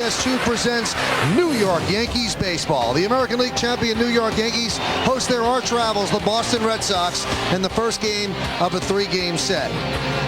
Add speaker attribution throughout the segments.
Speaker 1: CBS2 presents New York Yankees baseball. The American League champion New York Yankees host their arch rivals, the Boston Red Sox, in the first game of a 3-game set.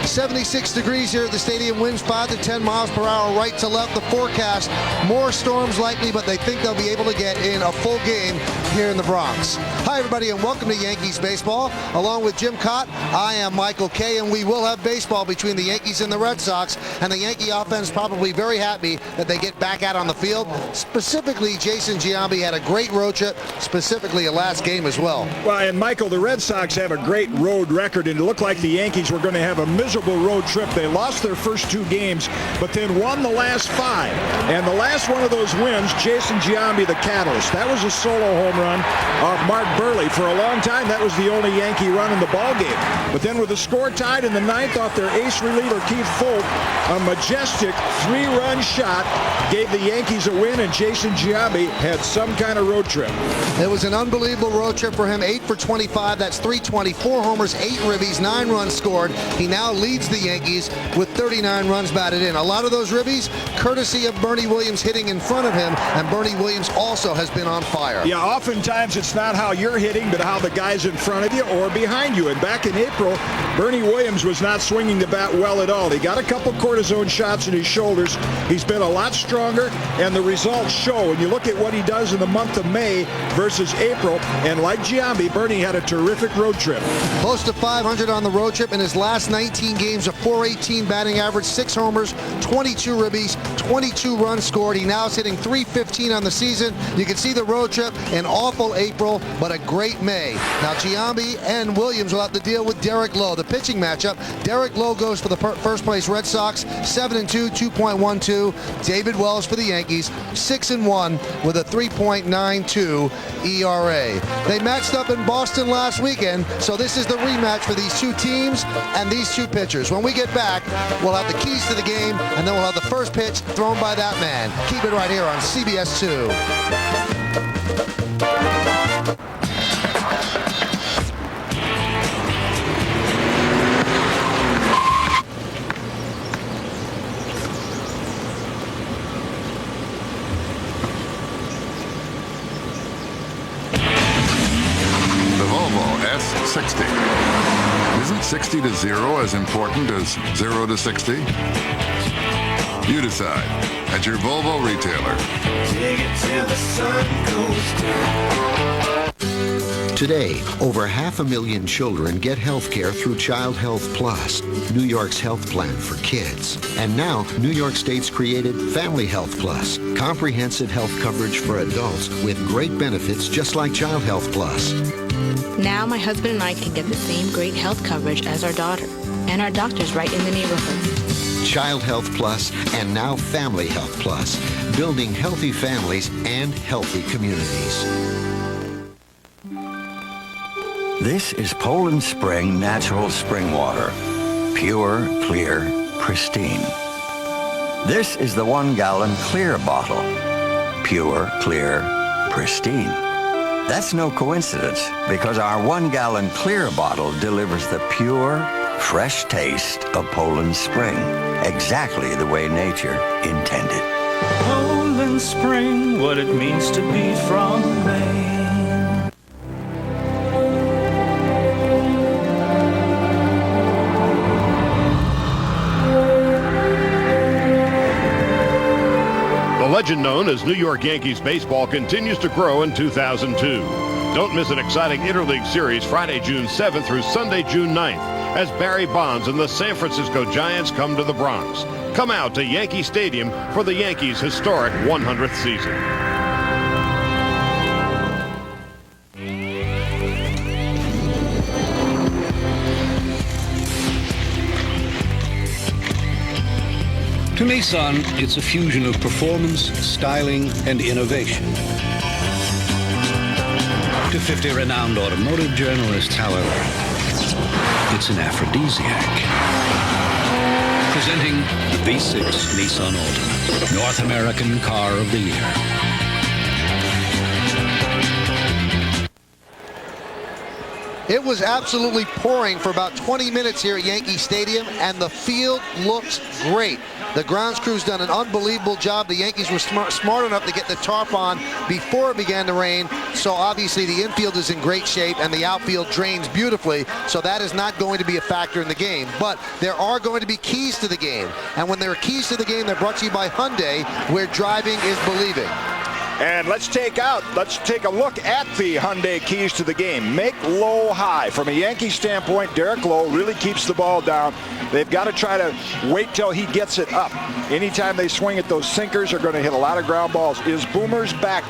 Speaker 1: 76 degrees here at the stadium, winds 5 to 10 miles per hour right to left. The forecast, more storms likely, but they think they'll be able to get in a full game here in the Bronx. Hi everybody and welcome to Yankees baseball. Along with Jim Cott, I am Michael Kay, and we will have baseball between the Yankees and the Red Sox, and the Yankee offense probably very happy that they get back out on the field. Specifically, Jason Giambi had a great road trip, specifically a last game as well.
Speaker 2: Well, and Michael, the Red Sox have a great road record, and it looked like the Yankees were going to have a miserable road trip. They lost their first 2 games, but then won the last 5. And the last one of those wins, Jason Giambi, the catalyst. That was a solo home run of Mark Burley. For a long time, that was the only Yankee run in the ballgame. But then with the score tied in the 9th off their ace reliever, Keith Folt, a majestic 3-run shot gave the Yankees a win, and Jason Giambi had some kind of road trip.
Speaker 1: It was an unbelievable road trip for him. 8 for 25. That's 324 homers, 8 ribbies, 9 runs scored. He now leads the Yankees with 39 runs batted in. A lot of those ribbies courtesy of Bernie Williams hitting in front of him, and Bernie Williams also has been on fire.
Speaker 2: Yeah, oftentimes it's not how you're hitting, but how the guy's in front of you or behind you. And back in April, Bernie Williams was not swinging the bat well at all. He got a couple cortisone shots in his shoulders. He's been a lot stronger, and the results show. And you look at what he does in the month of May versus April, and like Giambi, Bernie had a terrific road trip.
Speaker 1: Close to 500 on the road trip in his last 19 games, a .418 batting average, 6 homers, 22 ribbies, 22 runs scored. He now is hitting .315 on the season. You can see the road trip, an awful April, but a great May. Now Giambi and Williams will have to deal with Derek Lowe. The pitching matchup, Derek Lowe goes for the first place Red Sox, 7-2, 2.12. David Wells for the Yankees, 6-1 with a 3.92 ERA. They matched up in Boston last weekend, so this is the rematch for these 2 teams and these 2 pitchers. When we get back, we'll have the keys to the game, and then we'll have the first pitch thrown by that man. Keep it right here on CBS 2.
Speaker 3: S60. Isn't 60 to 0 as important as 0 to 60? You decide at your Volvo retailer.
Speaker 4: Dig it till the sun goes down.
Speaker 5: Today, over 500,000 children get health care through Child Health Plus, New York's health plan for kids. And now, New York State's created Family Health Plus, comprehensive health coverage for adults with great benefits just like Child Health Plus.
Speaker 6: Now my husband and I can get the same great health coverage as our daughter, and our doctor's right in the neighborhood.
Speaker 5: Child Health Plus and now Family Health Plus, building healthy families and healthy communities.
Speaker 7: This is Poland Spring natural spring water. Pure, clear, pristine. This is the 1-gallon clear bottle. Pure, clear, pristine. That's no coincidence, because our 1-gallon clear bottle delivers the pure, fresh taste of Poland Spring, exactly the way nature intended.
Speaker 8: Poland Spring, what it means to be from Maine.
Speaker 9: The legend known as New York Yankees baseball continues to grow in 2002. Don't miss an exciting interleague series Friday, June 7th through Sunday, June 9th, as Barry Bonds and the San Francisco Giants come to the Bronx. Come out to Yankee Stadium for the Yankees' historic 100th season.
Speaker 10: To Nissan, it's a fusion of performance, styling, and innovation. To 50 renowned automotive journalists, however, it's an aphrodisiac. Presenting the V6 Nissan Altima, North American Car of the Year.
Speaker 1: It was absolutely pouring for about 20 minutes here at Yankee Stadium, and the field looks great. The grounds crew's done an unbelievable job. The Yankees were smart enough to get the tarp on before it began to rain, so obviously the infield is in great shape and the outfield drains beautifully, so that is not going to be a factor in the game. But there are going to be keys to the game, and when there are keys to the game, they're brought to you by Hyundai, where driving is believing.
Speaker 2: And let's take a look at the Hyundai keys to the game. Make Lowe high. From a Yankee standpoint, Derek Lowe really keeps the ball down. They've got to try to wait till he gets it up. Anytime they swing at those sinkers, they're going to hit a lot of ground balls. Is Boomer's back?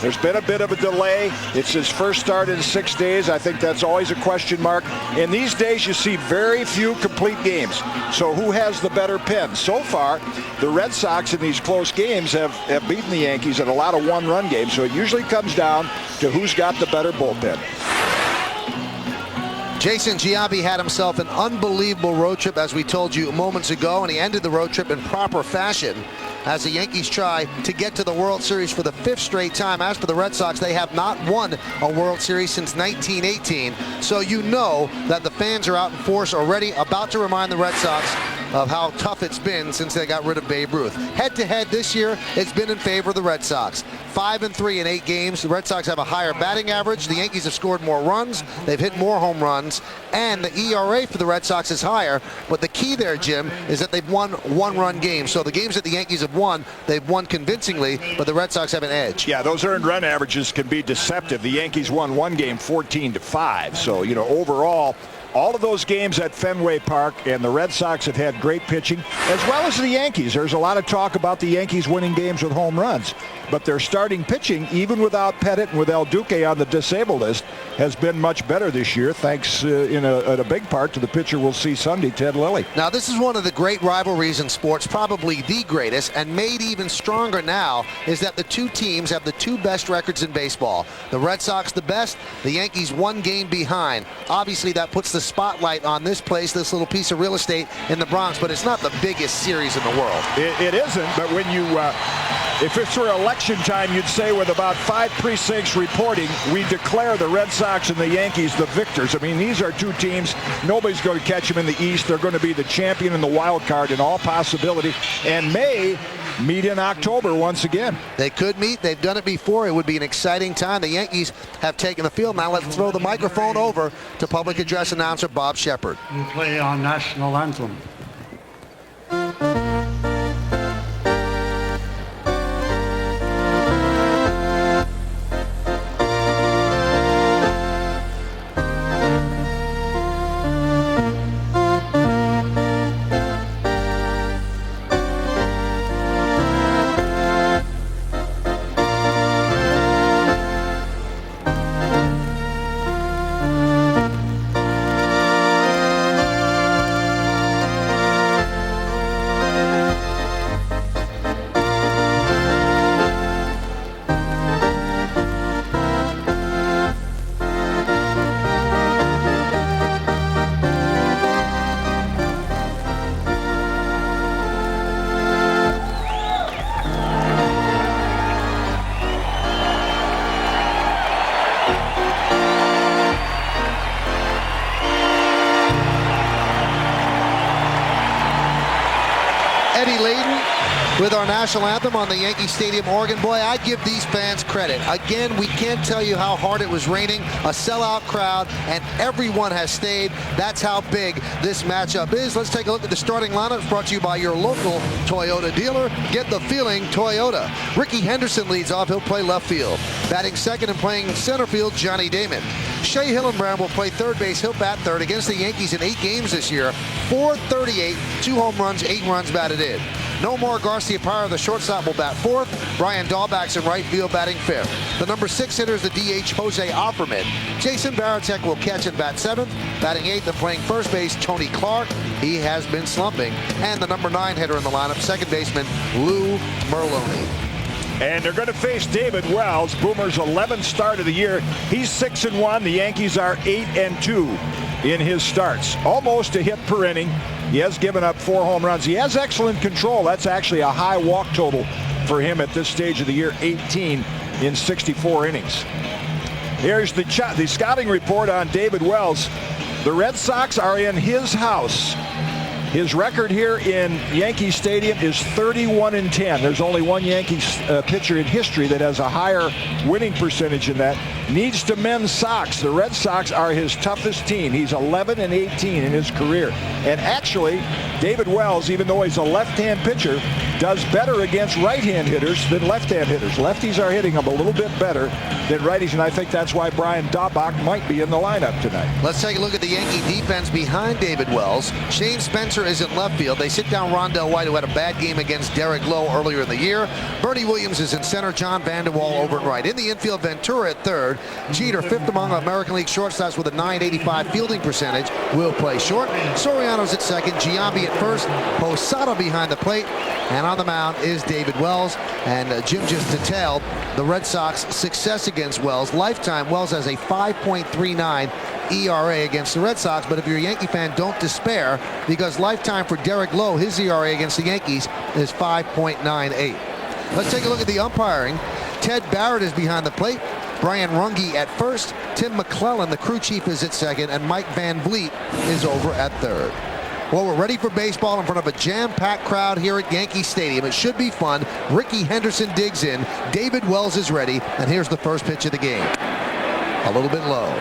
Speaker 2: There's been a bit of a delay. It's his first start in 6 days. I think that's always a question mark. In these days, you see very few complete games. So who has the better pen? So far, the Red Sox in these close games have beaten the Yankees in a lot of one-run games. So it usually comes down to who's got the better bullpen.
Speaker 1: Jason Giambi had himself an unbelievable road trip, as we told you moments ago, and he ended the road trip in proper fashion as the Yankees try to get to the World Series for the 5th straight time. As for the Red Sox, they have not won a World Series since 1918. So you know that the fans are out in force already, about to remind the Red Sox of how tough it's been since they got rid of Babe Ruth. Head-to-head this year, it's been in favor of the Red Sox. 5-3 in 8 games. The Red Sox have a higher batting average. The Yankees have scored more runs. They've hit more home runs. And the ERA for the Red Sox is higher. But the key there, Jim, is that they've won one-run games. So the games that the Yankees have won, they've won convincingly, but the Red Sox have an edge.
Speaker 2: Yeah, those earned run averages can be deceptive. The Yankees won one game 14-5. So, you know, overall, all of those games at Fenway Park, and the Red Sox have had great pitching, as well as the Yankees. There's a lot of talk about the Yankees winning games with home runs, but their starting pitching, even without Pettit and with El Duque on the disabled list, has been much better this year, thanks in a big part to the pitcher we'll see Sunday, Ted Lilly.
Speaker 1: Now, this is one of the great rivalries in sports, probably the greatest, and made even stronger now, is that the two teams have the 2 best records in baseball. The Red Sox the best, the Yankees 1 game behind. Obviously, that puts the spotlight on this place, this little piece of real estate in the Bronx, but it's not the biggest series in the world.
Speaker 2: It isn't, but when you, if it's for election time, you'd say with about 5 precincts reporting, we declare the Red Sox and the Yankees the victors. I mean, these are 2 teams. Nobody's going to catch them in the East. They're going to be the champion and the wild card in all possibility, and may meet in October once again.
Speaker 1: They could meet. They've done it before. It would be an exciting time. The Yankees have taken the field. Now let's throw the microphone over to public address announcer Bob Shepard.
Speaker 11: You play our national anthem. With our national anthem on the Yankee Stadium organ. Boy, I give these fans credit. Again, we can't tell you how hard it was raining, a sellout crowd, and everyone has stayed. That's how big this matchup is. Let's take a look at the starting lineup, brought to you by your local Toyota dealer. Get the feeling, Toyota. Ricky Henderson leads off. He'll play left field. Batting second and playing center field, Johnny Damon. Shea Hillenbrand will play third base. He'll bat third against the Yankees in 8 games this year. .438, 2 home runs, 8 runs batted in. Nomar Garcia-Parra, the shortstop, will bat fourth. Brian Dahlback's in right field, batting fifth. The number 6 hitter is the DH, Jose Offerman. Jason Varitek will catch and bat seventh. Batting eighth and playing first base, Tony Clark. He has been slumping. And the number 9 hitter in the lineup, second baseman, Lou Merloni.
Speaker 2: And they're going to face David Wells, Boomer's 11th start of the year. He's 6-1. The Yankees are 8-2 in his starts. Almost a hit per inning. He has given up 4 home runs. He has excellent control. That's actually a high walk total for him at this stage of the year, 18 in 64 innings. Here's the scouting report on David Wells. The Red Sox are in his house. His record here in Yankee Stadium is 31-10. There's only one Yankees pitcher in history that has a higher winning percentage than that. Needs to mend socks. The Red Sox are his toughest team. He's 11-18 in his career. And actually, David Wells, even though he's a left-hand pitcher, does better against right-hand hitters than left-hand hitters. Lefties are hitting him a little bit better than righties, and I think that's why Brian Daubach might be in the lineup tonight.
Speaker 11: Let's take a look at the Yankee defense behind David Wells. Shane Spencer is in left field. They sit down Rondell White, who had a bad game against Derek Lowe earlier in the year. Bernie Williams is in center. John Vanderwall over at right. In the infield, Ventura at third. Jeter, fifth among American League shortstops with a .985 fielding percentage, will play short. Soriano's at second. Giambi at first. Posada behind the plate. And on the mound is David Wells. And Jim just detailed the Red Sox success against Wells. Lifetime, Wells has a 5.39 ERA against the Red Sox, but if you're a Yankee fan, don't despair, because lifetime for Derek Lowe, his ERA against the Yankees is 5.98. Let's take a look at the umpiring. Ted Barrett is behind the plate. Brian Runge at first. Tim McClellan, the crew chief, is at second, and Mike Van Vliet is over at third. Well, we're ready for baseball in front of a jam-packed crowd here at Yankee Stadium. It should be fun. Ricky Henderson digs in. David Wells is ready, and here's the first pitch of the game. A little bit low.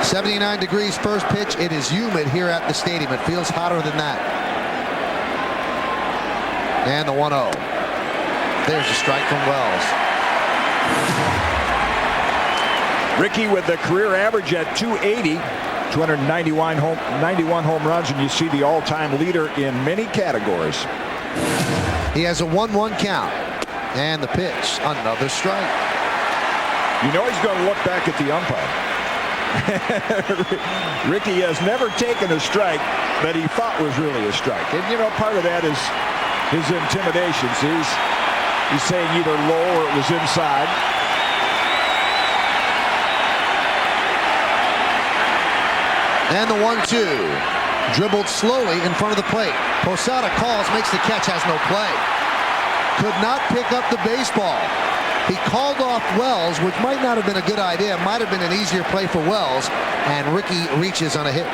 Speaker 11: .79 degrees first pitch. It is humid here at the stadium. It feels hotter than that. And the 1-0. There's a strike from Wells.
Speaker 2: Ricky with the career average at 280, 291 home runs, and you see the all-time leader in many categories.
Speaker 11: He has a 1-1 count. And the pitch, another strike.
Speaker 2: You know he's going to look back at the umpire. Ricky has never taken a strike that he thought was really a strike. And, you know, part of that is his intimidations. He's saying either low or it was inside.
Speaker 11: And the 1-2. Dribbled slowly in front of the plate. Posada calls, makes the catch, has no play. Could not pick up the baseball. He called off Wells, which might not have been a good idea. Might have been an easier play for Wells. And Ricky reaches on a hit.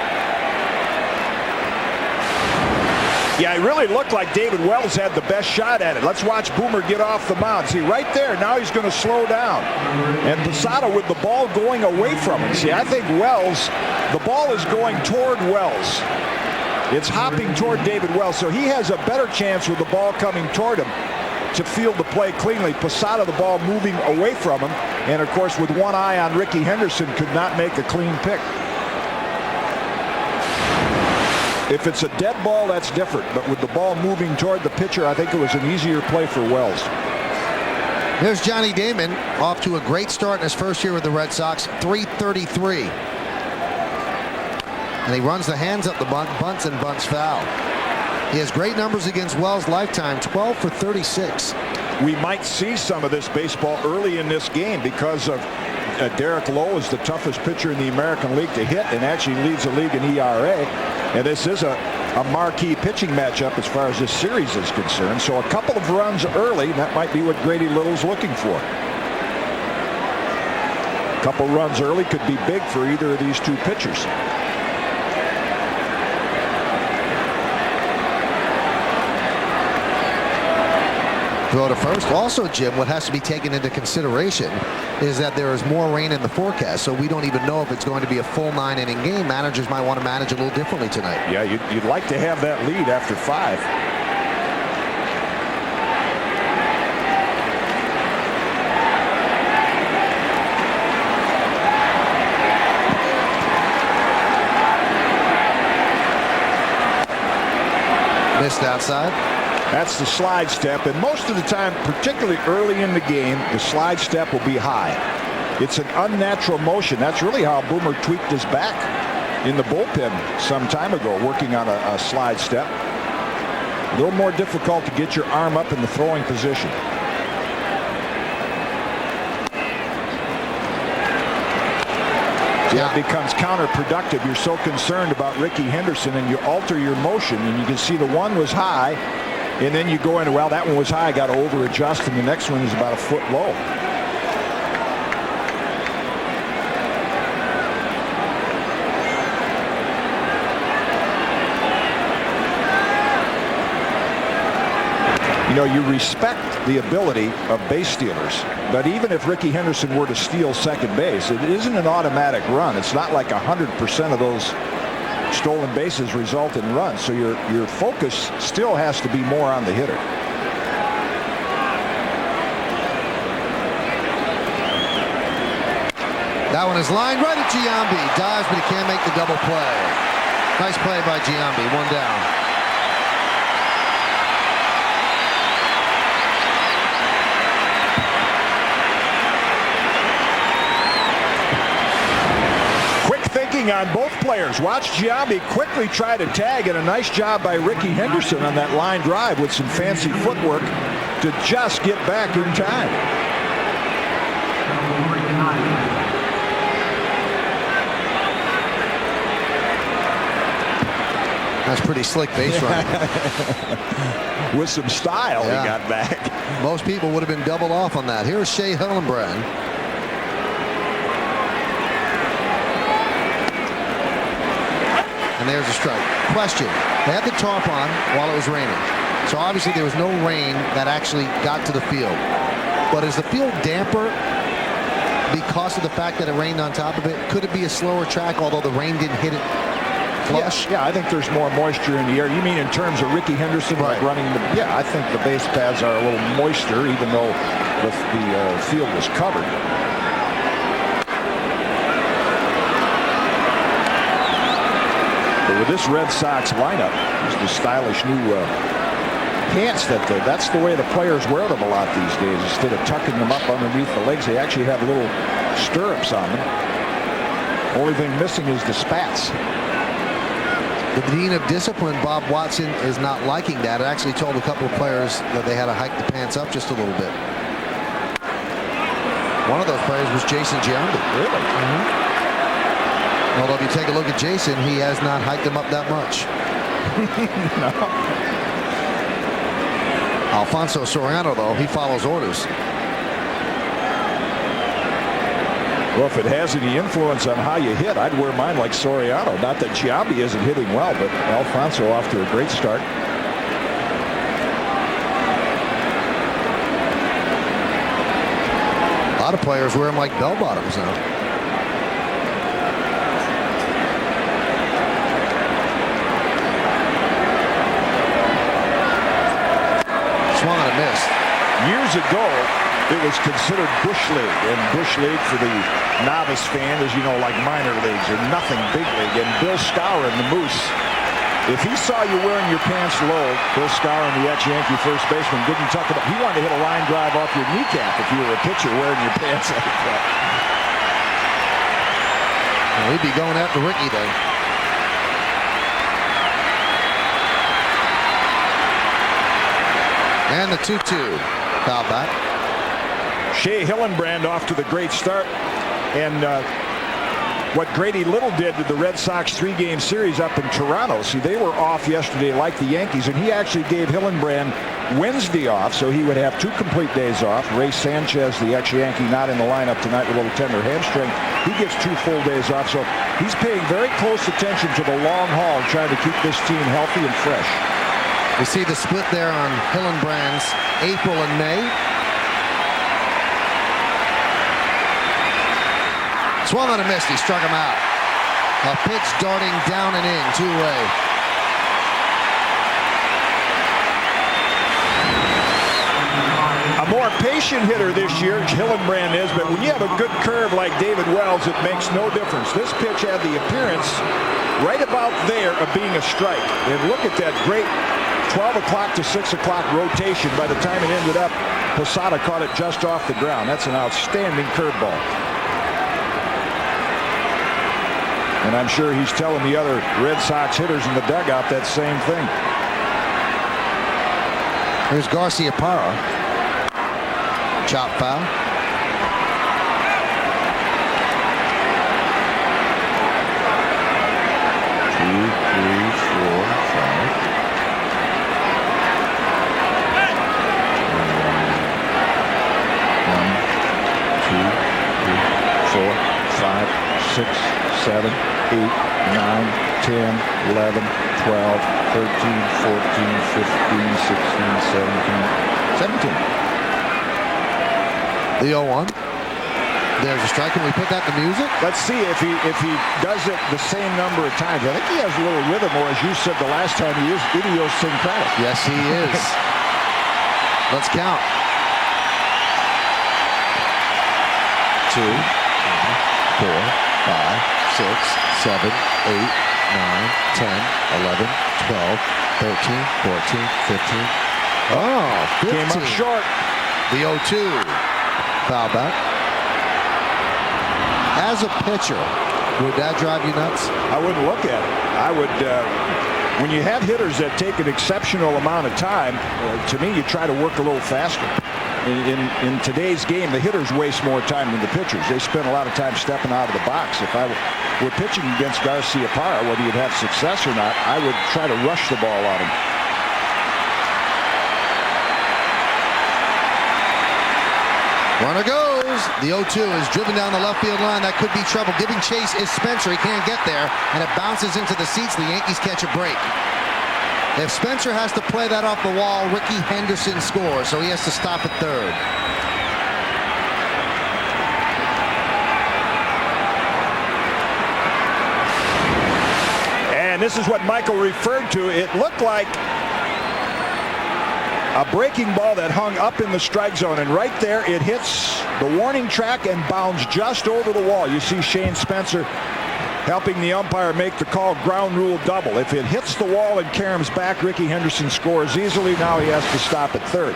Speaker 2: Yeah, it really looked like David Wells had the best shot at it. Let's watch Boomer get off the mound. See, right there, now he's going to slow down. And Posada with the ball going away from him. See, I think Wells, the ball is going toward Wells. It's hopping toward David Wells, so he has a better chance with the ball coming toward him to field the play cleanly. Posada, the ball moving away from him. And, of course, with one eye on Ricky Henderson, could not make a clean pick. If it's a dead ball, that's different. But with the ball moving toward the pitcher, I think it was an easier play for Wells.
Speaker 11: There's Johnny Damon, off to a great start in his first year with the Red Sox, .333. And he runs the hands up the bunt, bunts and bunts foul. He has great numbers against Wells lifetime, 12 for 36.
Speaker 2: We might see some of this baseball early in this game because of Derek Lowe is the toughest pitcher in the American League to hit and actually leads the league in ERA. And this is a marquee pitching matchup as far as this series is concerned. So a couple of runs early, that might be what Grady Little's looking for. A couple runs early could be big for either of these two pitchers.
Speaker 11: Throw to first. Also, Jim, what has to be taken into consideration is that there is more rain in the forecast, so we don't even know if it's going to be a full 9-inning game. Managers might want to manage a little differently tonight.
Speaker 2: Yeah, you'd like to have that lead after 5.
Speaker 11: Missed outside.
Speaker 2: That's the slide step, and most of the time, particularly early in the game, the slide step will be high. It's an unnatural motion. That's really how Boomer tweaked his back in the bullpen some time ago, working on a slide step. A little more difficult to get your arm up in the throwing position. Yeah, it becomes counterproductive. You're so concerned about Ricky Henderson, and you alter your motion, and you can see the one was high, And then you go in, well, that one was high, got to over-adjust, and the next one is about a foot low. You know, you respect the ability of base stealers, but even if Ricky Henderson were to steal second base, it isn't an automatic run. It's not like 100% of those stolen bases result in runs, so your focus still has to be more on the hitter.
Speaker 1: That one is lined right at Giambi. Dives, but he can't make the double play. Nice play by Giambi. One down.
Speaker 2: On both players. Watch Giambi quickly try to tag, and a nice job by Ricky Henderson on that line drive with some fancy footwork to just get back in time.
Speaker 1: That's pretty slick base running.
Speaker 2: With some style, yeah. He got back.
Speaker 1: Most people would have been doubled off on that. Here's Shea Hillenbrand. And there's a strike. Question. They had the tarp on while it was raining. So obviously there was no rain that actually got to the field. But is the field damper because of the fact that it rained on top of it? Could it be a slower track, although the rain didn't hit it flush?
Speaker 2: Yeah, I think there's more moisture in the air. You mean in terms of Ricky Henderson, right, like running the... Yeah, I think the base pads are a little moister, even though the field was covered. With this Red Sox lineup, just the stylish new pants that's the way the players wear them a lot these days. Instead of tucking them up underneath the legs, they actually have little stirrups on them. Only thing missing is the spats.
Speaker 1: The Dean of Discipline, Bob Watson, is not liking that. I actually told a couple of players that they had to hike the pants up just a little bit. One of those players was Jason Giambi.
Speaker 2: Really?
Speaker 1: Mm-hmm. Although if you take a look at Jason, he has not hiked them up that much.
Speaker 2: No.
Speaker 1: Alfonso Soriano, though, he follows orders.
Speaker 2: Well, if it has any influence on how you hit, I'd wear mine like Soriano. Not that Giambi isn't hitting well, but Alfonso off to a great start.
Speaker 1: A lot of players wear them like bell bottoms now. Swung and a miss.
Speaker 2: Years ago, it was considered Bush League, and Bush League for the novice fan is, you know, like minor leagues or nothing big league. And Bill Skowron, the Moose, if he saw you wearing your pants low, Bill Skowron, the ex-Yankee first baseman, didn't tuck it up. He wanted to hit a line drive off your kneecap if you were a pitcher wearing your pants like that.
Speaker 1: Well, he'd be going after Ricky then. And the 2-2. Foul back.
Speaker 2: Shea Hillenbrand off to the great start. And what Grady Little did to the Red Sox 3-game series up in Toronto. See, they were off yesterday like the Yankees, and he actually gave Hillenbrand Wednesday off, so he would have 2 complete days off. Ray Sanchez, the ex-Yankee, not in the lineup tonight with a little tender hamstring. He gets 2 full days off, so he's paying very close attention to the long haul, trying to keep this team healthy and fresh.
Speaker 1: We see the split there on Hillenbrand's April and May. Swung on a miss. He struck him out. A pitch darting down and in, 2-way.
Speaker 2: A more patient hitter this year, Hillenbrand is, but when you have a good curve like David Wells, it makes no difference. This pitch had the appearance right about there of being a strike. And look at that great 12 o'clock to 6 o'clock rotation. By the time it ended up, Posada caught it just off the ground. That's an outstanding curveball. And I'm sure he's telling the other Red Sox hitters in the dugout that same thing.
Speaker 1: Here's Garcia Parra. Chop foul.
Speaker 2: 6, 7, 8, 9, 10, 11, 12, 13, 14, 15, 16, 17.
Speaker 1: The 0-1. There's a strike. Can we put that to music?
Speaker 2: Let's see if he does it the same number of times. I think he has a little rhythm, or as you said the last time, he is idiosyncratic.
Speaker 1: Yes, he is. Let's count. 2, 3, 4, 5, 6, 7, 8, 9, 10, 11, 12, 13, 14, 15. Oh, 15.
Speaker 2: Came up short.
Speaker 1: The 0-2. Foul back. As a pitcher, would that drive you nuts?
Speaker 2: I wouldn't look at it. I would, when you have hitters that take an exceptional amount of time, to me, you try to work a little faster. In today's game, the hitters waste more time than the pitchers. They spend a lot of time stepping out of the box. If I were pitching against Garciaparra, whether you'd have success or not, I would try to rush the ball on him.
Speaker 1: Runner goes. The 0-2 is driven down the left field line. That could be trouble. Giving chase is Spencer. He can't get there, and it bounces into the seats. The Yankees catch a break. If Spencer has to play that off the wall, Ricky Henderson scores, so he has to stop at third.
Speaker 2: And this is what Michael referred to. It looked like a breaking ball that hung up in the strike zone, and right there it hits the warning track and bounds just over the wall. You see Shane Spencer helping the umpire make the call, ground rule double. If it hits the wall and caroms back, Ricky Henderson scores easily. Now he has to stop at third.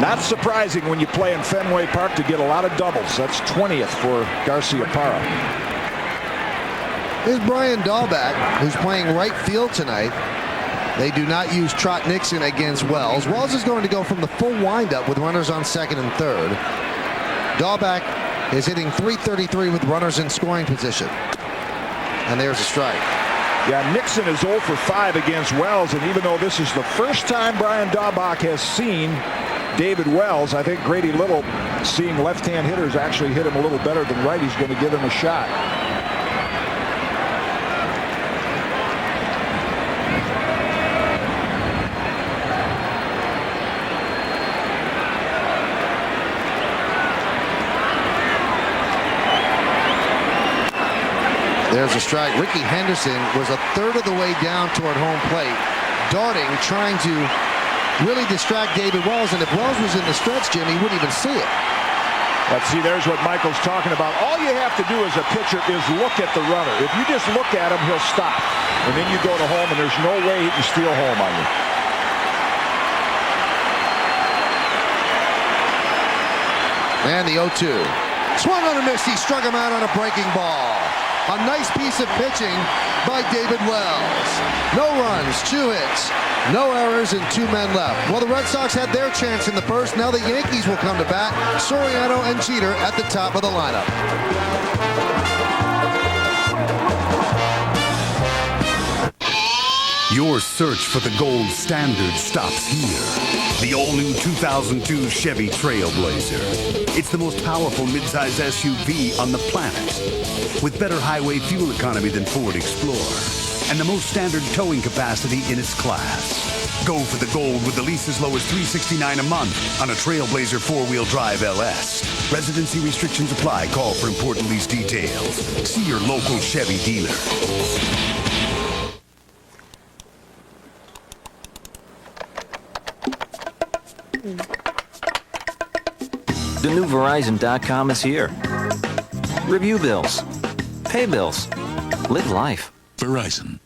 Speaker 2: Not surprising when you play in Fenway Park to get a lot of doubles. That's 20th for Garciaparra.
Speaker 1: Here's Brian Dahlback, who's playing right field tonight. They do not use Trot Nixon against Wells. Wells is going to go from the full windup with runners on second and third. Dahlback is hitting .333 with runners in scoring position. And there's a strike.
Speaker 2: Yeah, Nixon is 0 for 5 against Wells, and even though this is the first time Brian Dahlback has seen David Wells, I think Grady Little, seeing left-hand hitters actually hit him a little better than right, he's going to give him a shot.
Speaker 1: There's a strike. Ricky Henderson was a third of the way down toward home plate, darting, trying to really distract David Wells. And if Wells was in the stretch, Jim, he wouldn't even see it.
Speaker 2: Let's see, there's what Michael's talking about. All you have to do as a pitcher is look at the runner. If you just look at him, he'll stop. And then you go to home, and there's no way he can steal home on you.
Speaker 1: And the 0-2. Swung on a miss. He struck him out on a breaking ball. A nice piece of pitching by David Wells. No runs, 2 hits, no errors, and 2 men left. Well, the Red Sox had their chance in the first. Now the Yankees will come to bat. Soriano and Jeter at the top of the lineup.
Speaker 12: Your search for the gold standard stops here. The all-new 2002 Chevy Trailblazer. It's the most powerful midsize SUV on the planet, with better highway fuel economy than Ford Explorer, and the most standard towing capacity in its class. Go for the gold with the lease as low as $369 a month on a Trailblazer 4-wheel drive LS. Residency restrictions apply. Call for important lease details. See your local Chevy dealer.
Speaker 13: The new Verizon.com is here. Review bills. Pay bills. Live life.
Speaker 12: Verizon.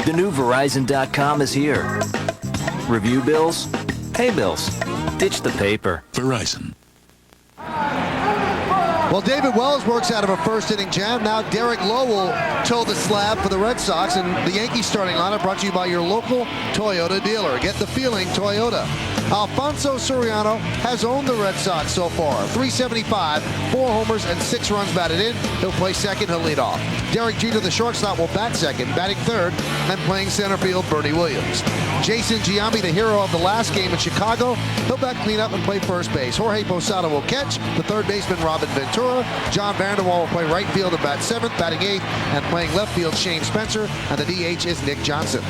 Speaker 13: The new Verizon.com is here. Review bills. Pay bills. Ditch the paper.
Speaker 12: Verizon.
Speaker 1: Well, David Wells works out of a first-inning jam. Now Derek Lowe will toe the slab for the Red Sox, and the Yankees starting lineup brought to you by your local Toyota dealer. Get the feeling, Toyota. Alfonso Soriano has owned the Red Sox so far. 375, 4 homers, and 6 runs batted in. He'll play second. He'll lead off. Derek Jeter, the shortstop, will bat second, batting third, and playing center field, Bernie Williams. Jason Giambi, the hero of the last game in Chicago, he'll bat cleanup and play first base. Jorge Posada will catch. The third baseman, Robin Ventura. John Vanderwall will play right field and bat seventh, batting eighth, and playing left field, Shane Spencer, and the DH is Nick Johnson.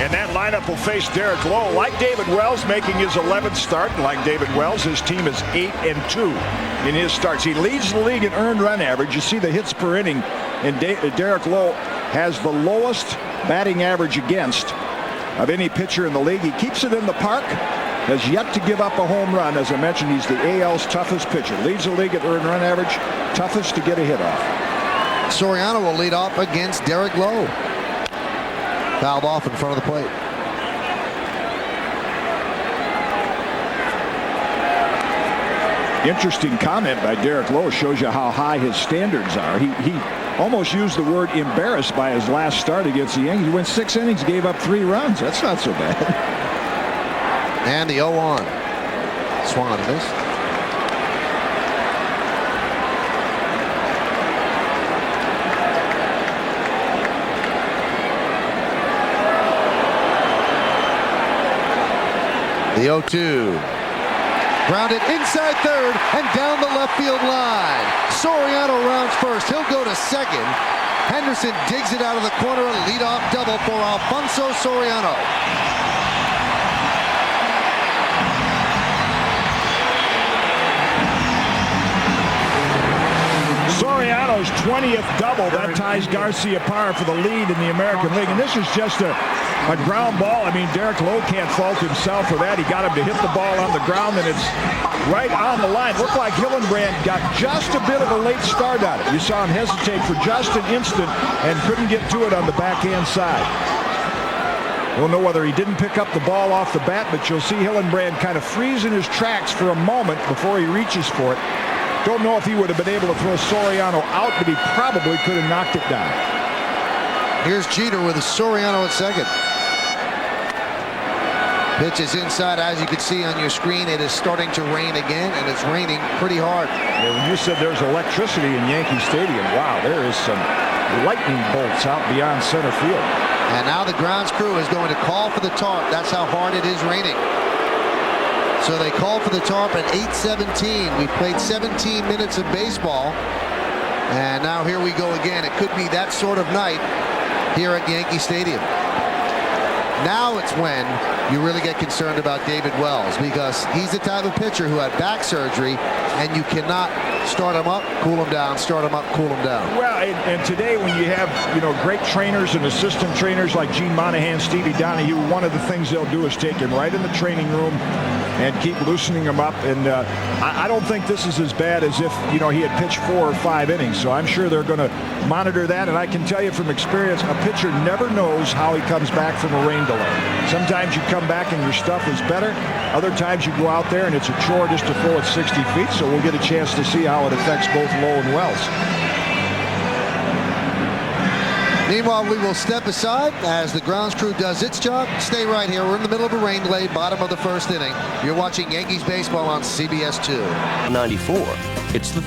Speaker 2: And that lineup will face Derek Lowe. Like David Wells making his 11th start. Like David Wells, his team is 8-2 in his starts. He leads the league in earned run average. You see the hits per inning. And Derek Lowe has the lowest batting average against of any pitcher in the league. He keeps it in the park. Has yet to give up a home run. As I mentioned, he's the AL's toughest pitcher. Leads the league at earned run average. Toughest to get a hit off.
Speaker 1: Soriano will lead off against Derek Lowe. Fouled off in front of the plate.
Speaker 2: Interesting comment by Derek Lowe. Shows you how high his standards are. He almost used the word embarrassed by his last start against the Yankees. He went 6 innings, gave up 3 runs. That's not so bad.
Speaker 1: And the 0-1. Swung on this. The 0-2. Grounded inside third and down the left field line. Soriano rounds first. He'll go to second. Henderson digs it out of the corner. A leadoff double for Alfonso Soriano.
Speaker 2: Soriano's 20th double. That ties Garcia Parra for the lead in the American League. And this is just a ground ball. I mean, Derek Lowe can't fault himself for that. He got him to hit the ball on the ground, and it's right on the line. Looked like Hillenbrand got just a bit of a late start on it. You saw him hesitate for just an instant and couldn't get to it on the backhand side. We'll know whether he didn't pick up the ball off the bat, but you'll see Hillenbrand kind of freeze in his tracks for a moment before he reaches for it. Don't know if he would have been able to throw Soriano out, but he probably could have knocked it down.
Speaker 1: Here's Jeter with Soriano at second. Pitch is inside. As you can see on your screen, it is starting to rain again, and it's raining pretty hard.
Speaker 2: Yeah, when you said there's electricity in Yankee Stadium, wow, there is some lightning bolts out beyond center field.
Speaker 1: And now the grounds crew is going to call for the tarp. That's how hard it is raining. So they call for the tarp at 8:17. We played 17 minutes of baseball, and now here we go again. It could be that sort of night here at Yankee Stadium. Now it's when you really get concerned about David Wells, because he's the type of pitcher who had back surgery, and you cannot start him up, cool him down, start him up, cool him down.
Speaker 2: Well, and today when you have, great trainers and assistant trainers like Gene Monahan, Stevie Donahue, one of the things they'll do is take him right in the training room and keep loosening him up. And I don't think this is as bad as if, he had pitched 4 or 5 innings. So I'm sure they're going to monitor that. And I can tell you from experience, a pitcher never knows how he comes back from a rain delay. Sometimes you come back and your stuff is better. Other times you go out there and it's a chore just to throw it 60 feet. So we'll get a chance to see how it affects both Lowe and Wells.
Speaker 1: Meanwhile, we will step aside as the grounds crew does its job. Stay right here. We're in the middle of a rain delay, bottom of the first inning. You're watching Yankees baseball on CBS 2.
Speaker 13: 94. It's the...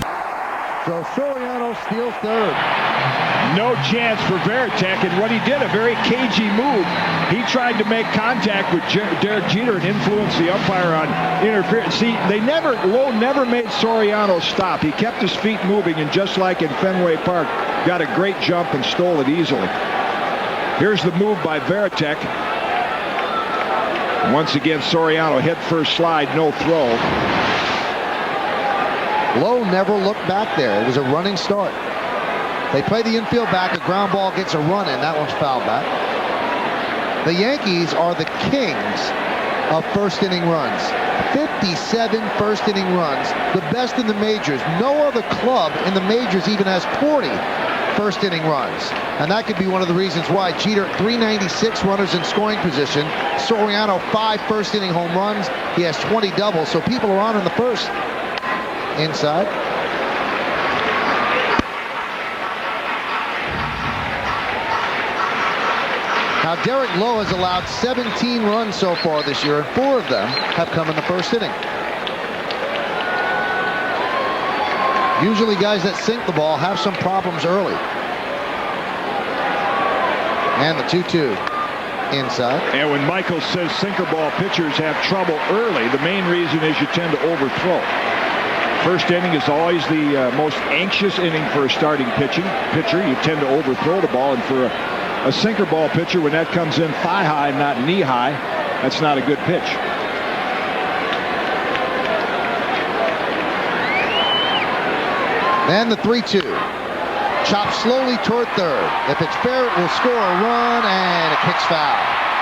Speaker 1: So Soriano steals third.
Speaker 2: No chance for Veritek, and what he did, a very cagey move. He tried to make contact with Derek Jeter and influence the umpire on interference. See, Lowe never made Soriano stop. He kept his feet moving, and just like in Fenway Park, got a great jump and stole it easily. Here's the move by Veritek. Once again, Soriano head first slide, no throw.
Speaker 1: Lowe never looked back there. It was a running start. They play the infield back. A ground ball gets a run in. That one's fouled back. The Yankees are the kings of first inning runs. 57 first inning runs, the best in the majors. No other club in the majors even has 40 first inning runs. And that could be one of the reasons why. Jeter, 396 runners in scoring position. Soriano, 5 first inning home runs. He has 20 doubles, so people are on in the first. Inside.
Speaker 11: Now, Derek Lowe has allowed 17 runs so far this year, and 4 of them have come in the first inning. Usually guys that sink the ball have some problems early. And the 2-2 inside.
Speaker 2: And when Michael says sinker ball pitchers have trouble early, the main reason is you tend to overthrow. First inning is always the most anxious inning for a starting pitcher. You tend to overthrow the ball, and for a sinker ball pitcher, when that comes in thigh high, not knee high, that's not a good pitch.
Speaker 11: And the 3-2. Chopped slowly toward third. If it's fair, it will score a run, and it kicks foul.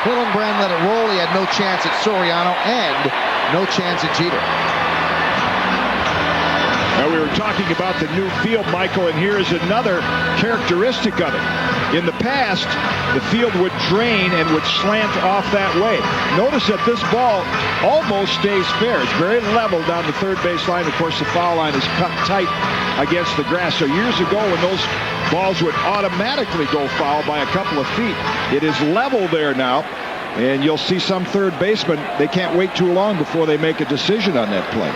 Speaker 11: Hillenbrand let it roll. He had no chance at Soriano and no chance at Jeter.
Speaker 2: Now, we were talking about the new field, Michael, and here is another characteristic of it. In the past, the field would drain and would slant off that way. Notice that this ball almost stays fair. It's very level down the third base line. Of course, the foul line is cut tight against the grass. So years ago, when those balls would automatically go foul by a couple of feet, it is level there now. And you'll see some third basemen, they can't wait too long before they make a decision on that play.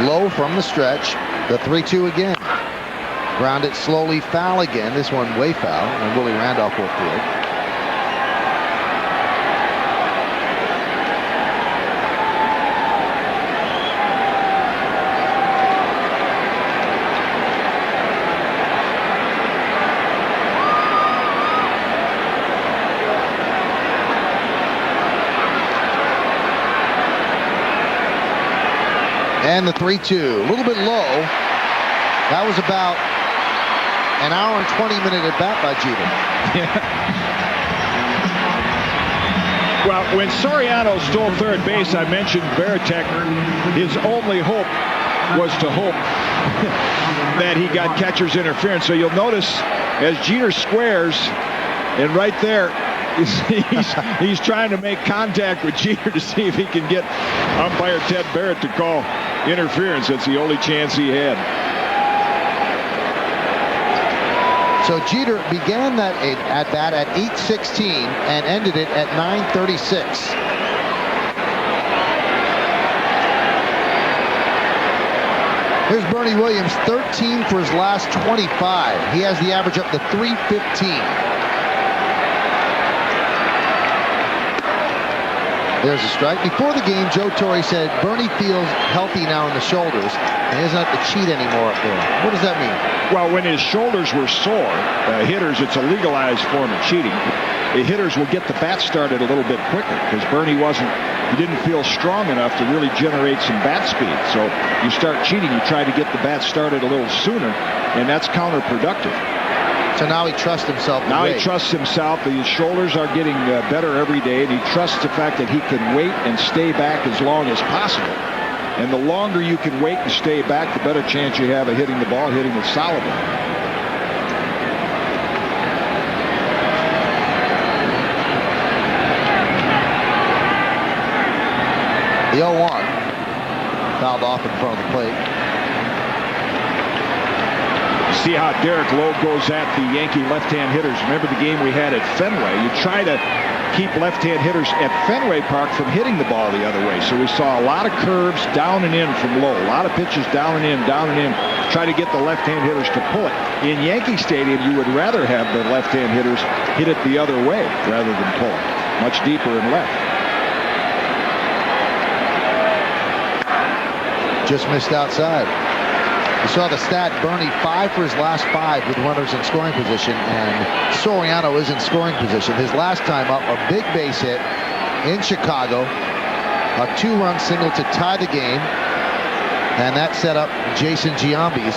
Speaker 11: Low from the stretch. The 3-2 again. Grounded slowly foul again. This one way foul. And Willie Randolph will field. And the 3-2, a little bit low. That was about an hour and 20-minute at bat by Jeter.
Speaker 2: Well, when Soriano stole third base, I mentioned Veritek. His only hope was to hope that he got catcher's interference. So you'll notice as Jeter squares, and right there, he's trying to make contact with Jeter to see if he can get umpire Ted Barrett to call interference. That's the only chance he had.
Speaker 11: So Jeter began that at bat at 8:16 and ended it at 9:36. Here's Bernie Williams, 13 for his last 25. He has the average up to 315. There's a strike. Before the game, Joe Torre said Bernie feels healthy now in the shoulders and he doesn't have to cheat anymore up there. What does that mean?
Speaker 2: Well, when his shoulders were sore, hitters, it's a legalized form of cheating. The hitters will get the bat started a little bit quicker because Bernie he didn't feel strong enough to really generate some bat speed. So you start cheating, you try to get the bat started a little sooner, and that's counterproductive.
Speaker 11: So now he trusts himself.
Speaker 2: Now he trusts himself. His shoulders are getting better every day, and he trusts the fact that he can wait and stay back as long as possible. And the longer you can wait and stay back, the better chance you have of hitting the ball, hitting it solidly.
Speaker 11: The 0-1 fouled off in front of the plate.
Speaker 2: See how Derek Lowe goes at the Yankee left-hand hitters. Remember the game we had at Fenway? You try to keep left-hand hitters at Fenway Park from hitting the ball the other way. So we saw a lot of curves down and in from Lowe. A lot of pitches down and in, try to get the left-hand hitters to pull it. In Yankee Stadium, you would rather have the left-hand hitters hit it the other way rather than pull it. Much deeper and left.
Speaker 11: Just missed outside. You saw the stat, Bernie 5 for his last 5 with runners in scoring position, and Soriano is in scoring position. His last time up, a big base hit in Chicago, a 2-run single to tie the game, and that set up Jason Giambi's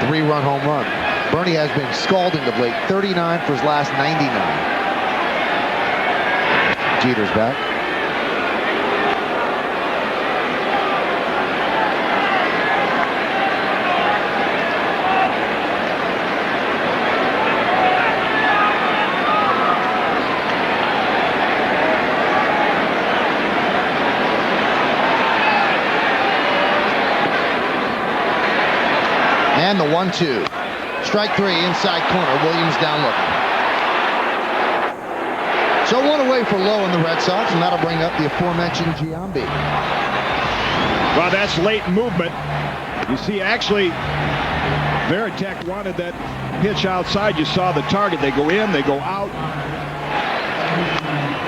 Speaker 11: 3-run home run. Bernie has been scalding of late, 39 for his last 99. Jeter's back.
Speaker 1: And the 1-2. Strike 3, inside corner. Williams down looking. So one away for Lowe in the Red Sox, and that'll bring up the aforementioned Giambi.
Speaker 2: Well, that's late movement. You see, actually, Veritek wanted that pitch outside. You saw the target. They go in, they go out.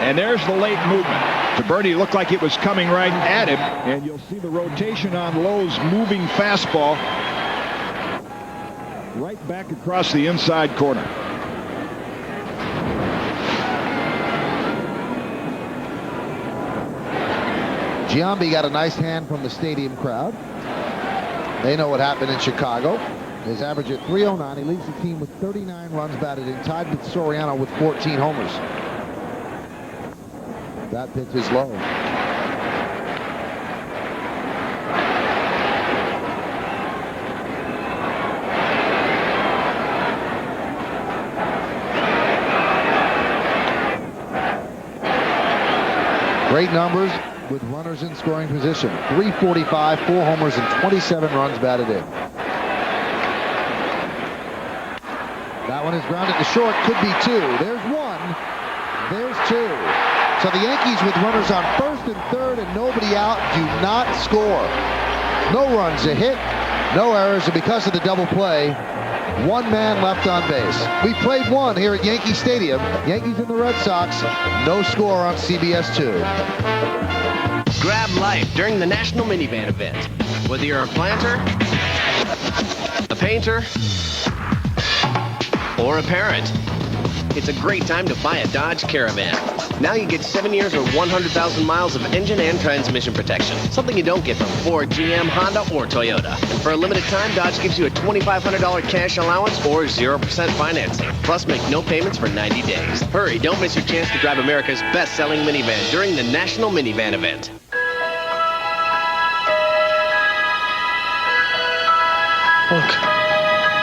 Speaker 2: And there's the late movement. To Bernie, looked like it was coming right at him. And you'll see the rotation on Lowe's moving fastball right back across the inside corner.
Speaker 1: Giambi got a nice hand from the stadium crowd. They know what happened in Chicago. His average at .309. He leads the team with 39 runs batted in, tied with Soriano with 14 homers. That pitch is low. Great numbers with runners in scoring position. .345, 4 homers, and 27 runs batted in. That one is grounded to short. Could be 2. There's 1. There's 2. So the Yankees, with runners on first and third and nobody out, do not score. No runs, a hit, no errors, and because of the double play, 1 man left on base. We played 1 here at Yankee Stadium. Yankees and the Red Sox. No score on CBS 2.
Speaker 14: Grab life during the National Minivan event. Whether you're a planter, a painter, or a parent, it's a great time to buy a Dodge Caravan. Now you get 7 years or 100,000 miles of engine and transmission protection, something you don't get from Ford, GM, Honda, or Toyota. And for a limited time, Dodge gives you a $2,500 cash allowance or 0% financing. Plus, make no payments for 90 days. Hurry, don't miss your chance to drive America's best-selling minivan during the National Minivan event.
Speaker 15: Look,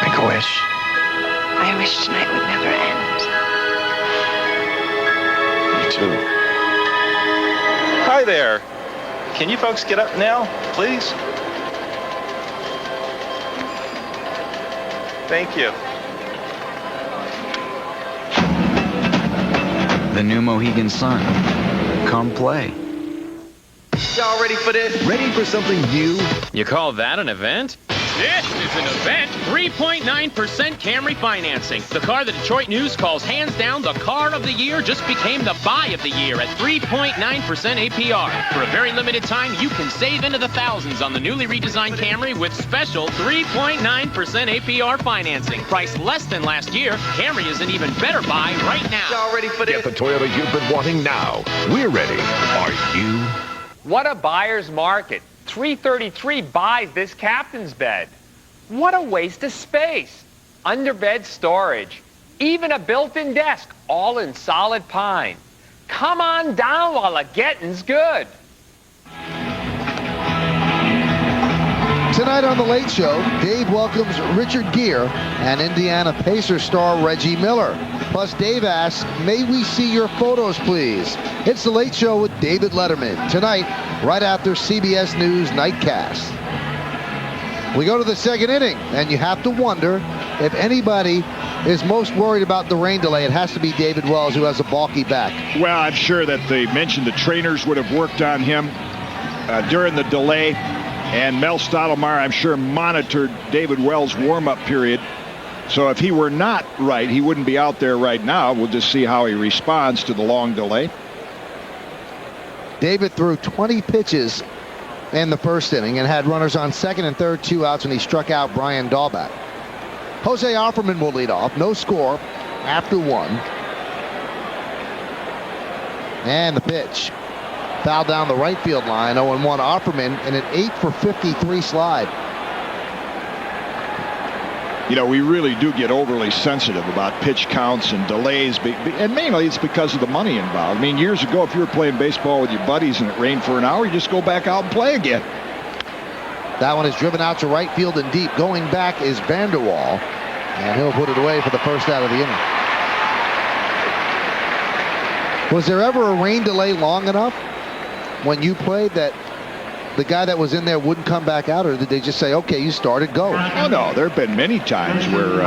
Speaker 15: make a wish.
Speaker 16: I wish tonight would never end.
Speaker 15: Me too.
Speaker 17: Hi there. Can you folks get up now, please? Thank you.
Speaker 18: The new Mohegan Sun. Come play.
Speaker 14: Y'all ready for this?
Speaker 18: Ready for something new?
Speaker 19: You call that an event? This is an event. 3.9% Camry financing. The car the Detroit News calls hands down the car of the year just became the buy of the year at 3.9% APR. For a very limited time, you can save into the thousands on the newly redesigned Camry with special 3.9% APR financing. Priced less than last year, Camry is an even better buy right now.
Speaker 14: Y'all ready for this?
Speaker 20: Get the Toyota you've been wanting now. We're ready. Are you?
Speaker 21: What a buyer's market. 333 buys this captain's bed. What a waste of space. Underbed storage. Even a built-in desk, all in solid pine. Come on down while the getting's good.
Speaker 1: Tonight on The Late Show, Dave welcomes Richard Gere and Indiana Pacers star Reggie Miller. Plus, Dave asks, may we see your photos, please? It's The Late Show with David Letterman. Tonight, right after CBS News Nightcast. We go to the second inning, and you have to wonder if anybody is most worried about the rain delay. It has to be David Wells, who has a balky back.
Speaker 2: Well, I'm sure that they mentioned the trainers would have worked on him during the delay. And Mel Stottlemyre, I'm sure, monitored David Wells' warm-up period. So if he were not right, he wouldn't be out there right now. We'll just see how he responds to the long delay.
Speaker 1: David threw 20 pitches in the first inning and had runners on second and third, 2 outs, when he struck out Brian Dahlback. Jose Offerman will lead off. No score after 1. And the pitch. Foul down the right field line. 0-1 Offerman in an 8-for-53 slide.
Speaker 2: You know, we really do get overly sensitive about pitch counts and delays, and mainly it's because of the money involved. I mean, years ago, if you were playing baseball with your buddies and it rained for an hour, you just go back out and play again.
Speaker 1: That one is driven out to right field and deep. Going back is Vanderwall, and he'll put it away for the first out of the inning. Was there ever a rain delay long enough when you played that
Speaker 11: the guy that was in there wouldn't come back out, or did they just say, okay, you started, go?
Speaker 2: Oh, no, there have been many times where,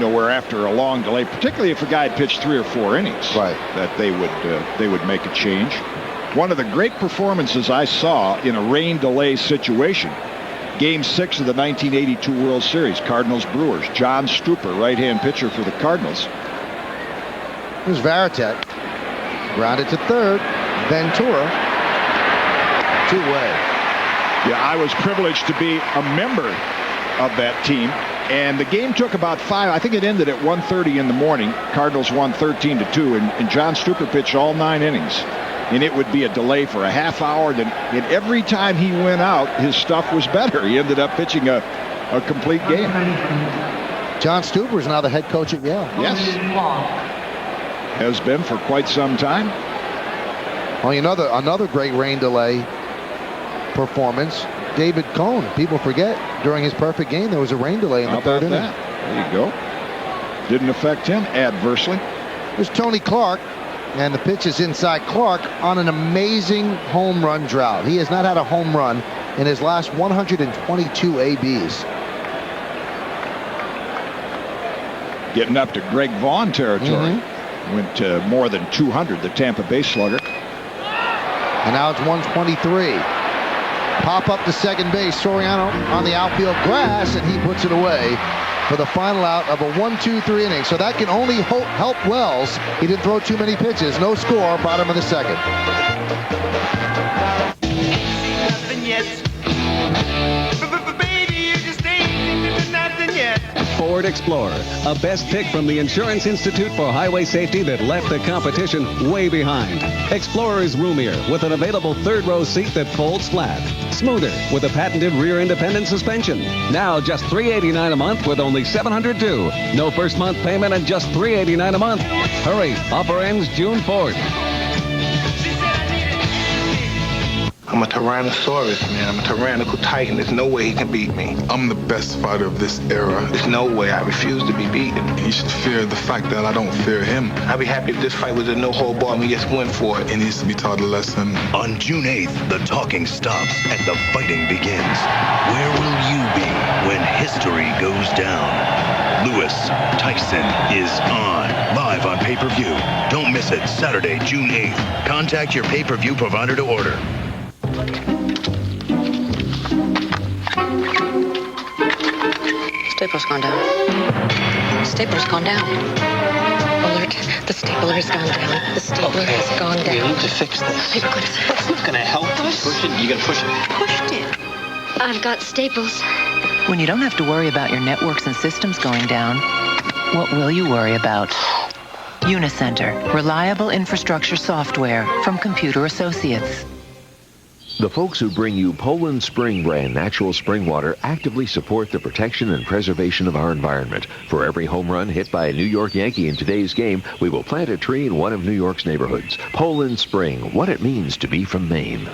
Speaker 2: where after a long delay, particularly if a guy had pitched 3 or 4 innings, that they would make a change. One of the great performances I saw in a rain delay situation, Game 6 of the 1982 World Series, Cardinals-Brewers. John Stuper, right-hand pitcher for the Cardinals.
Speaker 11: Here's Varitek. Grounded to third. Ventura. 2-way.
Speaker 2: Yeah, I was privileged to be a member of that team. And the game took about 5. I think it ended at 1:30 in the morning. Cardinals won 13-2. And John Stuper pitched all 9 innings. And it would be a delay for a half hour. And every time he went out, his stuff was better. He ended up pitching a complete game.
Speaker 11: John Stuper is now the head coach at Yale.
Speaker 2: Yes. Has been for quite some time.
Speaker 11: Well, another great rain delay performance. David Cohn. People forget during his perfect game there was a rain delay in the third inning.
Speaker 2: There you go. Didn't affect him adversely.
Speaker 11: There's Tony Clark. And the pitch is inside. Clark on an amazing home run drought. He has not had a home run in his last 122 ABs.
Speaker 2: Getting up to Greg Vaughn territory. Went to more than 200, the Tampa Bay slugger.
Speaker 11: And now it's 123. Pop up to second base. Soriano on the outfield grass, and he puts it away for the final out of a 1-2-3 inning. So that can only help Wells. He didn't throw too many pitches. No score, bottom of the second.
Speaker 3: Ford Explorer, a best pick from the Insurance Institute for Highway Safety that left the competition way behind. Explorer is roomier with an available third-row seat that folds flat. Smoother with a patented rear independent suspension. Now just $389 a month with only $700 due. No first month payment and just $389 a month. Hurry, offer ends June 4th.
Speaker 22: I'm a Tyrannosaurus, man. I'm a tyrannical titan. There's no way he can beat me.
Speaker 23: I'm the best fighter of this era.
Speaker 22: There's no way. I refuse to be beaten.
Speaker 23: He should fear the fact that I don't fear him.
Speaker 22: I'd be happy if this fight was a no-hold bar and we just went for it.
Speaker 23: He needs to be taught a lesson.
Speaker 24: On June 8th, the talking stops and the fighting begins. Where will you be when history goes down? Lewis Tyson is on, live on pay-per-view. Don't miss it, Saturday, June 8th. Contact your pay-per-view provider to order.
Speaker 16: Stapler's gone down. Stapler's gone down. Alert. The stapler has gone down. The stapler has gone down.
Speaker 15: We need to fix this.
Speaker 16: Paperclips.
Speaker 15: That's not gonna help us. Push it. You gotta push it.
Speaker 16: Pushed it. I've got staples.
Speaker 25: When you don't have to worry about your networks and systems going down, what will you worry about? Unicenter. Reliable infrastructure software from Computer Associates.
Speaker 20: The folks who bring you Poland Spring brand natural spring water actively support the protection and preservation of our environment. For every home run hit by a New York Yankee in today's game, we will plant a tree in one of New York's neighborhoods. Poland Spring, what it means to be from Maine.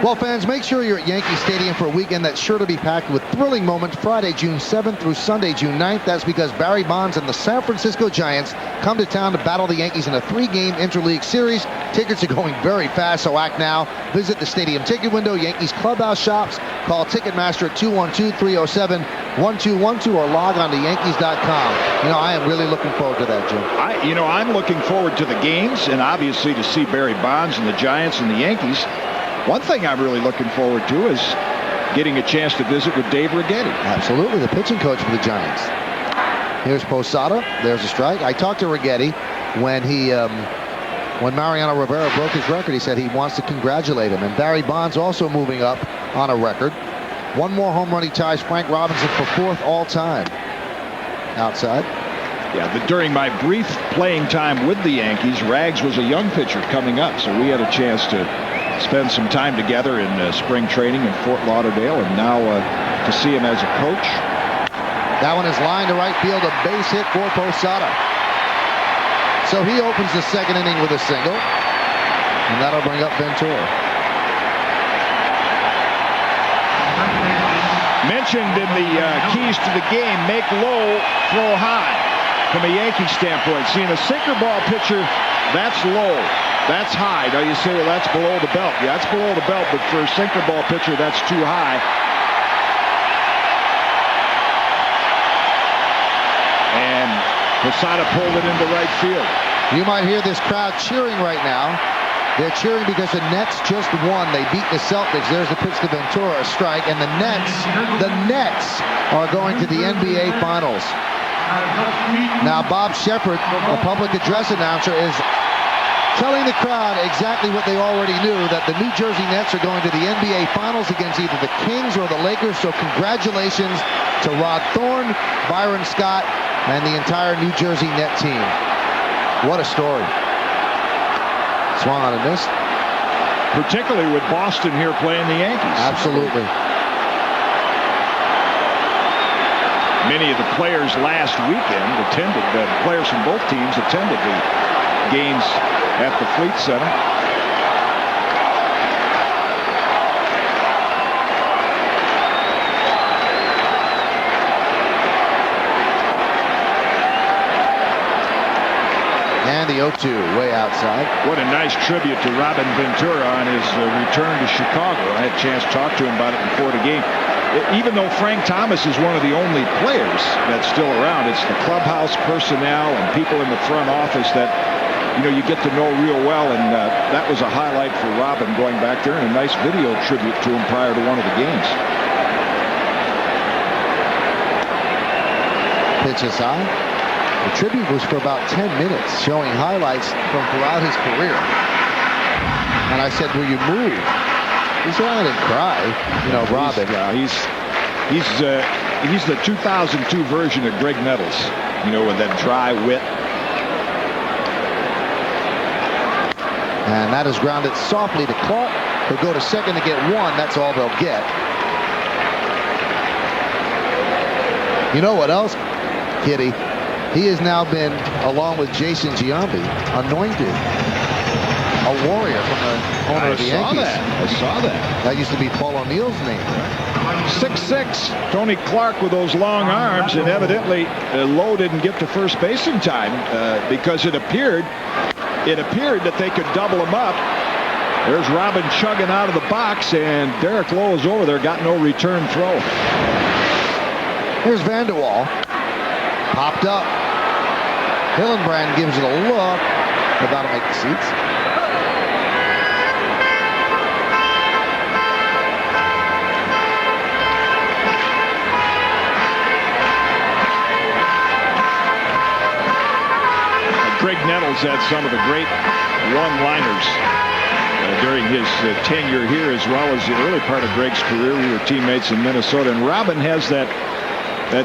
Speaker 11: Well, fans, make sure you're at Yankee Stadium for a weekend that's sure to be packed with thrilling moments Friday, June 7th through Sunday, June 9th. That's because Barry Bonds and the San Francisco Giants come to town to battle the Yankees in a 3-game interleague series. Tickets are going very fast, so act now. Visit the stadium ticket window, Yankees clubhouse shops. Call Ticketmaster at 212-307-1212 or log on to Yankees.com. You know, I am really looking forward to that, Jim.
Speaker 2: I'm looking forward to the games and obviously to see Barry Bonds and the Giants and the Yankees. One thing I'm really looking forward to is getting a chance to visit with Dave Righetti.
Speaker 11: Absolutely, the pitching coach for the Giants. Here's Posada. There's a strike. I talked to Righetti when Mariano Rivera broke his record. He said he wants to congratulate him. And Barry Bonds also moving up on a record. One more home run he ties Frank Robinson for 4th all-time. Outside.
Speaker 2: Yeah, during my brief playing time with the Yankees, Rags was a young pitcher coming up, so we had a chance to spend some time together in spring training in Fort Lauderdale, and now to see him as a coach.
Speaker 11: That one is lined to right field, a base hit for Posada. So he opens the second inning with a single, and that'll bring up Ventura.
Speaker 2: Mentioned in the keys to the game, make low, throw high. From a Yankee standpoint, seeing a sinker ball pitcher, that's low. That's high. Now you say, well, that's below the belt. Yeah, it's below the belt, but for a sinker ball pitcher, that's too high. And Posada pulled it into right field.
Speaker 1: You might hear this crowd cheering right now. They're cheering because the Nets just won. They beat the Celtics. There's the pitch to Ventura, a strike. And the Nets are going to the NBA Finals. Now, Bob Shepard, a public address announcer, is telling the crowd exactly what they already knew, that the New Jersey Nets are going to the NBA Finals against either the Kings or the Lakers. So congratulations to Rod Thorne, Byron Scott, and the entire New Jersey Net team. What a story. Swung on a miss.
Speaker 2: Particularly with Boston here playing the Yankees.
Speaker 1: Absolutely.
Speaker 2: Many of the players last weekend attended, the players from both teams attended the games at the Fleet Center.
Speaker 1: And the 0-2 way outside.
Speaker 2: What a nice tribute to Robin Ventura on his return to Chicago. I had a chance to talk to him about it before the game. Even though Frank Thomas is one of the only players that's still around, it's the clubhouse personnel and people in the front office that, you know, you get to know real well. And that was a highlight for Robin going back there, and a nice video tribute to him prior to one of the games.
Speaker 1: Pitch is high. The tribute was for about 10 minutes, showing highlights from throughout his career. And I said, will you move? He said, I didn't cry. You know, Robin.
Speaker 2: He's the 2002 version of Greg Nettles, you know, with that dry wit.
Speaker 1: And that is grounded softly to Clark. He'll go to second to get one. That's all they'll get. You know what else, Kitty? He has now been, along with Jason Giambi, anointed a warrior from the owner of the Yankees.
Speaker 2: I saw that.
Speaker 1: That used to be Paul O'Neill's name.
Speaker 2: 6'6", Tony Clark with those long arms, and evidently Lowe didn't get to first base in time because it appeared that they could double him up. There's Robin chugging out of the box, and Derek Lowe is over there, got no return throw.
Speaker 1: Here's Vanderwall. Popped up. Hillenbrand gives it a look. About to make the seats.
Speaker 2: Greg Nettles had some of the great one-liners during his tenure here, as well as the early part of Greg's career. We were teammates in Minnesota, and Robin has that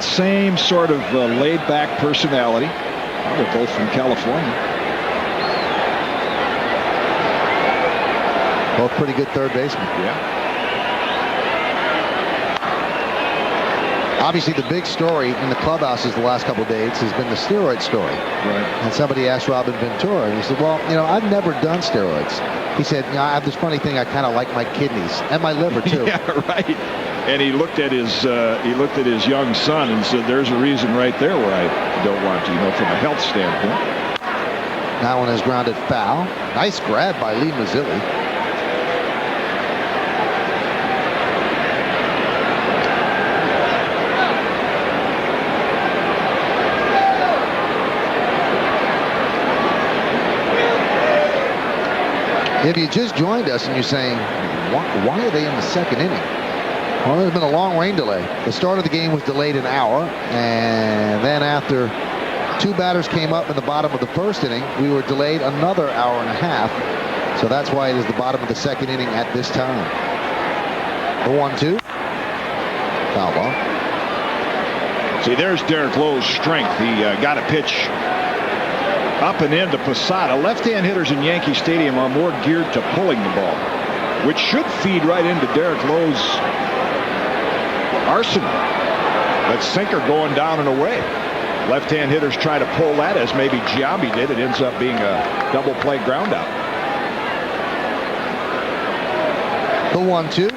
Speaker 2: same sort of laid-back personality. Well, they're both from California.
Speaker 1: Both pretty good third basemen.
Speaker 2: Yeah.
Speaker 1: Obviously, the big story in the clubhouses the last couple of days has been the steroid story.
Speaker 2: Right.
Speaker 1: And somebody asked Robin Ventura, and he said, well, you know, I've never done steroids. He said, you know, I have this funny thing, I kind of like my kidneys and my liver, too.
Speaker 2: Yeah, right. And he looked at his young son and said, there's a reason right there where I don't want to, you know, from a health standpoint.
Speaker 1: That one is grounded foul. Nice grab by Lee Mazzilli. If you just joined us and you're saying, why are they in the second inning? Well, there's been a long rain delay. The start of the game was delayed an hour, and then after two batters came up in the bottom of the first inning, we were delayed another hour and a half. So that's why it is the bottom of the second inning at this time. The 1-2. Foul ball.
Speaker 2: See, there's Derek Lowe's strength. He got a pitch up and into Posada. Left-hand hitters in Yankee Stadium are more geared to pulling the ball, which should feed right into Derek Lowe's arsenal. That sinker going down and away. Left-hand hitters try to pull that, as maybe Giambi did. It ends up being a double play ground out.
Speaker 1: The 1-2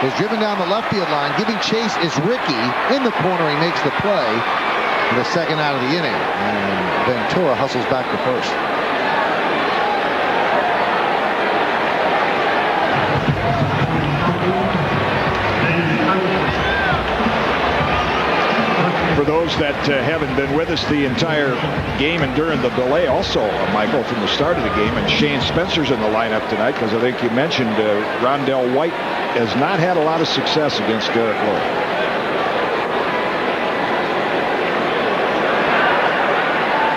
Speaker 1: is driven down the left field line. Giving chase is Ricky. In the corner, he makes the play. The second out of the inning, and Ventura hustles back to first.
Speaker 2: those that haven't been with us the entire game and during the delay also, Michael, from the start of the game, and Shane Spencer's in the lineup tonight because I think you mentioned Rondell White has not had a lot of success against Derek Lowe.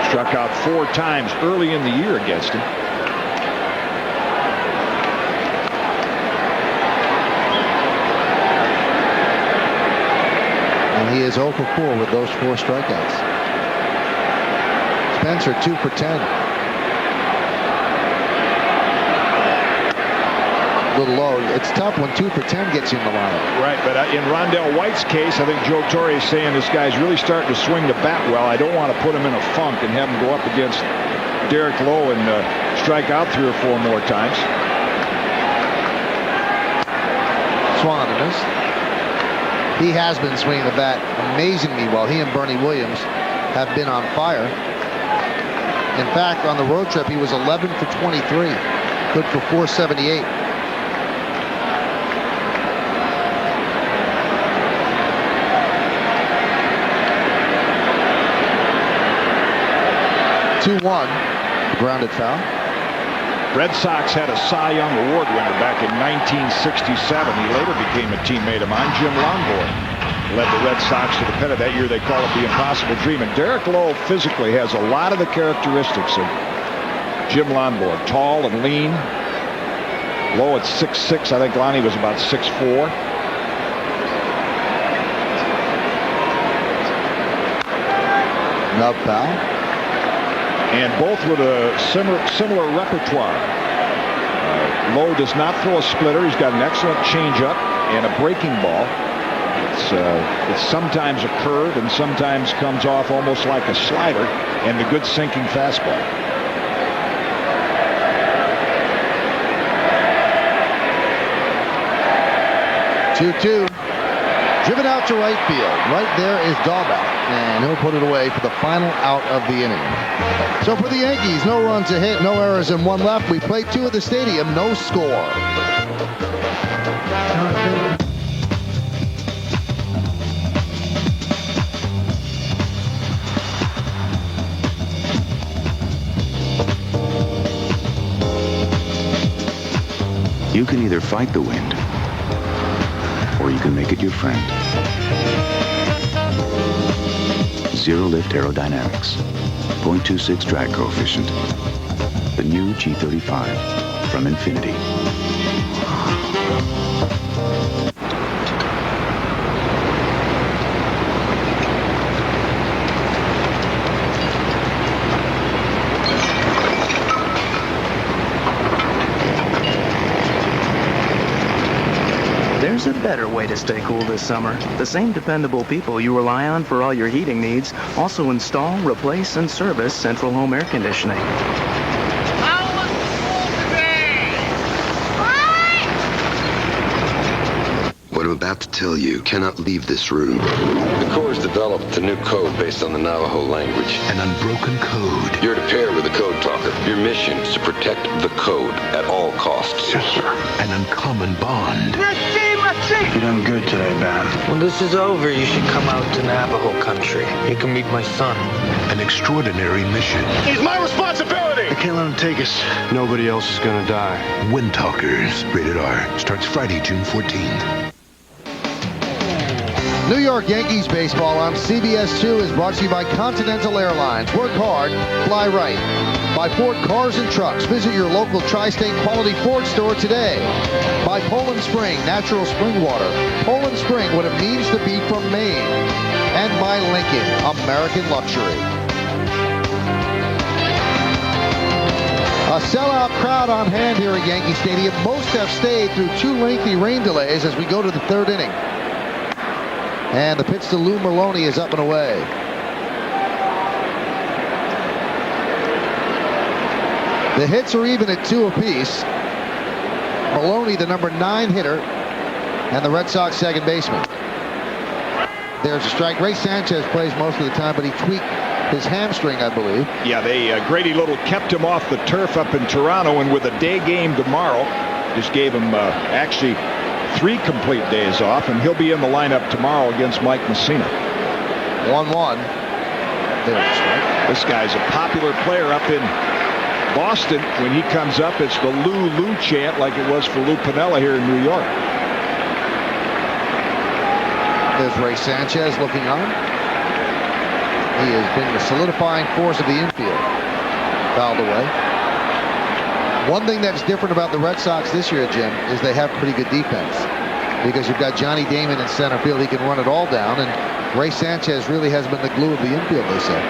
Speaker 2: Struck out 4 times early in the year against him.
Speaker 1: And he is 0 for 4 with those 4 strikeouts. Spencer 2 for 10. A little low. It's tough when 2 for 10 gets you in the lineup.
Speaker 2: Right, but in Rondell White's case, I think Joe Torre is saying this guy's really starting to swing the bat well. I don't want to put him in a funk and have him go up against Derek Lowe and strike out 3 or 4 more times.
Speaker 1: Swung on the miss. He has been swinging the bat amazingly well. He and Bernie Williams have been on fire. In fact, on the road trip, he was 11 for 23. Good for 478. (2-1), grounded foul.
Speaker 2: Red Sox had a Cy Young Award winner back in 1967. He later became a teammate of mine, Jim Lonborg. Led the Red Sox to the pennant that year. They call it the impossible dream. And Derek Lowe physically has a lot of the characteristics of Jim Lonborg. Tall and lean. Lowe at 6'6". I think Lonnie was about 6'4".
Speaker 1: Nub foul.
Speaker 2: And both with a similar repertoire. Lowe does not throw a splitter. He's got an excellent changeup and a breaking ball. It's sometimes a curve and sometimes comes off almost like a slider, and the good sinking fastball.
Speaker 1: (2-2). Driven out to right field. Right there is Dahlback, and he'll put it away for the final out of the inning. So for the Yankees, no runs to hit, no errors, and 1 left. We played 2 at the stadium, no score.
Speaker 18: You can either fight the wind, or you can make it your friend. Zero lift aerodynamics, 0.26 drag coefficient. The new G35 from Infinity.
Speaker 4: There's a better way to stay cool this summer. The same dependable people you rely on for all your heating needs also install, replace, and service Central Home Air Conditioning.
Speaker 5: What I'm about to tell you cannot leave this room. The Corps has developed a new code based on the Navajo language. An unbroken code. You're to pair with a code talker. Your mission is to protect the code at all costs. Yes, sir. An uncommon bond.
Speaker 6: You're doing good today, Bam.
Speaker 7: When this is over, you should come out to Navajo country. You can meet my son.
Speaker 5: An extraordinary mission.
Speaker 6: It's my responsibility! I can't let him take us. Nobody else is gonna die.
Speaker 5: Wind Talkers. Rated R. Starts Friday, June 14th.
Speaker 1: New York Yankees baseball on CBS 2 is brought to you by Continental Airlines. Work hard, fly right. By Ford Cars and Trucks. Visit your local Tri-State Quality Ford store today. By Poland Spring, natural spring water. Poland Spring, what it means to be from Maine. And by Lincoln, American luxury. A sellout crowd on hand here at Yankee Stadium. Most have stayed through 2 lengthy rain delays as we go to the 3rd inning. And the pitch to Lou Merlone is up and away. The hits are even at 2 apiece. Maloney, the number 9 hitter, and the Red Sox second baseman. There's a strike. Ray Sanchez plays most of the time, but he tweaked his hamstring, I believe.
Speaker 2: Yeah, Grady Little kept him off the turf up in Toronto, and with a day game tomorrow, just gave him actually 3 complete days off, and he'll be in the lineup tomorrow against Mike Messina.
Speaker 1: 1-1.
Speaker 2: This guy's a popular player up in Boston. When he comes up, it's the Lou Lou chant like it was for Lou Piniella here in New York.
Speaker 1: There's Ray Sanchez looking on. He has been the solidifying force of the infield. Fouled away. One thing that's different about the Red Sox this year, Jim, is they have pretty good defense. Because you've got Johnny Damon in center field. He can run it all down. And Ray Sanchez really has been the glue of the infield, they say.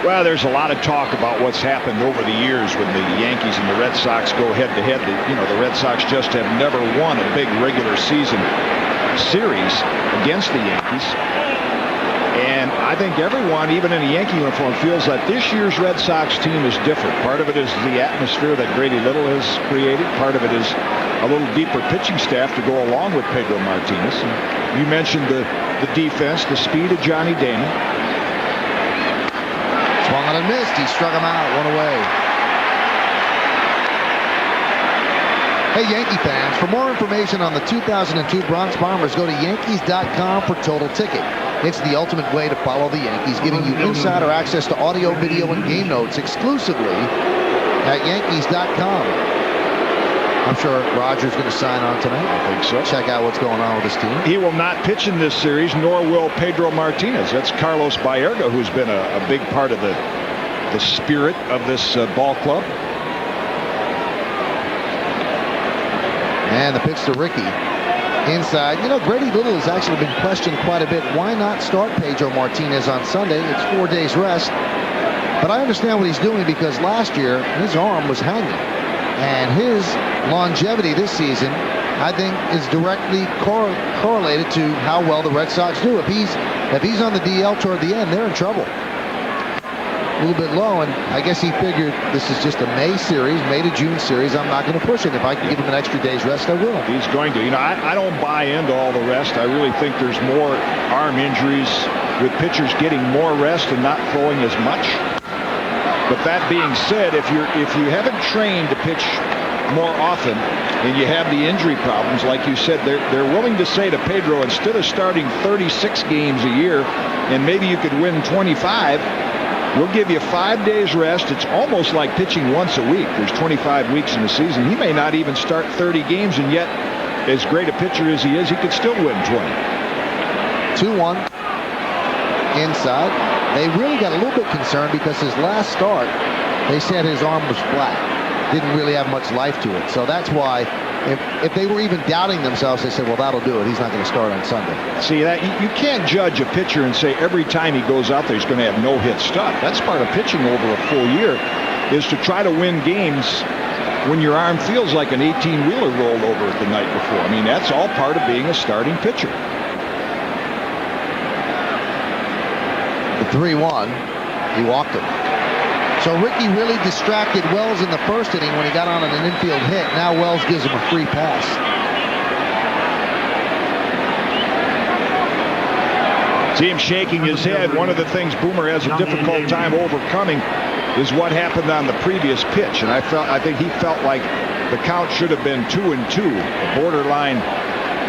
Speaker 2: Well, there's a lot of talk about what's happened over the years when the Yankees and the Red Sox go head-to-head. The Red Sox just have never won a big regular season series against the Yankees. And I think everyone, even in a Yankee uniform, feels that this year's Red Sox team is different. Part of it is the atmosphere that Grady Little has created. Part of it is a little deeper pitching staff to go along with Pedro Martinez. And you mentioned the defense, the speed of Johnny Damon.
Speaker 1: Swung on and missed. He struck him out. One away. Hey, Yankee fans, for more information on the 2002 Bronx Bombers, go to Yankees.com for Total Ticket. It's the ultimate way to follow the Yankees, giving you insider access to audio, video, and game notes exclusively at Yankees.com. I'm sure Roger's going to sign on tonight.
Speaker 2: I think so.
Speaker 1: Check out what's going on with his team.
Speaker 2: He will not pitch in this series, nor will Pedro Martinez. That's Carlos Baerga, who's been a big part of the spirit of this ball club.
Speaker 1: And the pitch to Ricky. Inside. Grady Little has actually been questioned quite a bit. Why not start Pedro Martinez on Sunday? It's 4 days rest. But I understand what he's doing because last year his arm was hanging. And his longevity this season, I think, is directly correlated to how well the Red Sox do. If he's on the DL toward the end, they're in trouble. A little bit low, and I guess he figured this is just a May to June series. I'm not going to push it. If I can give him an extra day's rest, I will.
Speaker 2: He's going to. I don't buy into all the rest. I really think there's more arm injuries with pitchers getting more rest and not throwing as much. But that being said, if you haven't trained to pitch more often and you have the injury problems, like you said, they're willing to say to Pedro, instead of starting 36 games a year and maybe you could win 25, we'll give you 5 days rest. It's almost like pitching once a week. There's 25 weeks in the season. He may not even start 30 games, and yet, as great a pitcher as he is, he could still win 20.
Speaker 1: 2-1 inside. They really got a little bit concerned because his last start, they said his arm was flat. Didn't really have much life to it. So that's why if they were even doubting themselves, they said, well, that'll do it. He's not going to start on Sunday.
Speaker 2: See, that you can't judge a pitcher and say every time he goes out there he's going to have no-hit stuff. That's part of pitching over a full year, is to try to win games when your arm feels like an 18-wheeler rolled over it the night before. I mean, that's all part of being a starting pitcher.
Speaker 1: The 3-1, he walked him. So Ricky really distracted Wells in the first inning when he got on an infield hit. Now Wells gives him a free pass.
Speaker 2: See him shaking his head. One of the things Boomer has a difficult time overcoming is what happened on the previous pitch. And I think he felt like the count should have been 2-2. A borderline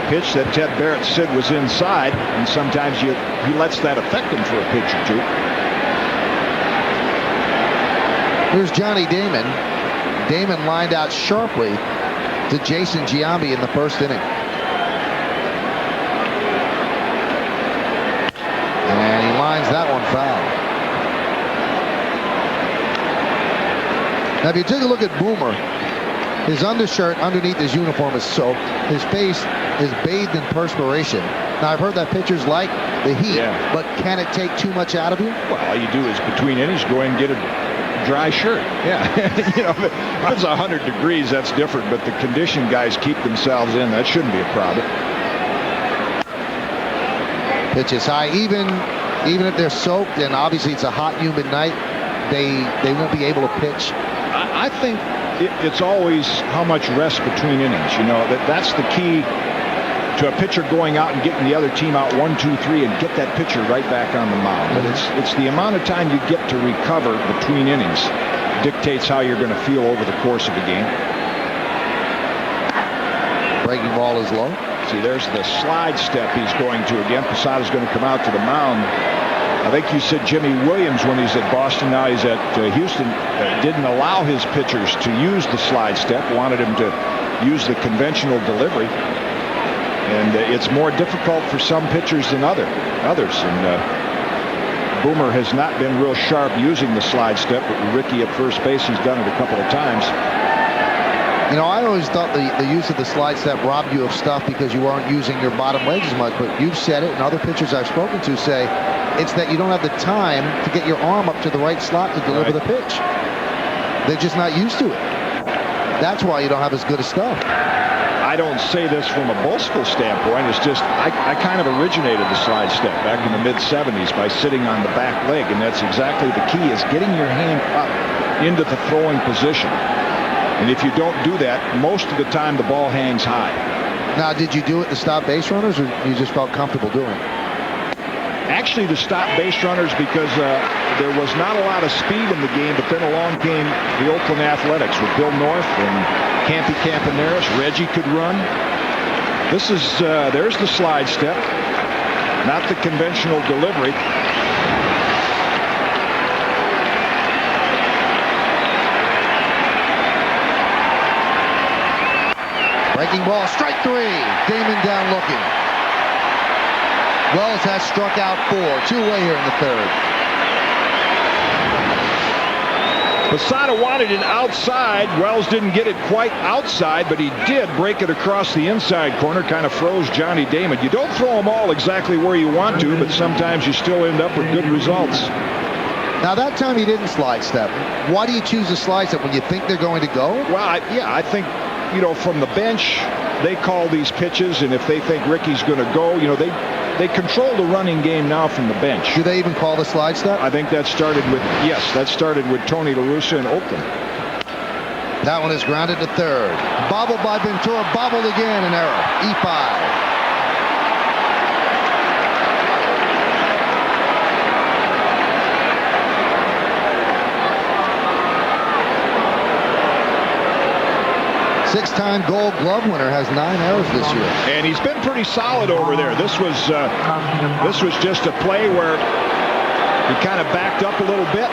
Speaker 2: pitch that Ted Barrett said was inside. And sometimes he lets that affect him for a pitch or two.
Speaker 1: Here's Johnny Damon. Damon lined out sharply to Jason Giambi in the first inning. And he lines that one foul. Now, if you take a look at Boomer, his undershirt underneath his uniform is soaked. His face is bathed in perspiration. Now, I've heard that pitchers like the heat, but can it take too much out of you?
Speaker 2: Well, all you do is between innings go and get a dry shirt. Yeah. If it's 100 degrees, that's different, but the conditioned guys keep themselves in. That shouldn't be a problem.
Speaker 1: Pitch is high. Even if they're soaked, and obviously it's a hot, humid night, they won't be able to pitch.
Speaker 2: I think it's always how much rest between innings. That's the key to a pitcher going out and getting the other team out 1, 2, 3 and get that pitcher right back on the mound. But it's the amount of time you get to recover between innings dictates how you're going to feel over the course of the game.
Speaker 1: Breaking ball is low.
Speaker 2: See, there's the slide step he's going to again. Posada's going to come out to the mound. I think you said Jimmy Williams when he's at Boston, now he's at Houston, didn't allow his pitchers to use the slide step, wanted him to use the conventional delivery. And it's more difficult for some pitchers than others. And Boomer has not been real sharp using the slide step, but Ricky at first base, he's done it a couple of times.
Speaker 11: You know, I always thought the use of the slide step robbed you of stuff because you aren't using your bottom legs as much, but you've said it, and other pitchers I've spoken to say it's that you don't have the time to get your arm up to the right slot to deliver the pitch. They're just not used to it. That's why you don't have as good a stuff.
Speaker 2: I don't say this from a boastful standpoint. It's just I kind of originated the slide step back in the mid-'70s by sitting on the back leg, and that's exactly the key, is getting your hand up into the throwing position. And if you don't do that, most of the time the ball hangs high.
Speaker 11: Now, did you do it to stop base runners, or you just felt comfortable doing it?
Speaker 2: Actually, to stop base runners, because there was not a lot of speed in the game, but then along came the Oakland Athletics with Bill North and Campy Campaneris. Reggie could run. This is, there's the slide step, not the conventional delivery.
Speaker 11: Breaking ball, strike 3. Damon down looking. Wells has struck out 4. 2-away here in the third.
Speaker 2: Posada wanted it outside. Wells didn't get it quite outside, but he did break it across the inside corner. Kind of froze Johnny Damon. You don't throw them all exactly where you want to, but sometimes you still end up with good results.
Speaker 11: Now, that time he didn't slide step. Why do you choose to slide step when you think they're going to go?
Speaker 2: Well, I think, you know, from the bench, they call these pitches, and if they think Ricky's going to go, you know, they control the running game now from the bench.
Speaker 11: Do they even call the slide step?
Speaker 2: I think that started with Tony La Russa in Oakland.
Speaker 11: That one is grounded to third. Bobbled by Ventura, bobbled again, an error. E5. Six-time Gold Glove winner, has 9 errors this year.
Speaker 2: And he's been pretty solid over there. This was just a play where he kind of backed up a little bit,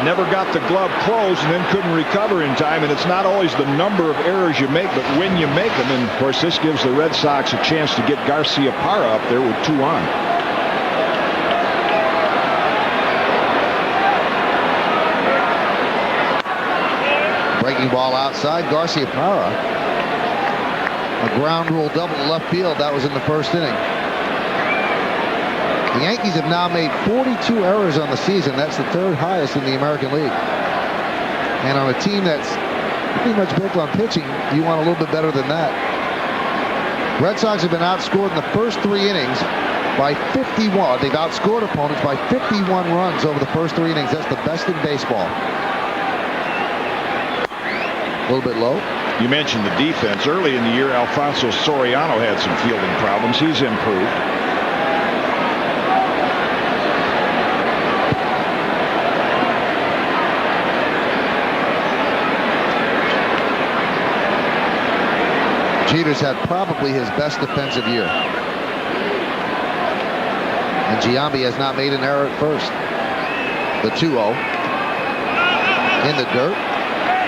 Speaker 2: never got the glove closed, and then couldn't recover in time. And it's not always the number of errors you make, but when you make them. And, of course, this gives the Red Sox a chance to get Garcia Parra up there with 2 on.
Speaker 11: Breaking ball outside. Garcia Parra. A ground rule double to left field. That was in the first inning. The Yankees have now made 42 errors on the season. That's the 3rd highest in the American League. And on a team that's pretty much built on pitching, you want a little bit better than that. Red Sox have been outscored in the first 3 innings by 51. They've outscored opponents by 51 runs over the first 3 innings. That's the best in baseball. A little bit low.
Speaker 2: You mentioned the defense. Early in the year, Alfonso Soriano had some fielding problems. He's improved.
Speaker 11: Jeter's had probably his best defensive year. And Giambi has not made an error at first. The 2-0. In the dirt.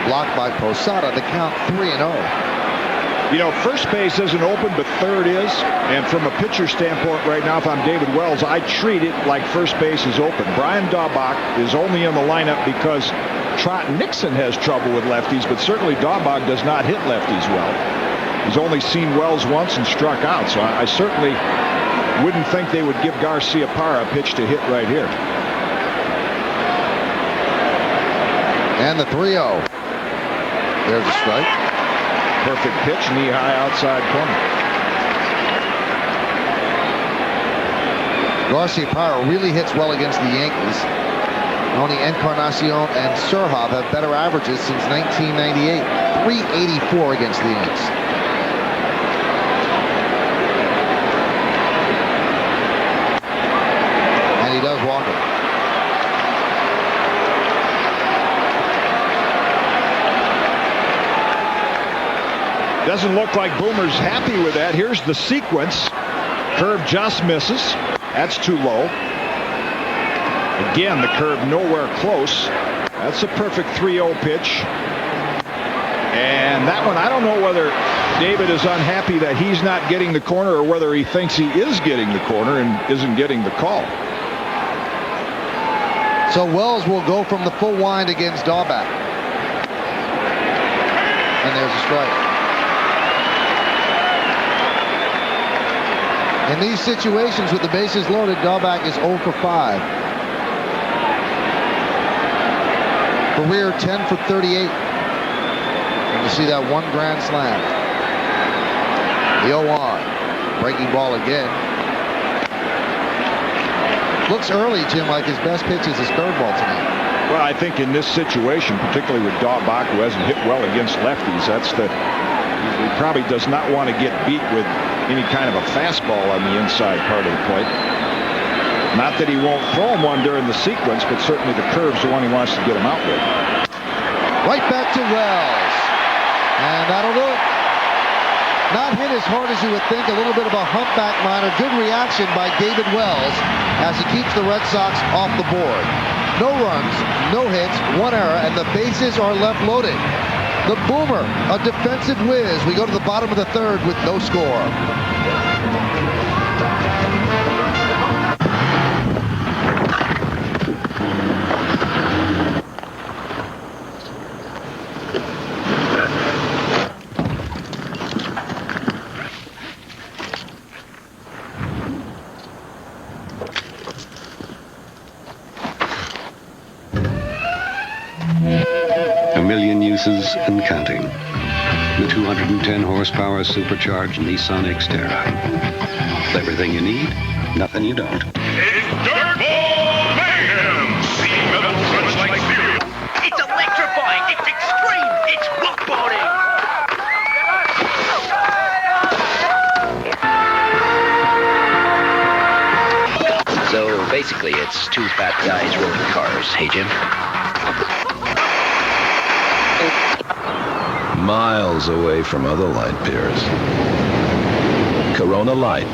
Speaker 11: Blocked by Posada. The count 3-0.
Speaker 2: You know, first base isn't open, but third is. And from a pitcher standpoint right now, if I'm David Wells, I treat it like first base is open. Brian Daubach is only in the lineup because Trot Nixon has trouble with lefties, but certainly Daubach does not hit lefties well. He's only seen Wells once and struck out, so I certainly wouldn't think they would give Garcia Parra a pitch to hit right here.
Speaker 11: And the 3-0. There's a strike.
Speaker 2: Perfect pitch, knee-high outside corner.
Speaker 11: Garcia Parra really hits well against the Yankees. Only Encarnacion and Surhoff have better averages since 1998. 384 against the Yanks. And he does walk it.
Speaker 2: Doesn't look like Boomer's happy with that. Here's the sequence. Curve just misses. That's too low. Again, the curve nowhere close. That's a perfect 3-0 pitch. And that one, I don't know whether David is unhappy that he's not getting the corner or whether he thinks he is getting the corner and isn't getting the call.
Speaker 1: So Wells will go from the full wind against Dahlback. And there's a strike. In these situations with the bases loaded, Dahlback is 0 for 5. Career 10 for 38. And you see that one grand slam. The 0-1. Breaking ball again. Looks early, Jim, like his best pitch is his curveball tonight.
Speaker 2: Well, I think in this situation, particularly with Dahlback, who hasn't hit well against lefties, he probably does not want to get beat with any kind of a fastball on the inside part of the plate. Not that he won't throw him one during the sequence, but certainly the curve's the one he wants to get him out with.
Speaker 1: Right back to Wells. And that'll do it. Not hit as hard as you would think. A little bit of a humpback minor. Good reaction by David Wells as he keeps the Red Sox off the board. No runs, no hits, 1 error, and the bases are left loaded. The Boomer, a defensive whiz. We go to the bottom of the third with no score.
Speaker 8: And counting. The 210 horsepower supercharged Nissan Xterra. Everything you need, nothing you don't.
Speaker 9: It's Dirtball Mayhem! See metal crunch like cereal.
Speaker 14: It's electrifying! It's extreme! It's rockboarding! So basically, it's 2 fat guys rolling cars, hey Jim?
Speaker 10: Miles away from other light beers. Corona Light.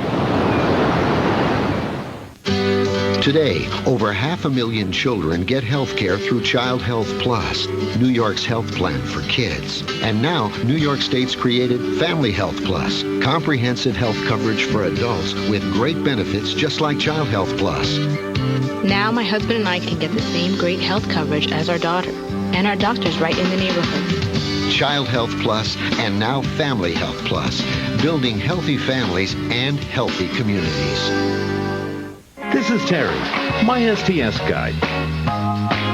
Speaker 12: Today, over 500,000 children get health care through Child Health Plus, New York's health plan for kids. And now, New York State's created Family Health Plus, comprehensive health coverage for adults with great benefits just like Child Health Plus.
Speaker 13: Now my husband and I can get the same great health coverage as our daughter, and our doctor's right in the neighborhood.
Speaker 12: Child Health Plus, and now Family Health Plus, building healthy families and healthy communities.
Speaker 26: This is Terry, my STS guide.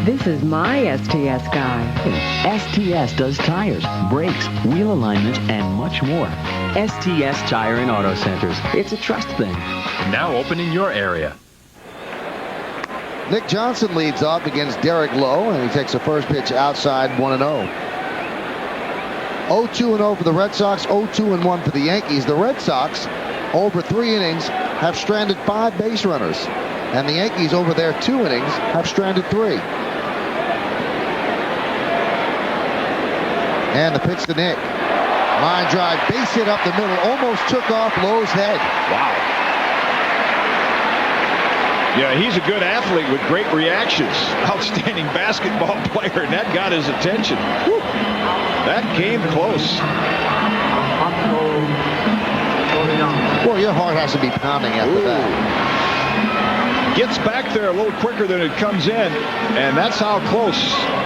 Speaker 27: This is my STS guy.
Speaker 28: STS does tires, brakes, wheel alignment, and much more. STS Tire and Auto Centers. It's a trust thing.
Speaker 29: Now open in your area.
Speaker 1: Nick Johnson leads off against Derek Lowe, and he takes the first pitch outside, 1-0. 0-2-0 for the Red Sox, 0-2-1 for the Yankees. The Red Sox, over 3 innings, have stranded 5 base runners. And the Yankees, over their 2 innings, have stranded 3. And the pitch to Nick. Line drive, base hit up the middle, almost took off Lowe's head.
Speaker 2: Wow. Yeah, he's a good athlete with great reactions. Outstanding basketball player, and that got his attention. Whew. That came close.
Speaker 1: Well, your heart has to be pounding after that.
Speaker 2: Gets back there a little quicker than it comes in, and that's how close.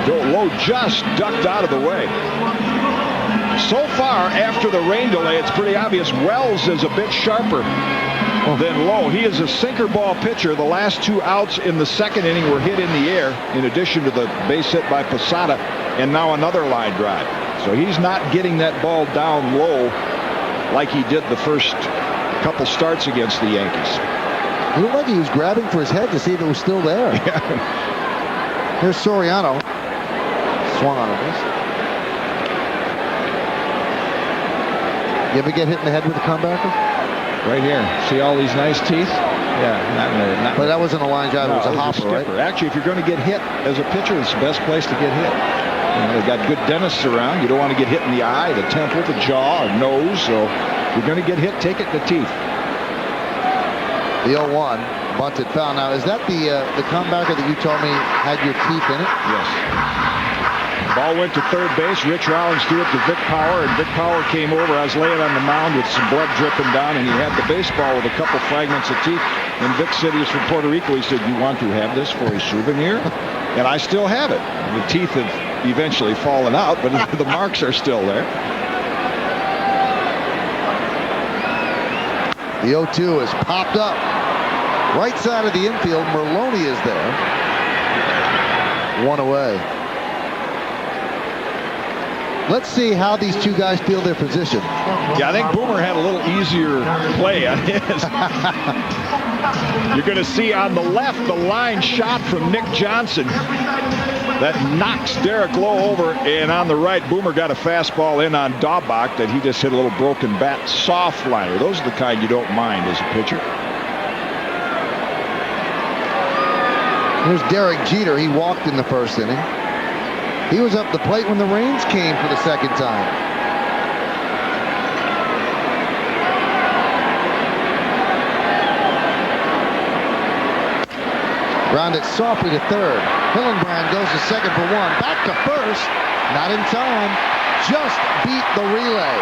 Speaker 2: Lowe just ducked out of the way. So far, after the rain delay, it's pretty obvious Wells is a bit sharper than Lowe. He is a sinker ball pitcher. The last 2 outs in the second inning were hit in the air, in addition to the base hit by Posada, and now another line drive. So he's not getting that ball down low like he did the first couple starts against the Yankees.
Speaker 1: It looked like he was grabbing for his head to see if it was still there.
Speaker 2: Yeah.
Speaker 1: Here's Soriano. Swung on a miss. You ever get hit in the head with a comebacker?
Speaker 2: Right here. See all these nice teeth? Yeah, not
Speaker 1: but that wasn't a line drive. No, it was a hopper, right?
Speaker 2: Actually, if you're going to get hit as a pitcher, it's the best place to get hit. You know, they've got good dentists around. You don't want to get hit in the eye, the temple, the jaw, or nose. So if you're going to get hit, take it in the teeth.
Speaker 1: The 0-1. Bunted foul. Now, is that the comebacker that you told me had your teeth in it?
Speaker 2: Yes. Ball went to third base. Rich Rollins threw it to Vic Power, and Vic Power came over. I was laying on the mound with some blood dripping down, and he had the baseball with a couple fragments of teeth. And Vic said he was from Puerto Rico. He said, "You want to have this for a souvenir?" And I still have it. The teeth have eventually fallen out, but the marks are still there.
Speaker 1: The 0-2 is popped up. Right side of the infield, Merlone is there. One away. Let's see how these two guys feel their position.
Speaker 2: Yeah, I think Boomer had a little easier play on his. You're going to see on the left the line shot from Nick Johnson that knocks Derek Lowe over, and on the right, Boomer got a fastball in on Daubach that he just hit a little broken bat soft liner. Those are the kind you don't mind as a pitcher.
Speaker 1: Here's Derek Jeter. He walked in the first inning. He was up the plate when the rains came for the second time. Grounded softly to third. Hillenbrand goes to second for one. Back to first. Not in time. Just beat the relay.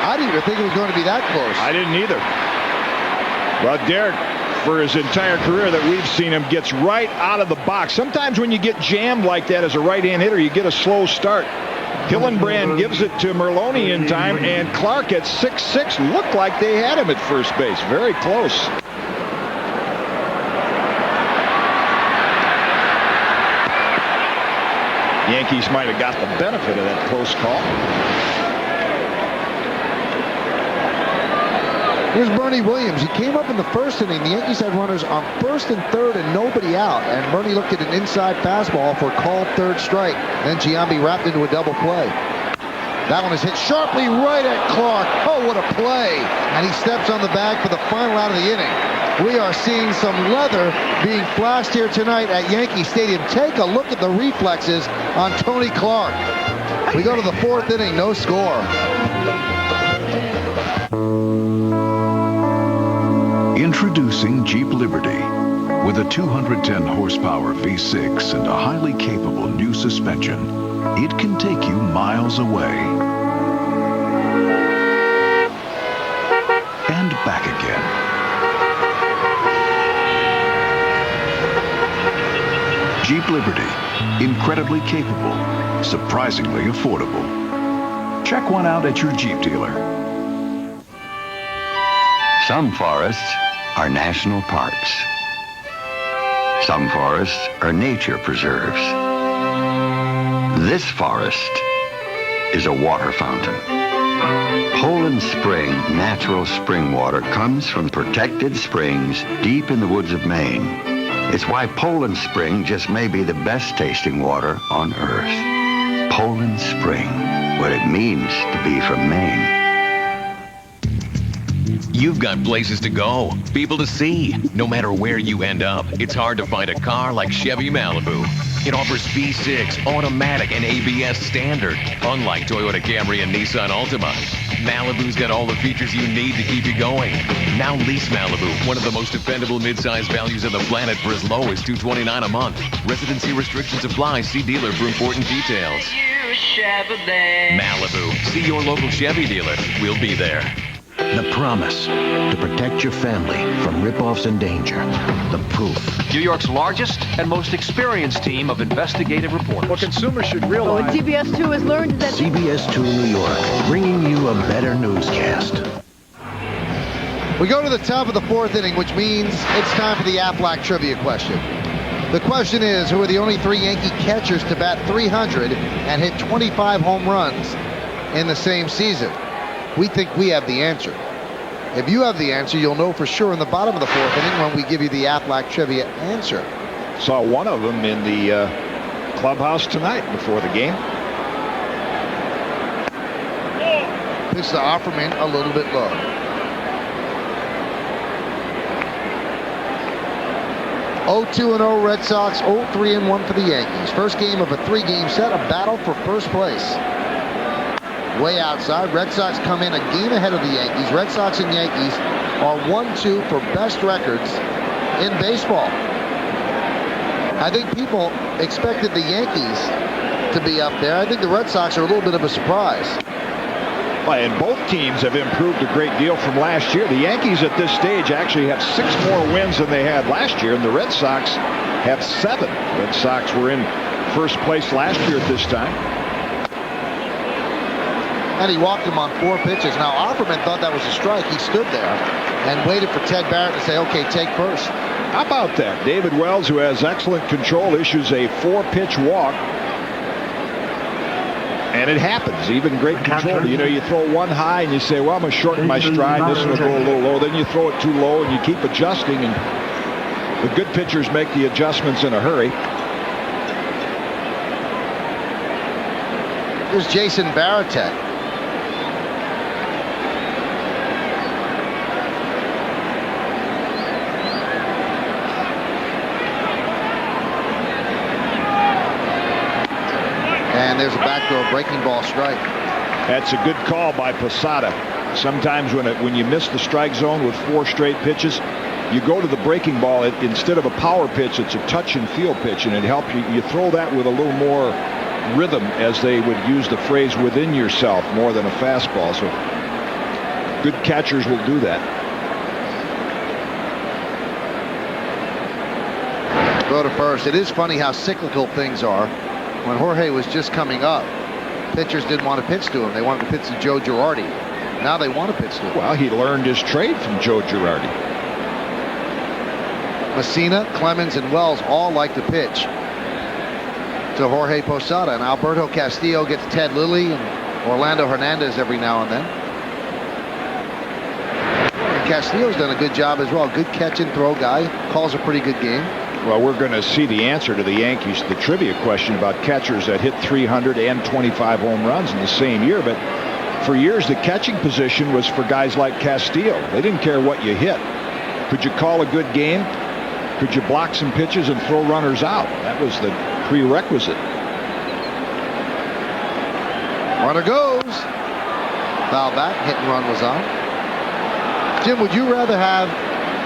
Speaker 1: I didn't even think it was going to be that close.
Speaker 2: I didn't either. Well, Derek, for his entire career that we've seen him, gets right out of the box. Sometimes when you get jammed like that as a right-hand hitter, you get a slow start. Hillenbrand gives it to Merlone in time, and Clark at 6'6" looked like they had him at first base. Very close. Yankees might have got the benefit of that close call.
Speaker 1: Here's Bernie Williams. He came up in the first inning. The Yankees had runners on first and third and nobody out. And Bernie looked at an inside fastball for a called third strike. Then Giambi wrapped into a double play. That one is hit sharply right at Clark. Oh, what a play. And he steps on the bag for the final out of the inning. We are seeing some leather being flashed here tonight at Yankee Stadium. Take a look at the reflexes on Tony Clark. We go to the fourth inning, no score.
Speaker 3: Introducing Jeep Liberty. With a 210 horsepower V6 and a highly capable new suspension, it can take you miles away and back again. Jeep Liberty, incredibly capable, surprisingly affordable. Check one out at your Jeep dealer.
Speaker 8: Some forests are national parks. Some forests are nature preserves. This forest is a water fountain. Poland Spring natural spring water comes from protected springs deep in the woods of Maine. It's why Poland Spring just may be the best tasting water on earth. Poland Spring, what it means to be from Maine.
Speaker 15: You've got places to go, people to see. No matter where you end up, it's hard to find a car like Chevy Malibu. It offers V6, automatic, and ABS standard, unlike Toyota Camry and Nissan Altima. Malibu's got all the features you need to keep you going. Now lease Malibu, one of the most dependable mid-size values on the planet, for as low as $229 a month. Residency restrictions apply. See dealer for important details. Malibu. See your local Chevy dealer. We'll be there.
Speaker 16: The promise to protect your family from rip-offs and danger. The proof.
Speaker 17: New York's largest and most experienced team of investigative reporters.
Speaker 2: What consumers should realize.
Speaker 19: What CBS 2 has learned is that
Speaker 16: CBS 2 New York, bringing you a better newscast.
Speaker 1: We go to the top of the fourth inning, which means it's time for the Aflac trivia question. The question is, who are the only three Yankee catchers to bat 300 and hit 25 home runs in the same season? We think we have the answer. If you have the answer, you'll know for sure in the bottom of the fourth inning when we give you the Aflac trivia answer.
Speaker 2: Saw one of them in the clubhouse tonight before the game.
Speaker 1: Pitch to Offerman a little bit low. Oh, 2-0 Red Sox, 0-3-1 for the Yankees. First game of a three-game set, a battle for first place. Way outside, Red Sox come in a game ahead of the Yankees. Red Sox and Yankees
Speaker 11: are 1-2 for best records in baseball. I think people expected the Yankees to be up there. I think the Red Sox are a little bit of a surprise.
Speaker 2: And both teams have improved a great deal from last year. The Yankees at this stage actually have 6 more wins than they had last year, and the Red Sox have 7. Red Sox were in first place last year at this time.
Speaker 11: And he walked him on 4 pitches. Now, Offerman thought that was a strike. He stood there and waited for Ted Barrett to say, okay, take first.
Speaker 2: How about that? David Wells, who has excellent control, issues a 4-pitch walk. And it happens, even great control. You know, you throw one high and you say, well, I'm going to shorten my stride. This one will go a little low. Then you throw it too low and you keep adjusting. And the good pitchers make the adjustments in a hurry.
Speaker 11: Here's Jason Varitek. And there's a backdoor breaking ball strike.
Speaker 2: That's a good call by Posada. Sometimes when you miss the strike zone with 4 straight pitches, you go to the breaking ball. Instead of a power pitch, it's a touch and feel pitch, and it helps you. You throw that with a little more rhythm, as they would use the phrase, within yourself more than a fastball. So good catchers will do that.
Speaker 11: Go to first. It is funny how cyclical things are. When Jorge was just coming up, pitchers didn't want to pitch to him. They wanted to pitch to Joe Girardi. Now they want to pitch to him.
Speaker 2: Well, he learned his trade from Joe Girardi.
Speaker 11: Messina, Clemens, and Wells all like to pitch to Jorge Posada. And Alberto Castillo gets Ted Lilly and Orlando Hernandez every now and then. And Castillo's done a good job as well. Good catch and throw guy. Calls a pretty good game.
Speaker 2: Well, we're going to see the answer to the Yankees, the trivia question about catchers that hit 325 home runs in the same year. But for years, the catching position was for guys like Castillo. They didn't care what you hit. Could you call a good game? Could you block some pitches and throw runners out? That was the prerequisite.
Speaker 11: Runner goes. Foul back. Hit and run was on. Jim, would you rather have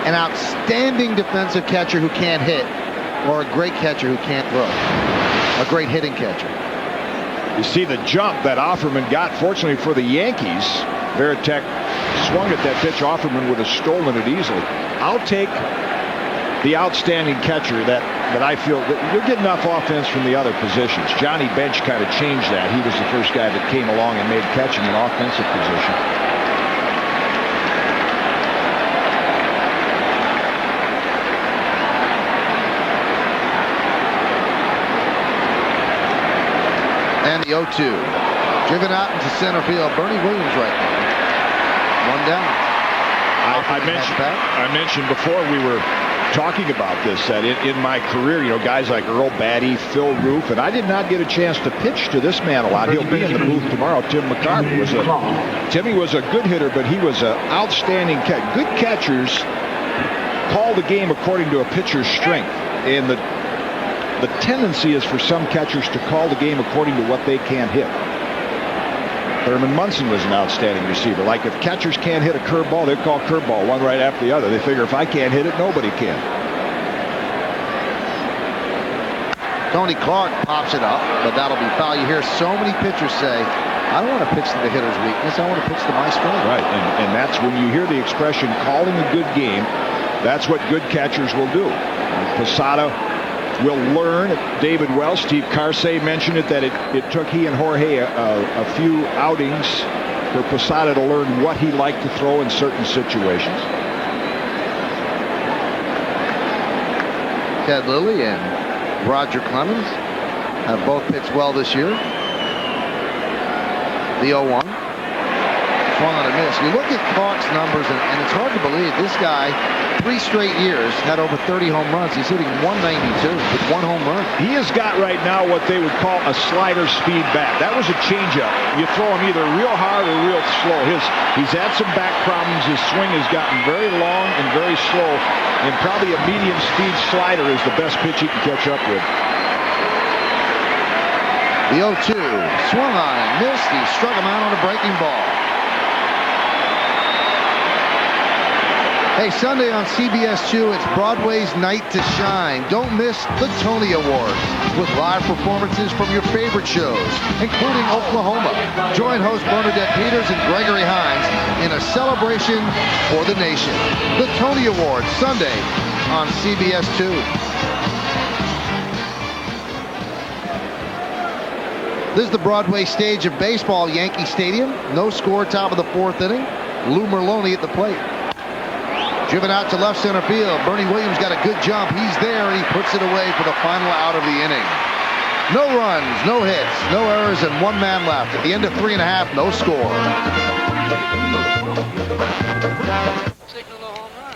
Speaker 11: an outstanding defensive catcher who can't hit, or a great catcher who can't throw? A great hitting catcher.
Speaker 2: You see the jump that Offerman got. Fortunately for the Yankees, Varitek swung at that pitch. Offerman would have stolen it easily. I'll take the outstanding catcher that I feel that you'll get enough offense from the other positions. Johnny Bench kind of changed that. He was the first guy that came along and made catching an offensive position.
Speaker 11: And the 0-2. Driven out into center field. Bernie Williams right now. One down.
Speaker 2: I mentioned before we were talking about this, that in my career, you know, guys like Earl Batty, Phil Roof, and I did not get a chance to pitch to this man a lot. He'll be in the booth tomorrow. Tim McCarver Timmy was a good hitter, but he was an outstanding catcher. Good catchers call the game according to a pitcher's strength, and the tendency is for some catchers to call the game according to what they can't hit. Thurman Munson was an outstanding receiver. Like, if catchers can't hit a curveball, they call curveball one right after the other. They figure if I can't hit it, nobody can.
Speaker 11: Tony Clark pops it up, but that'll be foul. You hear so many pitchers say, I don't want to pitch to the hitter's weakness. I want to pitch to my strength.
Speaker 2: Right, and that's when you hear the expression calling a good game. That's what good catchers will do. Posada will learn. David Wells, Steve Carsey mentioned it, that it took he and Jorge a few outings for Posada to learn what he liked to throw in certain situations.
Speaker 11: Ted Lilly and Roger Clemens have both pitched well this year. The 0-1. Swung on a miss. You look at Clark's numbers, and it's hard to believe this guy, 3 straight years, had over 30 home runs. He's hitting 192 with 1 home run.
Speaker 2: He has got right now what they would call a slider speed bat. That was a changeup. You throw him either real hard or real slow. He's had some back problems. His swing has gotten very long and very slow, and probably a medium speed slider is the best pitch he can catch up with.
Speaker 11: The 0-2, swung on and missed. He struck him out on a breaking ball.
Speaker 1: Hey, Sunday on CBS 2, it's Broadway's Night to Shine. Don't miss the Tony Awards with live performances from your favorite shows, including Oklahoma. Join host Bernadette Peters and Gregory Hines in a celebration for the nation. The Tony Awards, Sunday on CBS 2. This is the Broadway stage of baseball, Yankee Stadium. No score, top of the 4th inning. Lou Merlone at the plate. Driven out to left center field. Bernie Williams got a good jump. He's there, and he puts it away for the final out of the inning. No runs, no hits, no errors, and 1 man left. At the end of 3.5, no score.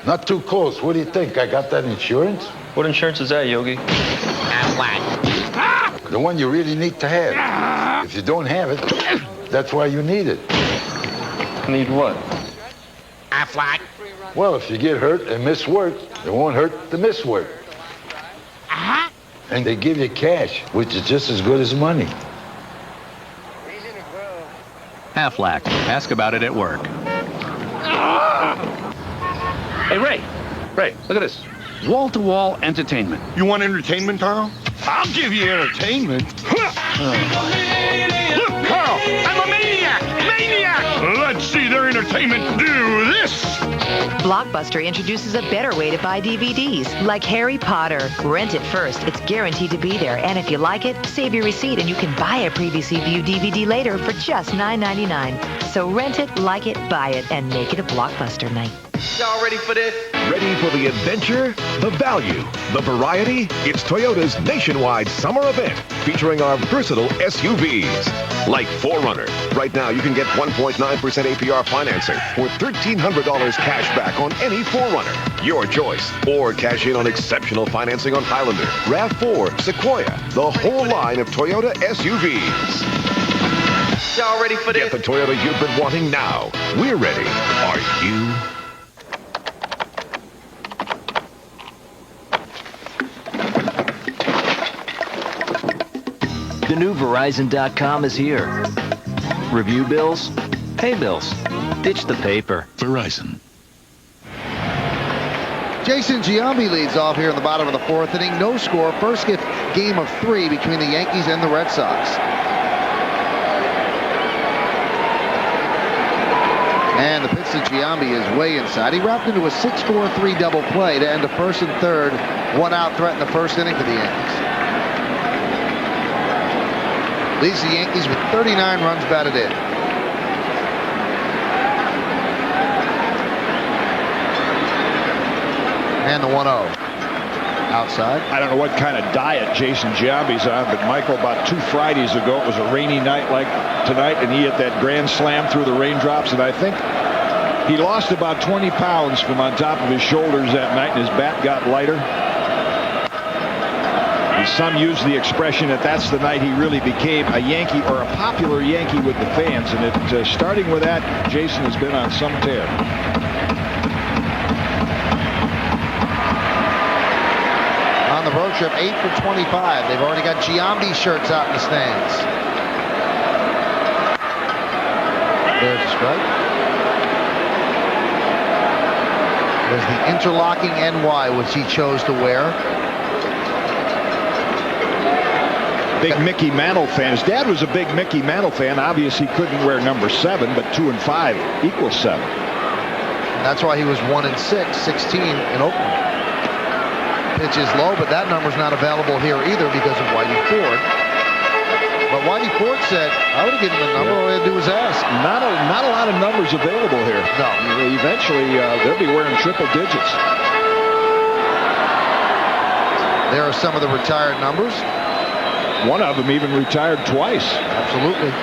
Speaker 4: Not too close. What do you think? I got that insurance?
Speaker 18: What insurance is that, Yogi?
Speaker 4: The one you really need to have. If you don't have it, that's why you need it.
Speaker 18: Need what?
Speaker 4: Aflac. Well, if you get hurt and miss work, it won't hurt to miss work. And they give you cash, which is just as good as money.
Speaker 28: Aflac. Ask about it at work.
Speaker 9: Hey, Ray, look at this.
Speaker 19: Wall-to-wall entertainment.
Speaker 9: You want entertainment, Carl? I'll give you entertainment. Look, Carl, I'm a maniac! Let's see their entertainment do this!
Speaker 20: Blockbuster introduces a better way to buy DVDs, like Harry Potter. Rent it first. It's guaranteed to be there. And if you like it, save your receipt and you can buy a previously viewed DVD later for just $9.99. So rent it, like it, buy it, and make it a Blockbuster night.
Speaker 14: Y'all ready for this?
Speaker 21: Ready for the adventure, the value, the variety? It's Toyota's nationwide summer event featuring our versatile SUVs. Like 4Runner. Right now, you can get 1.9% APR financing or $1,300 cash back on any 4Runner. Your choice. Or cash in on exceptional financing on Highlander, RAV4, Sequoia, the whole line of Toyota SUVs.
Speaker 14: Y'all ready for this?
Speaker 21: Get the Toyota you've been wanting now. We're ready. Are you?
Speaker 28: The new Verizon.com is here. Review bills, pay bills, ditch the paper.
Speaker 3: Verizon.
Speaker 1: Jason Giambi leads off here in the bottom of the 4th inning. No score. First game of 3 between the Yankees and the Red Sox. And the pitch to Giambi is way inside. He wrapped into a 6-4-3 double play to end the 1st and 3rd. 1 out threat in the 1st inning for the Yankees. Leads the Yankees with 39 runs batted in. And the 1-0. Outside.
Speaker 2: I don't know what kind of diet Jason Giambi's on, but Michael, about 2 Fridays ago, it was a rainy night like tonight, and he hit that grand slam through the raindrops, and I think he lost about 20 pounds from on top of his shoulders that night, and his bat got lighter. Some use the expression that that's the night he really became a Yankee or a popular Yankee with the fans. And starting with that, Jason has been on some tear.
Speaker 1: On the road trip, 8 for 25. They've already got Giambi shirts out in the stands. There's a strike. There's the interlocking NY, which he chose to wear.
Speaker 2: Big Mickey Mantle fan. His dad was a big Mickey Mantle fan. Obviously, he couldn't wear number 7, but 2 and 5 equals 7.
Speaker 1: And that's why he was 1 and 6, 16 in Oakland. Pitch is low, but that number's not available here either because of Whitey Ford. But Whitey Ford said, I would have given him the number. All I had to do was ask.
Speaker 2: Not a lot of numbers available here.
Speaker 1: No.
Speaker 2: Eventually, they'll be wearing triple digits.
Speaker 1: There are some of the retired numbers.
Speaker 2: One of them even retired twice.
Speaker 1: Absolutely.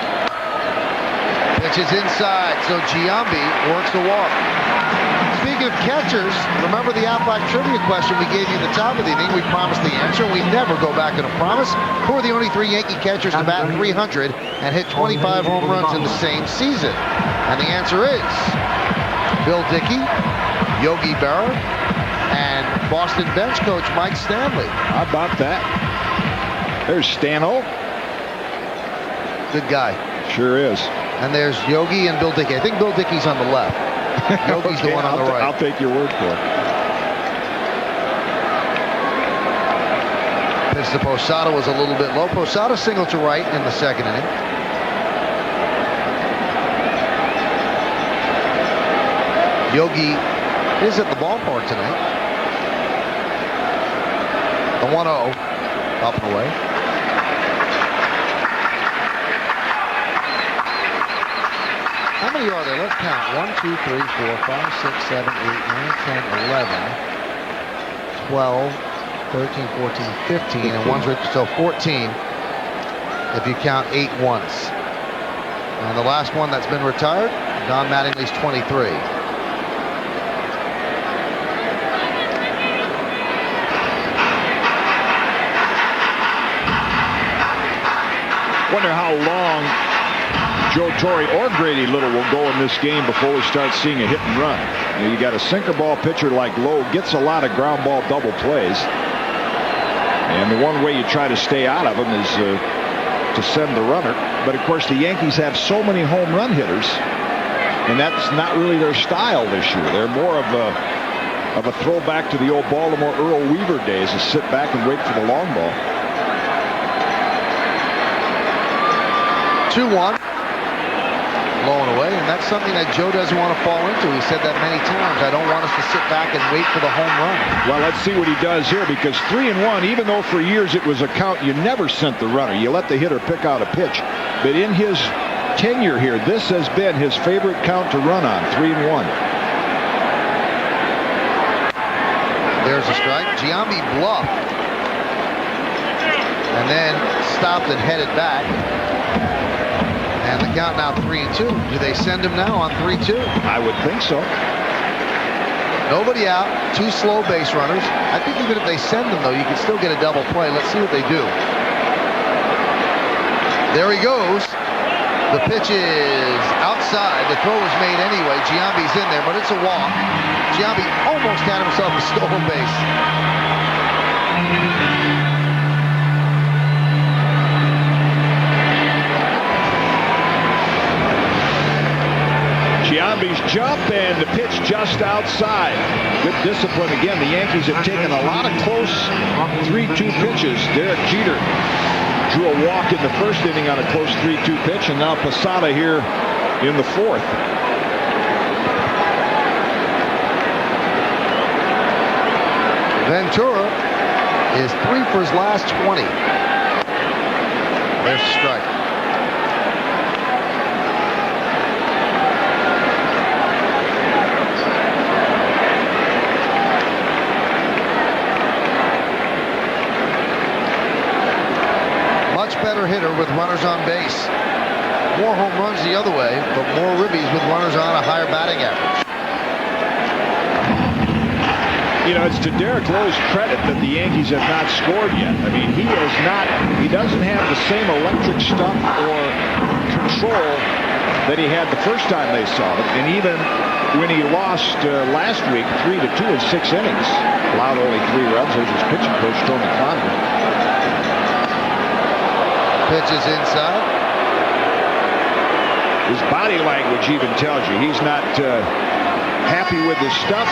Speaker 1: Pitch is inside, so Giambi works the walk. Speaking of catchers, remember the Aflac trivia question we gave you at the top of the inning? We promised the answer. We never go back on a promise. Who are the only 3 Yankee catchers to bat 300 and hit 25 home runs in the same season? And the answer is Bill Dickey, Yogi Berra, and Boston bench coach Mike Stanley.
Speaker 2: How about that? There's Stano.
Speaker 1: Good guy.
Speaker 2: Sure is.
Speaker 1: And there's Yogi and Bill Dickey. I think Bill Dickey's on the left. Yogi's the one on the right.
Speaker 2: I'll take your word for it.
Speaker 1: Pitch to Posada was a little bit low. Posada singled to right in the second inning. Yogi is at the ballpark tonight. The 1-0 up and away. How many are there? Let's count. 1, 2, 3, 4, 5, 6, 7, 8, 9, 10, 11, 12, 13, 14, 15, and one's so 14 if you count 8 once. And the last one that's been retired, Don Mattingly's 23.
Speaker 2: Wonder how long Joe Torre or Grady Little will go in this game before we start seeing a hit and run. You got a sinker ball pitcher like Lowe, gets a lot of ground ball double plays. And the one way you try to stay out of them is to send the runner. But of course the Yankees have so many home run hitters, and that's not really their style this year. They're more of a throwback to the old Baltimore Earl Weaver days, to sit back and wait for the long ball.
Speaker 1: 2-1. Low and away, and that's something that Joe doesn't want to fall into. He said that many times. I don't want us to sit back and wait for the home run.
Speaker 2: Well, let's see what he does here, because 3-1, even though for years it was a count, you never sent the runner. You let the hitter pick out a pitch. But in his tenure here, this has been his favorite count to run on, 3-1.
Speaker 1: There's a strike. Giambi bluffed and then stopped and headed back. And the count now 3-2. Do they send him now on 3-2?
Speaker 2: I would think so.
Speaker 1: Nobody out. 2 slow base runners. I think even if they send them, though, you can still get a double play. Let's see what they do. There he goes. The pitch is outside. The throw was made anyway. Giambi's in there, but it's a walk. Giambi almost had himself a stolen base.
Speaker 2: Giambi's jump and the pitch just outside. Good discipline again. The Yankees have taken a lot of close 3-2 pitches. Derek Jeter drew a walk in the first inning on a close 3-2 pitch, and now Posada here in the fourth.
Speaker 1: Ventura is 3 for his last 20. There's a strike. Better hitter with runners on base. More home runs the other way, but more ribbies with runners on, a higher batting average.
Speaker 2: You know, it's to Derek Lowe's credit that the Yankees have not scored yet. I mean, he doesn't have the same electric stuff or control that he had the first time they saw him. And even when he lost last week 3-2 in 6 innings, allowed only 3 runs. There's his pitching coach, Tony Conley.
Speaker 1: Pitches inside.
Speaker 2: His body language even tells you he's not happy with his stuff,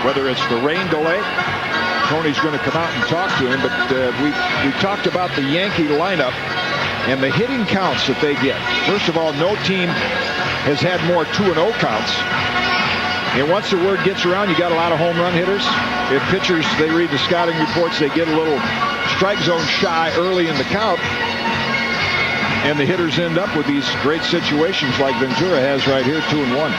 Speaker 2: whether it's the rain delay. Tony's going to come out and talk to him, but we talked about the Yankee lineup and the hitting counts that they get. First of all, no team has had more 2-0 counts. And once the word gets around, you got a lot of home run hitters. If pitchers, they read the scouting reports, they get a little strike zone shy early in the count. And the hitters end up with these great situations like Ventura has right here, 2-1.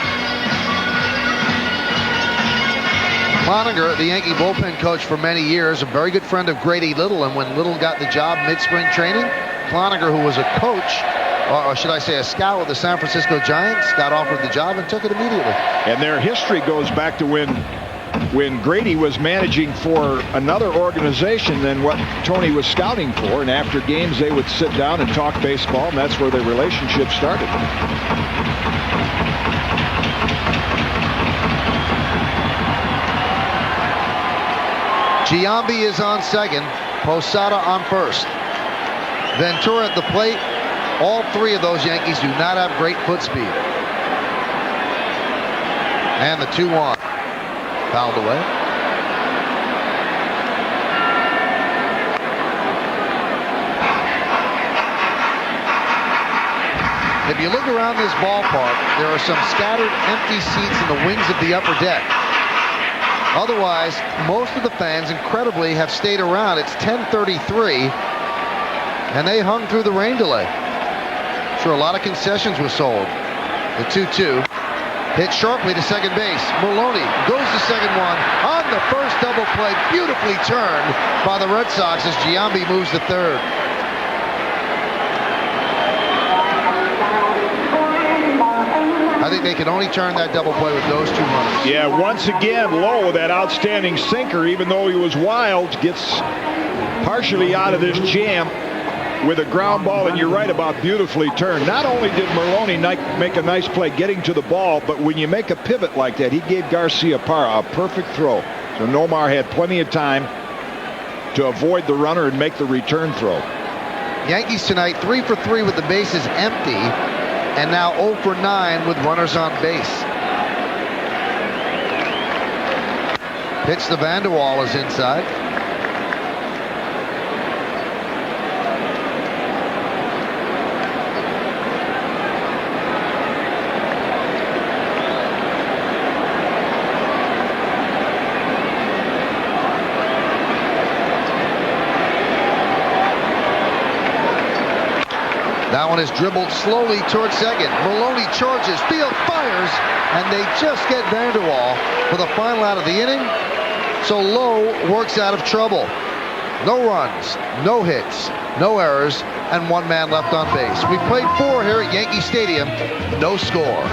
Speaker 1: Cloninger, the Yankee bullpen coach for many years, a very good friend of Grady Little. And when Little got the job mid-spring training, Cloninger, who was a coach, or should I say a scout with the San Francisco Giants, got offered the job and took it immediately.
Speaker 2: And their history goes back to when Grady was managing for another organization than what Tony was scouting for, and after games they would sit down and talk baseball, and that's where their relationship started.
Speaker 1: Giambi is on second, Posada on first. Ventura at the plate. All 3 of those Yankees do not have great foot speed.
Speaker 11: And the 2-1. Fouled away. If you look around this ballpark, there are some scattered empty seats in the wings of the upper deck. Otherwise, most of the fans, incredibly, have stayed around. It's 10:33, and they hung through the rain delay. Sure, a lot of concessions were sold. The 2-2. Hit sharply to second base. Maloney goes to second one on the first double play. Beautifully turned by the Red Sox as Giambi moves to third. I think they can only turn that double play with those 2 runners.
Speaker 2: Yeah, once again, Lowe, that outstanding sinker, even though he was wild, gets partially out of this jam with a ground ball, and you're right about beautifully turned. Not only did Maloney make a nice play getting to the ball, but when you make a pivot like that, he gave Garcia Parra a perfect throw. So Nomar had plenty of time to avoid the runner and make the return throw.
Speaker 11: Yankees tonight 3 for 3 with the bases empty, and now 0 for 9 with runners on base. Pitch to Vanderwall is inside. That one is dribbled slowly towards second. Maloney charges, field fires, and they just get Vanderwall for the final out of the inning. So Lowe works out of trouble. No runs, no hits, no errors, and 1 man left on base. We played 4 here at Yankee Stadium. No score.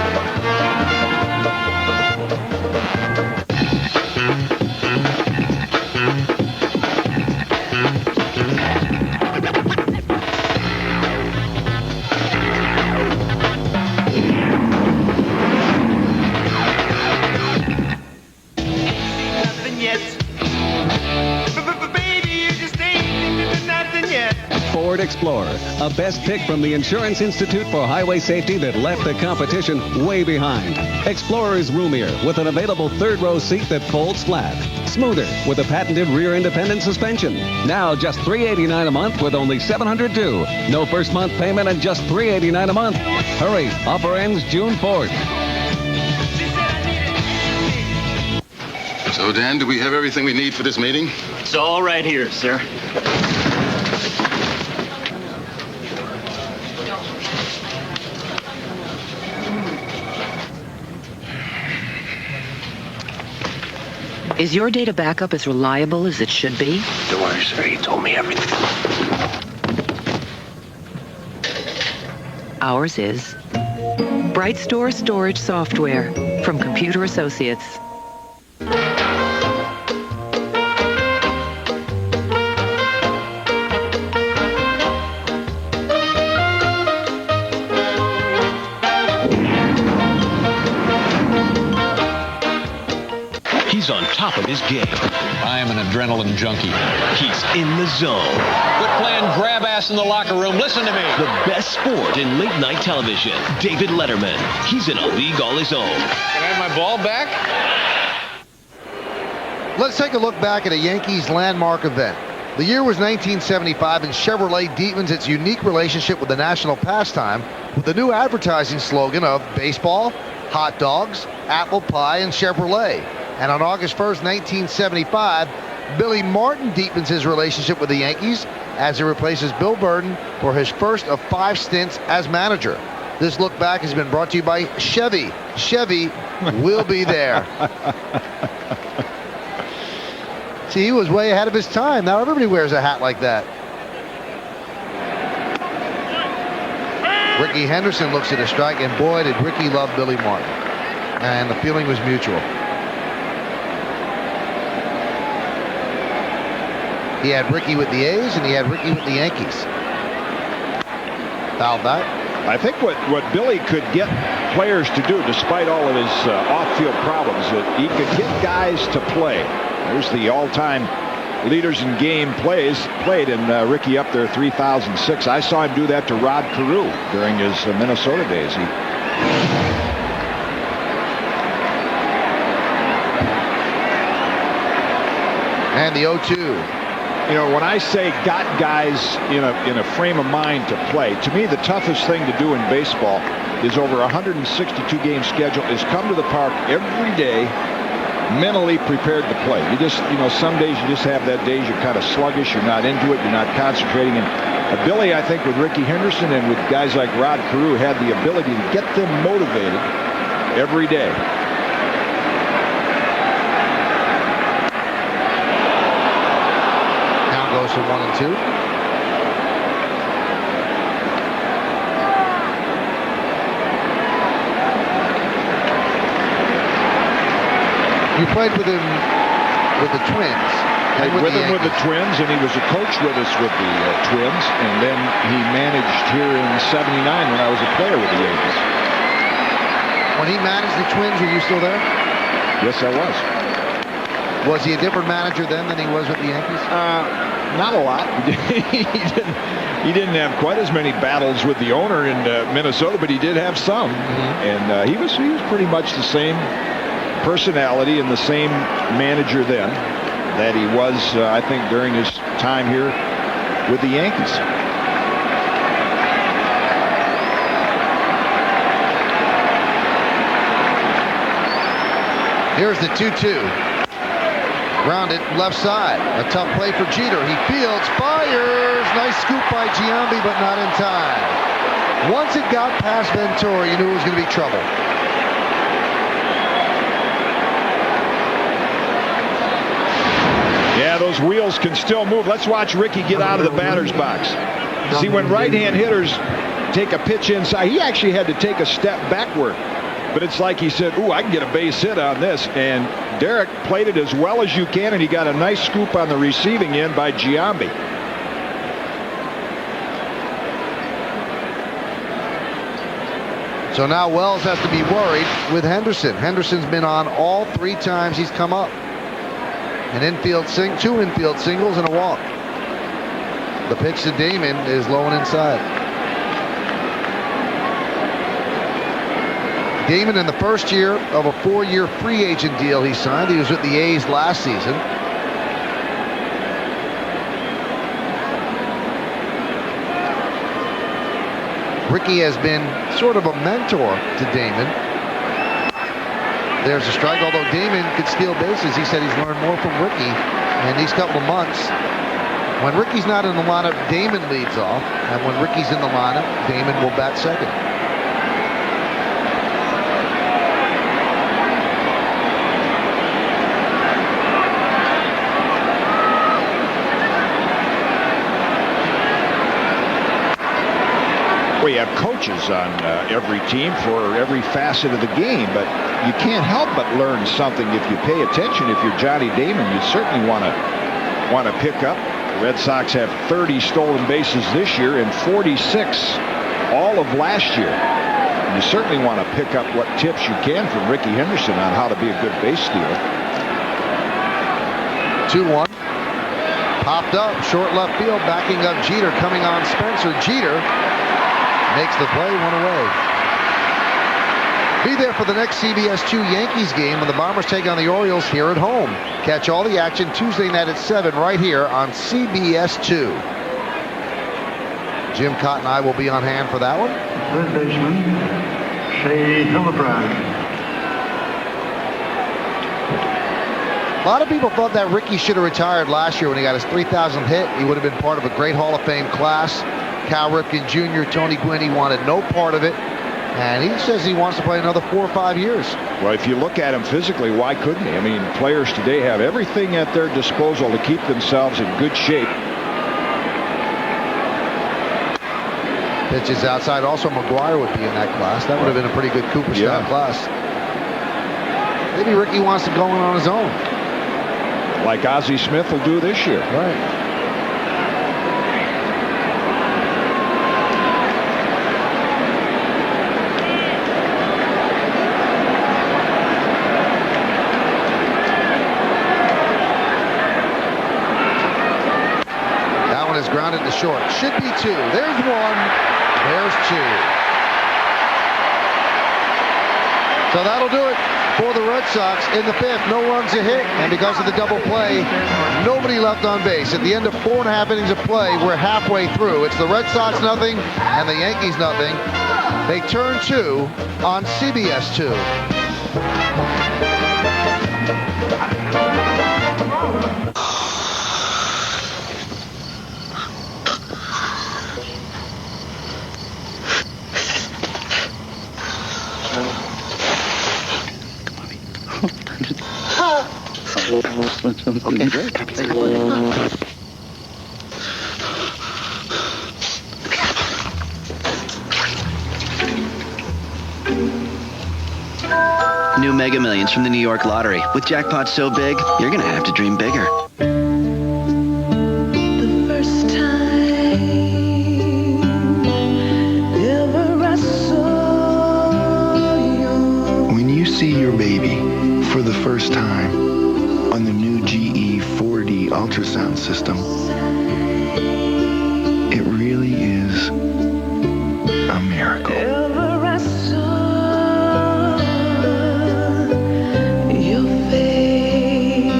Speaker 5: Ford Explorer, a best pick from the Insurance Institute for Highway Safety that left the competition way behind. Explorer is roomier with an available 3rd-row seat that folds flat. Smoother with a patented rear independent suspension. Now just $389 a month with only $700 due. No first month payment and just $389 a month. Hurry, offer ends June 4th.
Speaker 6: So, Dan, do we have everything we need for this meeting?
Speaker 7: It's all right here, sir.
Speaker 20: Is your data backup as reliable as it should be?
Speaker 16: Don't worry, sir. He told me everything.
Speaker 20: Ours is. Bright Store Storage Software from Computer Associates.
Speaker 16: He's on top of his game. I am an adrenaline junkie. He's in the zone.
Speaker 10: Quit playing grab ass in the locker room. Listen to me.
Speaker 16: The best sport in late night television. David Letterman. He's in a league all his own.
Speaker 10: Can I have my ball back?
Speaker 11: Let's take a look back at a Yankees landmark event. The year was 1975, and Chevrolet deepens its unique relationship with the national pastime with the new advertising slogan of baseball, hot dogs, apple pie, and Chevrolet. And on August 1st, 1975, Billy Martin deepens his relationship with the Yankees as he replaces Bill Burden for his first of 5 stints as manager. This look back has been brought to you by Chevy. Chevy will be there. See, he was way ahead of his time. Now everybody wears a hat like that. Ricky Henderson looks at a strike, and boy, did Ricky love Billy Martin. And the feeling was mutual. He had Ricky with the A's, and he had Ricky with the Yankees. Foul back.
Speaker 2: I think what Billy could get players to do, despite all of his off-field problems, that he could get guys to play. There's the all-time leaders in game played, and Ricky up there 3,006. I saw him do that to Rod Carew during his Minnesota days.
Speaker 1: And the 0-2.
Speaker 2: You know, when I say got guys in a frame of mind to play, to me the toughest thing to do in baseball is over a 162-game schedule is come to the park every day mentally prepared to play. You just, you know, some days you just have that days you're kind of sluggish, you're not into it, you're not concentrating. And Billy, I think with Ricky Henderson and with guys like Rod Carew had the ability to get them motivated every day.
Speaker 1: Goes for 1 and 2. You played with him with the Twins.
Speaker 2: Played with him with the Twins, and he was a coach with us with the Twins, and then he managed here in '79 when I was a player with the Yankees.
Speaker 1: When he managed the Twins, were you still there?
Speaker 2: Yes, I was.
Speaker 1: Was he a different manager then than he was with the Yankees?
Speaker 2: Not a lot. He didn't have quite as many battles with the owner in Minnesota, but he did have some. And he was pretty much the same personality and the same manager then that he was, I think, during his time here with the Yankees.
Speaker 1: Here's the 2-2. Grounded left side. A tough play for Jeter. He fields, fires. Nice scoop by Giambi, but not in time. Once it got past Ventura, you knew it was going to be trouble.
Speaker 2: Yeah, those wheels can still move. Let's watch Ricky get out of the batter's box. See, when right-hand hitters take a pitch inside, he actually had to take a step backward. But it's like he said, ooh, I can get a base hit on this. And Derek played it as well as you can, and he got a nice scoop on the receiving end by Giambi.
Speaker 1: So now Wells has to be worried with Henderson. Henderson's been on all 3 times he's come up. An infield 2 infield singles and a walk. The pitch to Damon is low and inside. Damon in the first year of a 4-year free agent deal he signed. He was with the A's last season. Ricky has been sort of a mentor to Damon. There's a strike, although Damon could steal bases. He said he's learned more from Ricky in these couple of months. When Ricky's not in the lineup, Damon leads off. And when Ricky's in the lineup, Damon will bat second.
Speaker 2: Well, you have coaches on every team for every facet of the game, but you can't help but learn something if you pay attention. If you're Johnny Damon, you certainly want to pick up. The Red Sox have 30 stolen bases this year and 46 all of last year. And you certainly want to pick up what tips you can from Ricky Henderson on how to be a good base stealer.
Speaker 1: 2-1. Popped up, short left field, backing up Jeter, coming on Spencer. Jeter makes the play, 1 away. Be there for the next CBS 2 Yankees game when the Bombers take on the Orioles here at home. Catch all the action Tuesday night at 7 right here on CBS 2. Jim Cott and I will be on hand for that one.
Speaker 12: Third baseman, Shea Hillebrand.
Speaker 1: A lot of people thought that Ricky should have retired last year when he got his 3,000th hit. He would have been part of a great Hall of Fame class. Cal Ripken Jr., Tony Gwynn, he wanted no part of it. And he says he wants to play another 4 or 5 years.
Speaker 2: Well, if you look at him physically, why couldn't he? I mean, players today have everything at their disposal to keep themselves in good shape.
Speaker 1: Pitches outside. Also, McGuire would be in that class. That would have been a pretty good Cooperstown class. Maybe Ricky wants to go in on his own.
Speaker 2: Like Ozzie Smith will do this year.
Speaker 1: Right. Grounded to short. Should be 2. There's 1. There's 2. So that'll do it. for the Red Sox in the 5th. No runs a hit, and because of the double play, nobody left on base. At the end of 4.5 innings of play, we're halfway through. It's the Red Sox nothing and the Yankees nothing. They turn 2 on CBS 2.
Speaker 28: Okay, great.
Speaker 8: New Mega Millions from the New York Lottery. With jackpots so big, you're gonna have to dream bigger.
Speaker 13: The first time ever I saw you.
Speaker 22: When you see your baby for the first time on the new GE 4D ultrasound system, it really is a miracle.
Speaker 13: Ever I saw your face.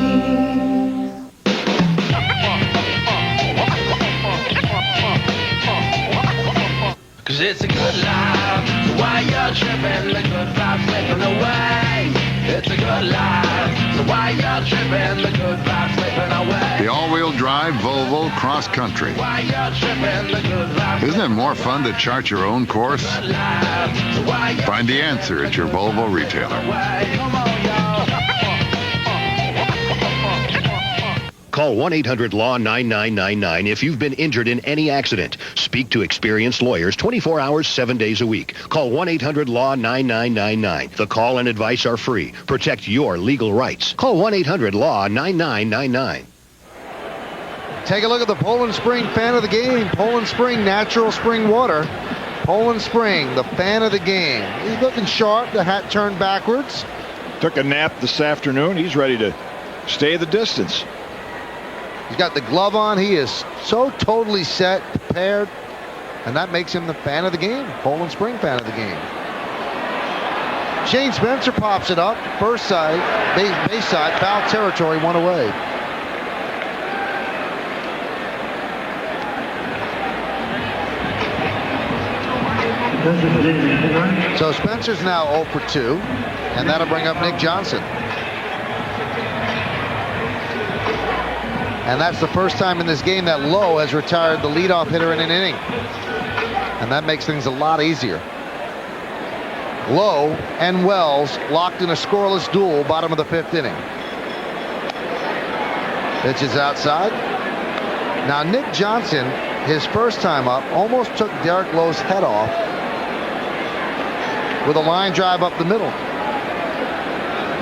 Speaker 9: 'Cause it's a good life. So why you're tripping, the good vibes slipping away. It's a good life. So why you're tripping, the good vibes slipping away.
Speaker 6: The all-wheel drive Volvo Cross Country.
Speaker 9: Why you're tripping, the good vibes.
Speaker 6: Isn't it more fun to chart your own course?
Speaker 9: Good life. So why you're
Speaker 6: Find the answer at your Volvo retailer.
Speaker 9: Come on, y'all.
Speaker 16: Call 1-800-LAW-9999 if you've been injured in any accident. Speak to experienced lawyers 24 hours, 7 days a week. Call 1-800-LAW-9999. The call and advice are free. Protect your legal rights. Call 1-800-LAW-9999.
Speaker 1: Take a look at the Poland Spring fan of the game. Poland Spring natural spring water. Poland Spring, the fan of the game. He's looking sharp, the hat turned backwards.
Speaker 2: Took a nap this afternoon. He's ready to stay the distance.
Speaker 1: He's got the glove on. He is so totally set, prepared, and that makes him the fan of the game. Poland Spring fan of the game. Shane Spencer pops it up. First side, base side, foul territory, one away. So Spencer's now 0 for 2, and that'll bring up Nick Johnson. And that's the first time in this game that Lowe has retired the leadoff hitter in an inning. And that makes things a lot easier. Lowe and Wells locked in a scoreless duel, bottom of the 5th inning. Pitch is outside. Now Nick Johnson, his first time up, almost took Derek Lowe's head off with a line drive up the middle.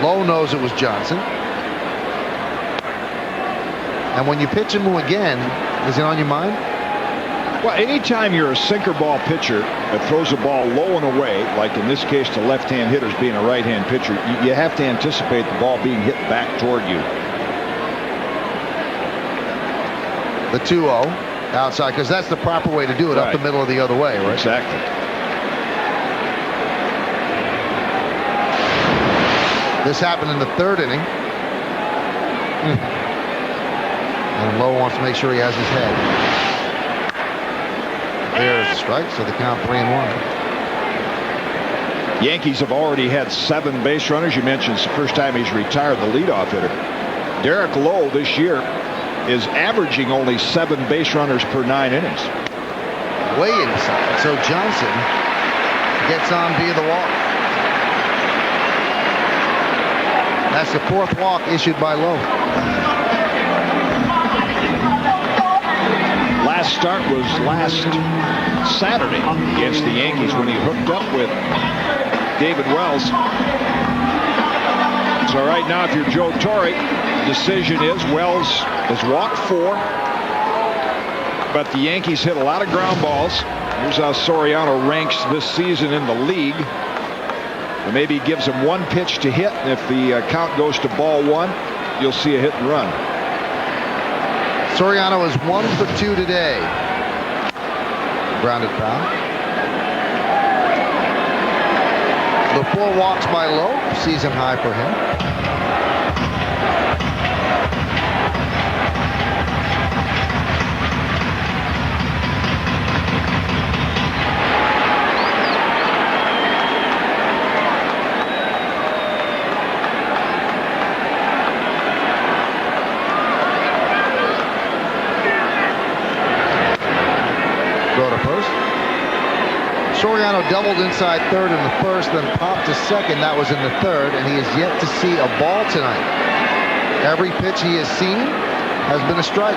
Speaker 1: Lowe knows it was Johnson. And when you pitch him again, is it on your mind?
Speaker 2: Well, anytime you're a sinker ball pitcher that throws a ball low and away, like in this case to left-hand hitters being a right-hand pitcher, you have to anticipate the ball being hit back toward you.
Speaker 1: The 2-0 outside, because that's the proper way to do it, up the middle of the other way, right?
Speaker 2: Exactly.
Speaker 1: This happened in the 3rd inning. And Lowe wants to make sure he has his head. There's a strike, so the count 3-1.
Speaker 2: Yankees have already had 7 base runners. You mentioned it's the first time he's retired the leadoff hitter. Derek Lowe this year is averaging only 7 base runners per 9 innings.
Speaker 1: Way inside. So Johnson gets on via the walk. That's the 4th walk issued by Lowe.
Speaker 2: Last start was last Saturday against the Yankees when he hooked up with David Wells. So right now, if you're Joe Torre, the decision is Wells has walked 4, but the Yankees hit a lot of ground balls. Here's how Soriano ranks this season in the league. And maybe he gives him 1 pitch to hit, and if the count goes to ball 1, you'll see a hit and run.
Speaker 1: Soriano is 1 for 2 today. Grounded foul. The 4 walks by Lowe, season high for him. Throw to first. Soriano doubled inside third in the first, then popped to second. That was in the third, and he has yet to see a ball tonight. Every pitch he has seen has been a strike.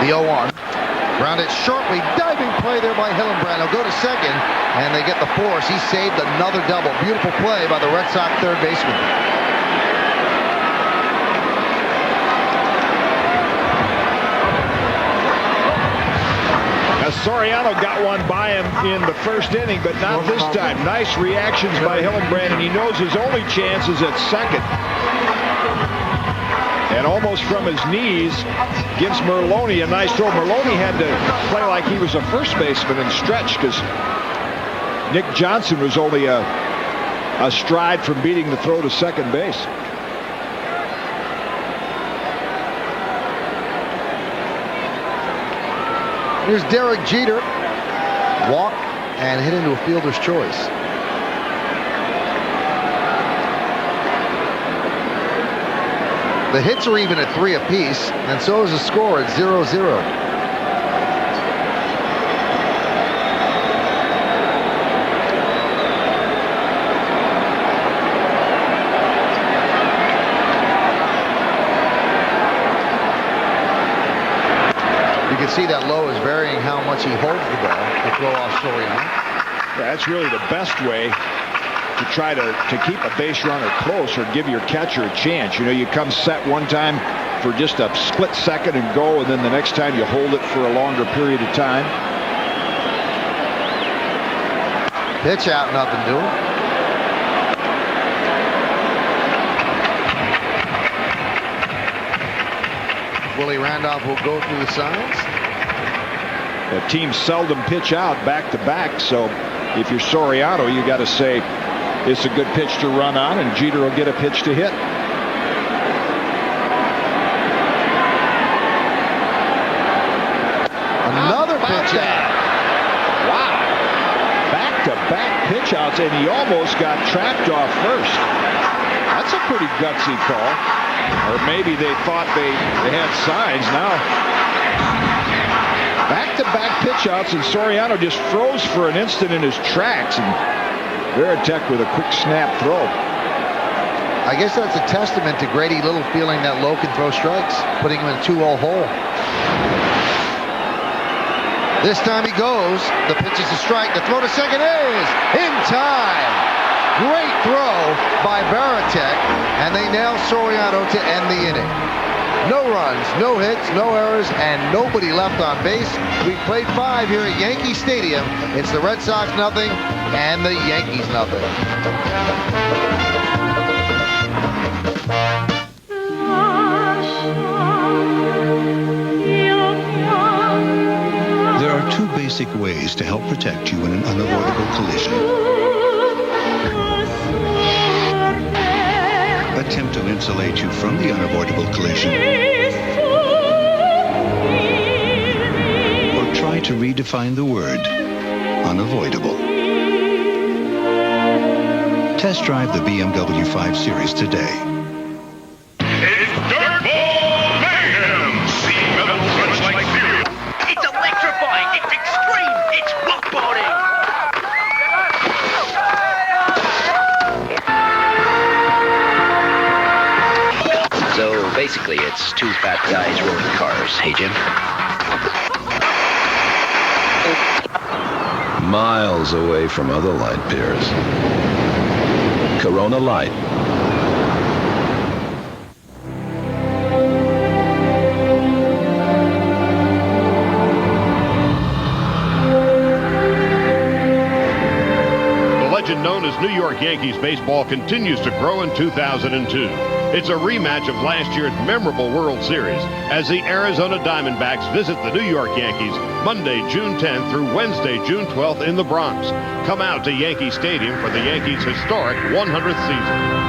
Speaker 1: The 0-1. Grounded sharply, diving play there by Hillenbrand. He'll go to second, and they get the force. He saved another double. Beautiful play by the Red Sox third baseman.
Speaker 2: Soriano got one by him in the first inning, but not this time. Nice reactions by Hillenbrand, and he knows his only chance is at second. And almost from his knees, gives Merloni a nice throw. Merloni had to play like he was a first baseman and stretch because Nick Johnson was only a stride from beating the throw to second base.
Speaker 1: Here's Derek Jeter. Walk and hit into a fielder's choice. The hits are even at 3 apiece, and so is the score at 0-0. You can see that Lowe is varying how much he holds the ball to throw off Soriano.
Speaker 2: Yeah, that's really the best way to try to keep a base runner close or give your catcher a chance. You know, you come set one time for just a split second and go, and then the next time you hold it for a longer period of time.
Speaker 1: Pitch out, nothing doing. Willie Randolph will go through the signs.
Speaker 2: The teams seldom pitch out back-to-back, so if you're Soriano, you got to say it's a good pitch to run on, and Jeter will get a pitch to hit.
Speaker 1: Another pitch out.
Speaker 2: Wow. Back-to-back pitch outs, and he almost got trapped off first. That's a pretty gutsy call. Or maybe they thought they had signs. Now, back-to-back pitch outs, and Soriano just froze for an instant in his tracks, and Varitek with a quick snap throw.
Speaker 1: I guess that's a testament to Grady Little feeling that Lowe can throw strikes, putting him in a 2-0 hole. This time he goes. The pitch is a strike. The throw to second is in time. Great throw by Varitek, and they nail Soriano to end the inning. No runs, no hits, no errors, and nobody left on base. We played 5 here at Yankee Stadium. It's the Red Sox nothing and the Yankees nothing.
Speaker 15: There are 2 basic ways to help protect you in an unavoidable collision. Attempt to insulate you from the unavoidable collision, or try to redefine the word unavoidable. Test drive the BMW 5 Series today.
Speaker 9: It's Dirtball Mayhem! See metal crunch like cereal.
Speaker 14: It's electrifying! It's extreme! It's rockboarding! So basically, it's 2 fat guys rolling cars. Hey, Jim?
Speaker 17: Miles away from other light beers. Corona Light.
Speaker 18: The legend known as New York Yankees baseball continues to grow in 2002.
Speaker 4: It's a rematch of last year's memorable World Series as the Arizona Diamondbacks visit the New York Yankees Monday, June 10th through Wednesday, June 12th in the Bronx. Come out to Yankee Stadium for the Yankees' historic 100th season.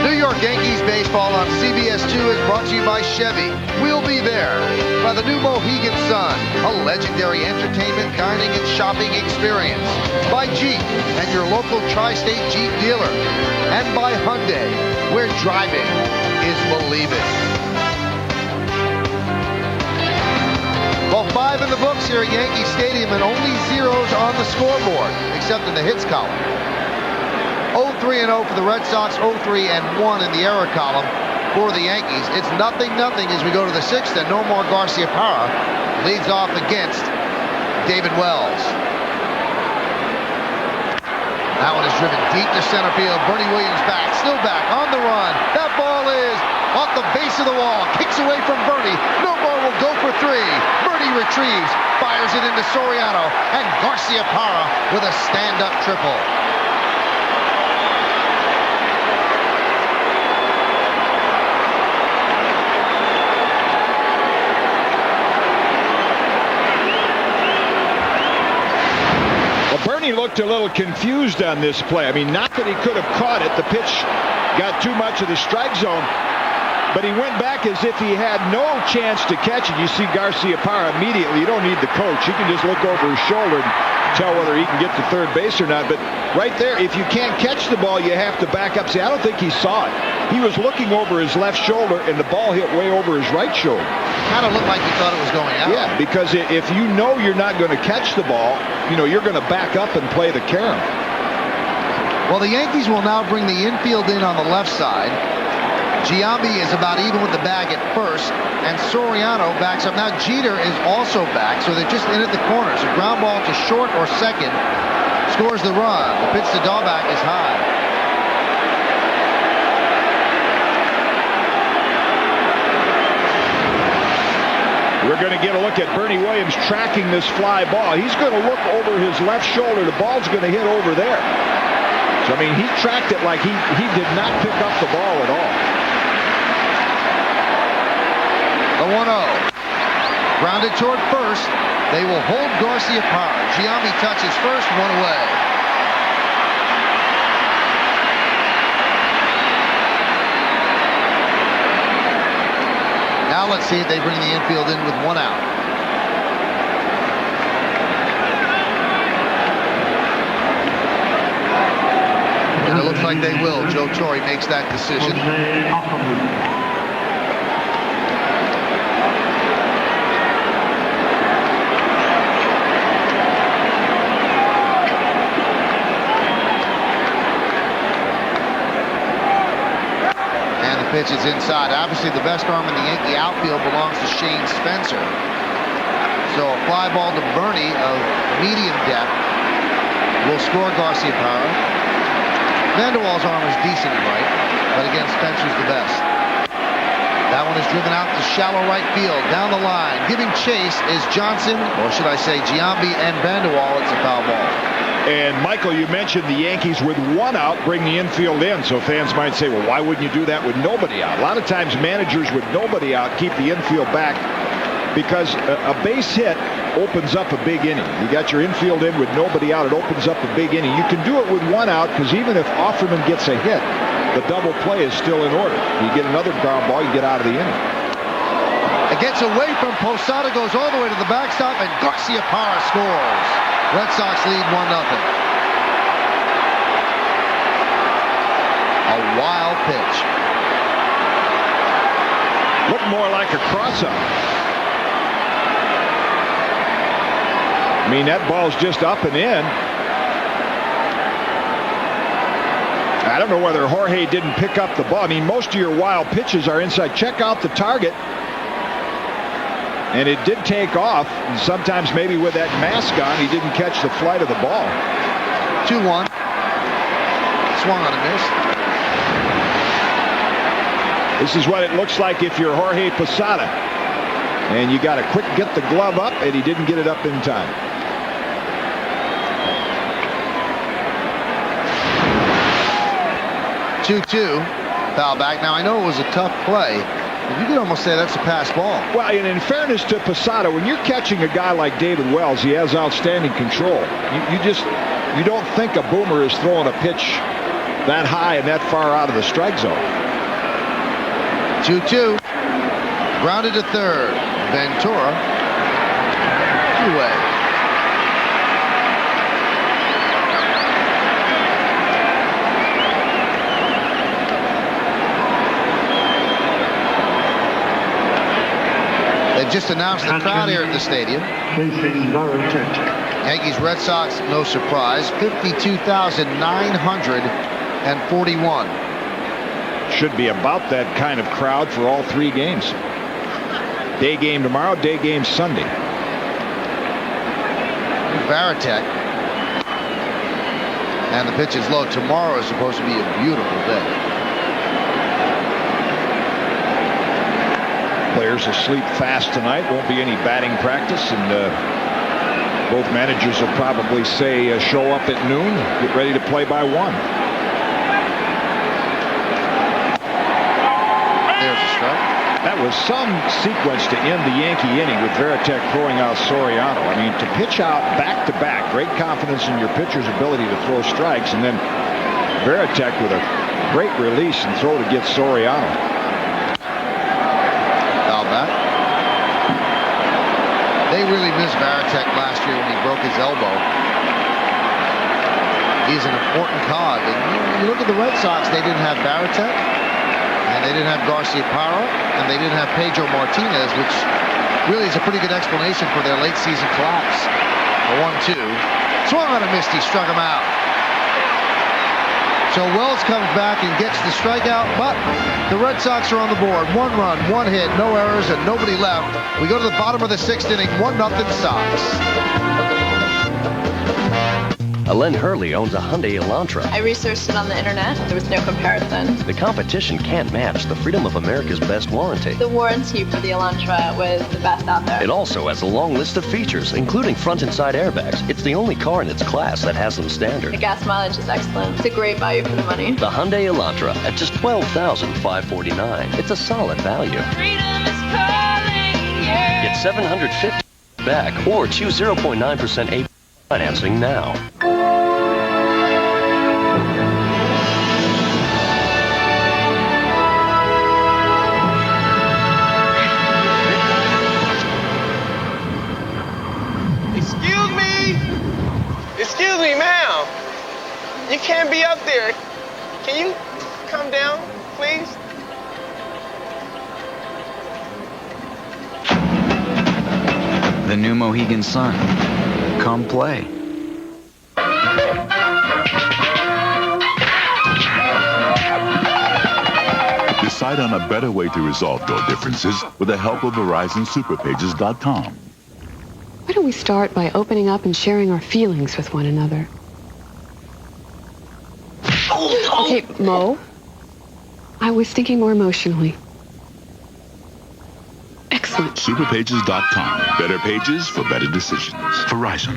Speaker 11: New York Yankees baseball on CBS 2 is brought to you by Chevy. We'll be there. By the new Mohegan Sun, a legendary entertainment, dining, and shopping experience. By Jeep and your local tri-state Jeep dealer. And by Hyundai, where driving is believing. Well, 5 in the books here at Yankee Stadium and only zeros on the scoreboard, except in the hits column. 0-3-0 for the Red Sox, 0-3-1 in the error column for the Yankees. It's 0-0 as we go to the 6th, and Nomar Garciaparra leads off against David Wells. That one is driven deep to center field. Bernie Williams back, still back, on the run. That ball is off the base of the wall, kicks away from Bernie. Nomar will go for 3. Bernie retrieves, fires it into Soriano, and Garciaparra with a stand-up triple.
Speaker 2: Bernie looked a little confused on this play. I mean, not that he could have caught it. The pitch got too much of the strike zone, but he went back as if he had no chance to catch it. You see Garciaparra immediately. You don't need the coach. You can just look over his shoulder and tell whether he can get to third base or not. But right there, if you can't catch the ball, you have to back up. See, I don't think he saw it. He was looking over his left shoulder, and the ball hit way over his right shoulder.
Speaker 11: Kind of looked like he thought it was going out.
Speaker 2: Yeah, because if you know you're not going to catch the ball, you know, you're going to back up and play the carom.
Speaker 11: Well, the Yankees will now bring the infield in on the left side. Giambi is about even with the bag at first, and Soriano backs up. Now Jeter is also back, so they're just in at the corners. A ground ball to short or second scores the run. The pitch to Dahlback is high.
Speaker 2: We're going to get a look at Bernie Williams tracking this fly ball. He's going to look over his left shoulder. The ball's going to hit over there. So, I mean, he tracked it like he did not pick up the ball at all.
Speaker 11: The 1-0. Grounded toward first. They will hold Garciaparra. Giambi touches first, one away. Now let's see if they bring the infield in with 1 out. And it looks like they will. Joe Torre makes that decision. Pitch is inside. Obviously, the best arm in the Yankee outfield belongs to Shane Spencer. So a fly ball to Bernie of medium depth will score Garciaparra. Vanderwall's arm is decent in right, but again, Spencer's the best. That one is driven out to shallow right field. Down the line, giving chase is Johnson, or should I say Giambi and Vanderwall. It's a foul ball.
Speaker 2: And, Michael, you mentioned the Yankees with 1 out bring the infield in. So fans might say, well, why wouldn't you do that with nobody out? A lot of times managers with nobody out keep the infield back because a base hit opens up a big inning. You got your infield in with nobody out. It opens up a big inning. You can do it with 1 out because even if Offerman gets a hit, the double play is still in order. You get another ground ball, you get out of the inning.
Speaker 11: It gets away from Posada, goes all the way to the backstop, and Garciaparra scores. Red Sox lead 1-0. A wild pitch.
Speaker 2: Looked more like a cross-up. I mean, that ball's just up and in. I don't know whether Jorge didn't pick up the ball. I mean, most of your wild pitches are inside. Check out the target. And it did take off. And sometimes maybe with that mask on, he didn't catch the flight of the ball.
Speaker 11: 2-1. Swung on a miss.
Speaker 2: This is what it looks like if you're Jorge Posada. And you got to quick get the glove up, and he didn't get it up in time.
Speaker 1: 2-2. Foul back. Now, I know it was a tough play, but you could almost say that's a pass ball.
Speaker 2: Well, and in fairness to Posada, when you're catching a guy like David Wells, he has outstanding control. You don't think a boomer is throwing a pitch that high and that far out of the strike zone.
Speaker 1: 2-2. Grounded to third. Ventura. Two-way. They've just announced the crowd here at the stadium. Yankees Red Sox, no surprise, 52,941.
Speaker 2: Should be about that kind of crowd for all three games. Day game tomorrow, day game Sunday.
Speaker 1: Varitek. And the pitch is low. Tomorrow is supposed to be a beautiful day.
Speaker 2: Players will sleep fast tonight. Won't be any batting practice, and both managers will probably say show up at noon, get ready to play by 1.
Speaker 1: There's a strike.
Speaker 2: That was some sequence to end the Yankee inning with Varitek throwing out Soriano. I mean, to pitch out back-to-back, great confidence in your pitcher's ability to throw strikes, and then Varitek with a great release and throw to get Soriano.
Speaker 1: They really missed Varitek last year when he broke his elbow. He's an important cog. And you look at the Red Sox, they didn't have Varitek, and they didn't have Garciaparra, and they didn't have Pedro Martinez, which really is a pretty good explanation for their late season collapse. A 1-2. Swung on a missed, he struck him out. So Wells comes back and gets the strikeout, but the Red Sox are on the board. 1 run, 1 hit, no errors, and nobody left. We go to the bottom of the 6th inning, 1-0 Sox.
Speaker 18: Alen Hurley owns a Hyundai Elantra.
Speaker 19: I researched it on the internet. There was no comparison.
Speaker 18: The competition can't match the freedom of America's best warranty.
Speaker 19: The warranty for the Elantra was the best out there.
Speaker 18: It also has a long list of features, including front and side airbags. It's the only car in its class that has them standard.
Speaker 19: The gas mileage is excellent. It's a great value for the money.
Speaker 18: The Hyundai Elantra at just $12,549. It's a solid value.
Speaker 19: Freedom is calling, yeah.
Speaker 18: Get $750 back or choose 0.9% APR financing now.
Speaker 21: Excuse me, ma'am. You can't be up there. Can you come down, please?
Speaker 23: The new Mohegan Sun. Come play.
Speaker 24: Decide on a better way to resolve your differences with the help of VerizonSuperPages.com.
Speaker 25: Why don't we start by opening up and sharing our feelings with one another? Okay, Mo. I was thinking more emotionally. Excellent.
Speaker 24: Superpages.com. Better pages for better decisions. Verizon.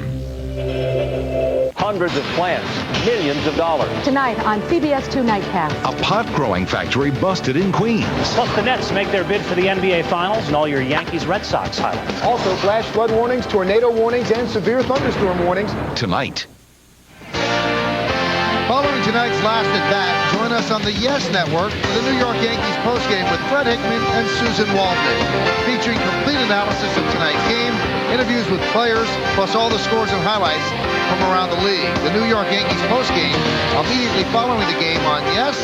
Speaker 10: Hundreds of plants, millions of dollars.
Speaker 26: Tonight on CBS 2 Nightcast.
Speaker 27: A pot-growing factory busted in Queens.
Speaker 28: Plus the Nets make their bid for the NBA Finals and all your Yankees Red Sox highlights.
Speaker 29: Also flash flood warnings, tornado warnings, and severe thunderstorm warnings.
Speaker 27: Tonight.
Speaker 1: Following tonight's last at bat, join us on the Yes Network for the New York Yankees postgame with Fred Hickman and Susan Waldman, featuring complete analysis of tonight's game, interviews with players, plus all the scores and highlights from around the league. The New York Yankees postgame immediately following the game on Yes,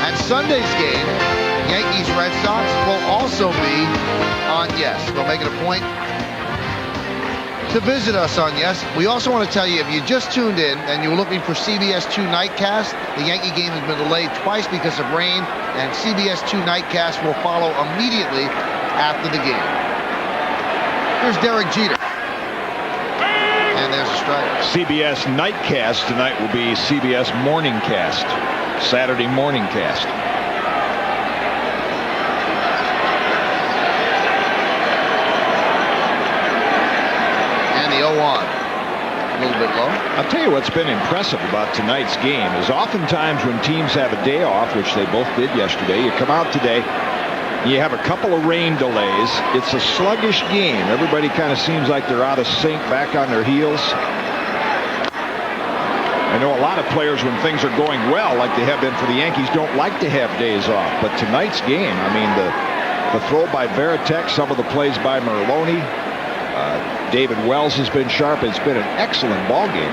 Speaker 1: and Sunday's game, Yankees Red Sox, will also be on Yes. We'll make it a point to visit us on Yes. We also want to tell you, if you just tuned in and you were looking for CBS 2 Nightcast, the Yankee game has been delayed twice because of rain, and CBS 2 Nightcast will follow immediately after the game. Here's Derek Jeter. And there's a strike.
Speaker 2: CBS Nightcast tonight will be CBS Morningcast, Saturday Morningcast.
Speaker 1: And the 0-1.
Speaker 11: a little bit low.
Speaker 2: I'll tell you what's been impressive about tonight's game is oftentimes when teams have a day off, which they both did yesterday, you come out today, you have a couple of rain delays. It's a sluggish game. Everybody kind of seems like they're out of sync, back on their heels. I know a lot of players, when things are going well, like they have been for the Yankees, don't like to have days off. But tonight's game, I mean, the throw by Varitek, some of the plays by Merloni, David Wells has been sharp. It's been an excellent ball game.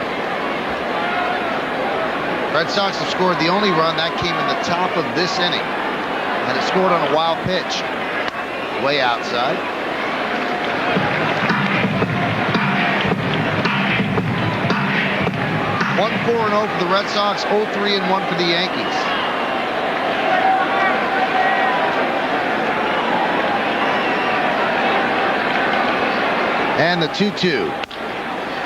Speaker 11: Red Sox have scored the only run. That came in the top of this inning. And it scored on a wild pitch. Way outside. One 4-0 for the Red Sox, 0-3-1 for the Yankees. And the 2-2.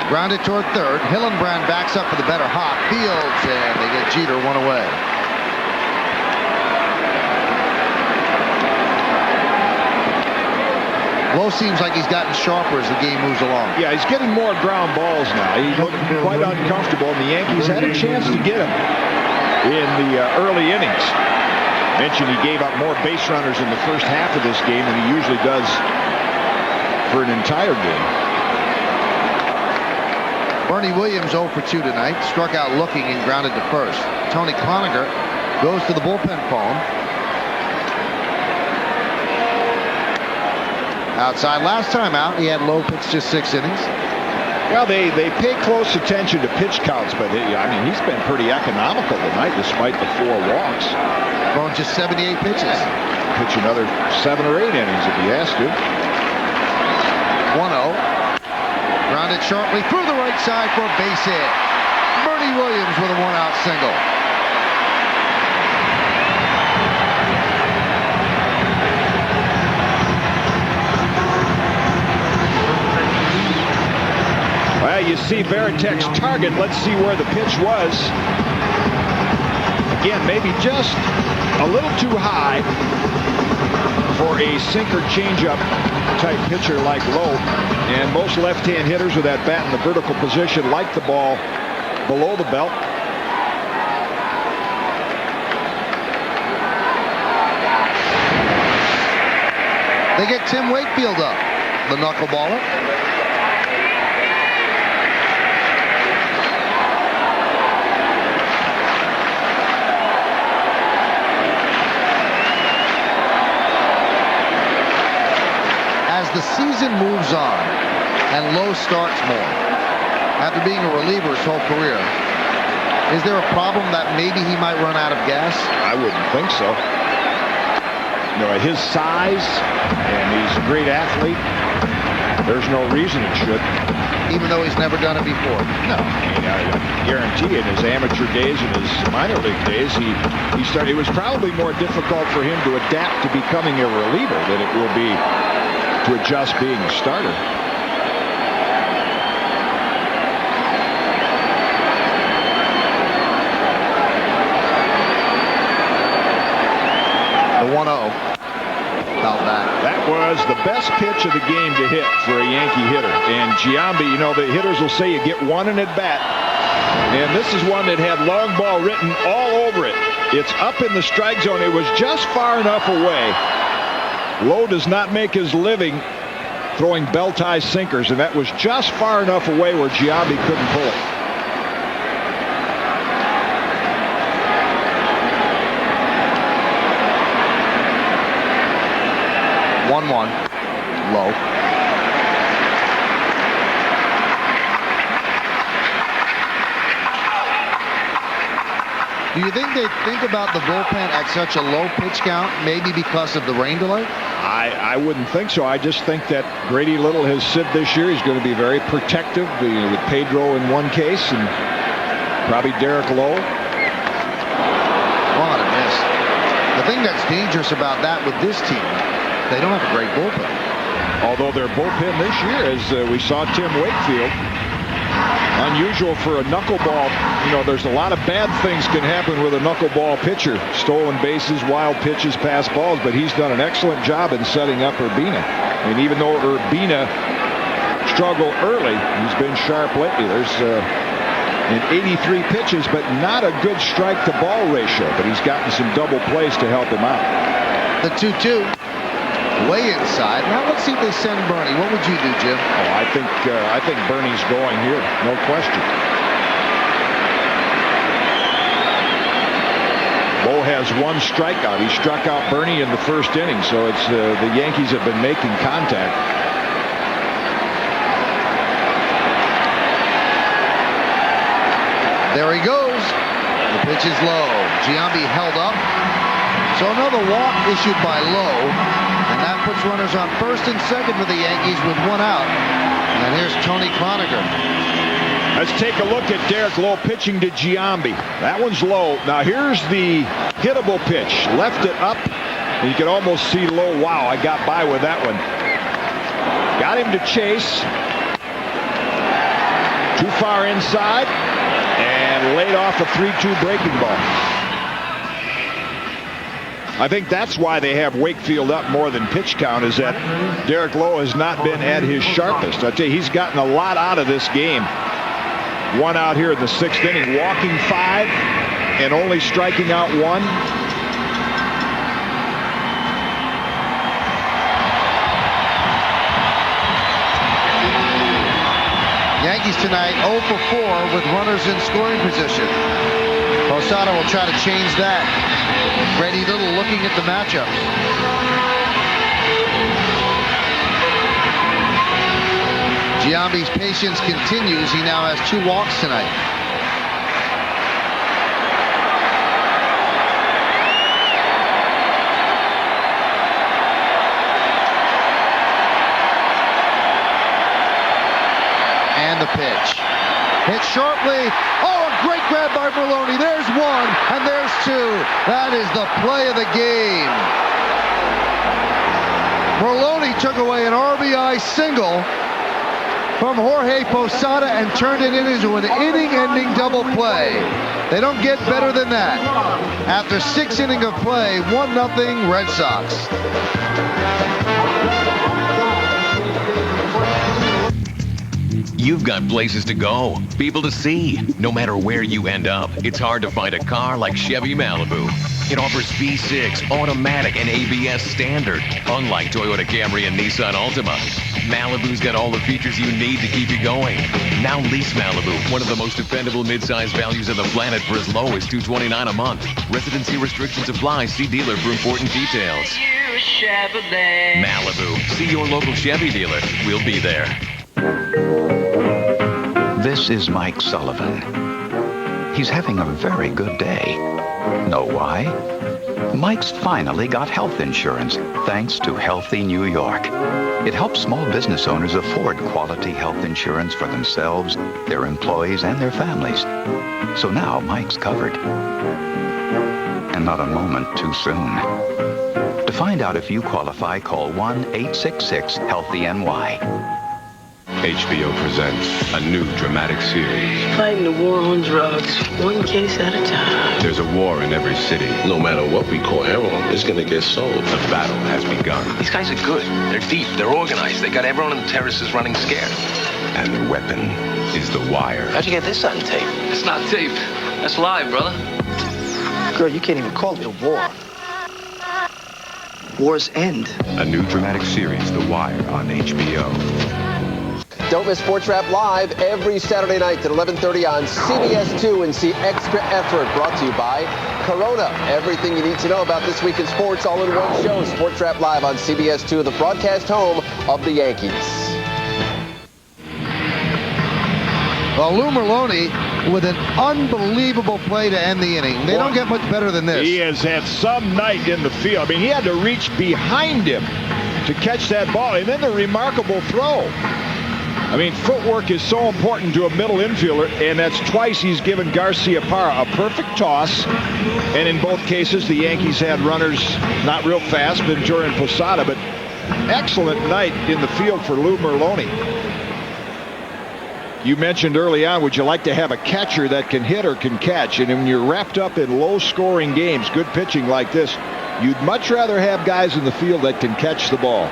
Speaker 11: Grounded toward third. Hillenbrand backs up for the better hop. Fields, and they get Jeter one away. Lowe seems like he's gotten sharper as the game moves along.
Speaker 2: Yeah, he's getting more ground balls now. He looked quite uncomfortable, and the Yankees had a chance to get him in the early innings. Mentioned he gave up more base runners in the first half of this game than he usually does for an entire game.
Speaker 11: Bernie Williams 0 for 2 tonight. Struck out looking and grounded to first. Tony Cloninger goes to the bullpen phone. Outside last time out, he had Lowe pitch just 6 innings.
Speaker 2: Well, they pay close attention to pitch counts, but I mean, he's been pretty economical tonight despite the 4 walks.
Speaker 11: Throwing just 78 pitches.
Speaker 2: Pitch another 7 or 8 innings if he has to.
Speaker 11: 1-0. Grounded sharply through the right side for a base hit. Bernie Williams with a 1-out single.
Speaker 2: Well, you see Varitek's target. Let's see where the pitch was. Again, maybe just a little too high for a sinker changeup type pitcher like Lowe. And most left-hand hitters with that bat in the vertical position like the ball below the belt.
Speaker 11: They get Tim Wakefield up, the knuckleballer. As the season moves on and Lowe starts more, after being a reliever his whole career, is there a problem that maybe he might run out of gas?
Speaker 2: I wouldn't think so. You know, at his size, and he's a great athlete, there's no reason it should.
Speaker 11: Even though he's never done it before?
Speaker 2: No. I mean, I guarantee in his amateur days and his minor league days, he started. It was probably more difficult for him to adapt to becoming a reliever than it will be to adjust being a starter.
Speaker 11: The 1-0. Foul back.
Speaker 2: That was the best pitch of the game to hit for a Yankee hitter. And Giambi, you know, the hitters will say you get one in at bat. And this is one that had long ball written all over it. It's up in the strike zone. It was just far enough away. Lowe does not make his living throwing belt-high sinkers, and that was just far enough away where Giambi couldn't pull it.
Speaker 11: Low. Do you think they think about the bullpen at such a low pitch count, maybe because of the rain delay?
Speaker 2: I wouldn't think so. I just think that Grady Little has said this year he's going to be very protective, with Pedro in one case and probably Derek Lowe.
Speaker 11: What a miss. The thing that's dangerous about that with this team, they don't have a great bullpen.
Speaker 2: Although their bullpen this year, as we saw Tim Wakefield, unusual for a knuckleball. You know, there's a lot of bad things can happen with a knuckleball pitcher. Stolen bases, wild pitches, pass balls, but he's done an excellent job in setting up Urbina. And even though Urbina struggle early. He's been sharp lately. There's in 83 pitches, but not a good strike-to-ball ratio. But he's gotten some double plays to help him out.
Speaker 11: The 2-2. Way inside. Now let's see if they send Bernie. What would you do, Jim?
Speaker 2: Oh, I think Bernie's going here. No question. Bo has one strikeout. He struck out Bernie in the first inning, so it's the Yankees have been making contact.
Speaker 11: There he goes. The pitch is low. Giambi held up. So another walk issued by Lowe, and that puts runners on first and second for the Yankees with one out. And here's Tony Cloninger.
Speaker 2: Let's take a look at Derek Lowe pitching to Giambi. That one's low. Now here's the hittable pitch. Left it up. And you can almost see Lowe. Wow, I got by with that one. Got him to chase. Too far inside. And laid off a 3-2 breaking ball. I think that's why they have Wakefield up more than pitch count, is that Derek Lowe has not been at his sharpest. I tell you, he's gotten a lot out of this game. One out here in the 6th inning, walking 5 and only striking out 1.
Speaker 11: Yankees tonight 0 for 4 with runners in scoring position. Posada will try to change that. Freddie Little looking at the matchups. Giambi's patience continues. He now has 2 walks tonight. And the pitch. Hit sharply. Oh, a great grab by Merlone. There's 1, and there's 2. That is the play of the game. Merlone took away an RBI single from Jorge Posada and turned it into an inning-ending double play. They don't get better than that. After 6 innings of play, 1-0 Red Sox.
Speaker 27: You've got places to go, people to see. No matter where you end up, it's hard to find a car like Chevy Malibu. It offers V6, automatic, and ABS standard, unlike Toyota Camry and Nissan Altima. Malibu's got all the features you need to keep you going. Now lease Malibu, one of the most dependable mid-size values on the planet, for as low as $229 a month. Residency restrictions apply. See dealer for important details. Malibu. See your local Chevy dealer. We'll be there.
Speaker 23: This is Mike Sullivan. He's having a very good day. Know why? Mike's finally got health insurance, thanks to Healthy New York. It helps small business owners afford quality health insurance for themselves, their employees, and their families. So now Mike's covered. And not a moment too soon. To find out if you qualify, call 1-866-HEALTHY-NY.
Speaker 3: HBO presents a new dramatic series.
Speaker 5: Fighting the war on drugs, one case at a time.
Speaker 3: There's a war in every city.
Speaker 6: No matter what we call heroin, it's gonna get sold.
Speaker 3: The battle has begun.
Speaker 5: These guys are good. They're deep. They're organized. They got everyone on the terraces running scared.
Speaker 3: And the weapon is the wire.
Speaker 5: How'd you get this on tape? It's not tape. That's live, brother. Girl, you can't even call it a war. Wars end.
Speaker 3: A new dramatic series, The Wire, on HBO.
Speaker 7: Don't miss Sports Wrap Live every Saturday night at 11:30 on CBS2 and see Extra Effort, brought to you by Corona. Everything you need to know about this week in sports all in one show. Sports Wrap Live on CBS2, the broadcast home of the Yankees.
Speaker 11: Well, Lou Merlone with an unbelievable play to end the inning. They don't get much better than this.
Speaker 2: He has had some night in the field. I mean, he had to reach behind him to catch that ball, and then the remarkable throw. I mean, footwork is so important to a middle infielder, and that's twice he's given Garciaparra a perfect toss. And in both cases, the Yankees had runners not real fast, Ventura and Posada, but excellent night in the field for Lou Merlone. You mentioned early on, would you like to have a catcher that can hit or can catch? And when you're wrapped up in low-scoring games, good pitching like this, you'd much rather have guys in the field that can catch the ball.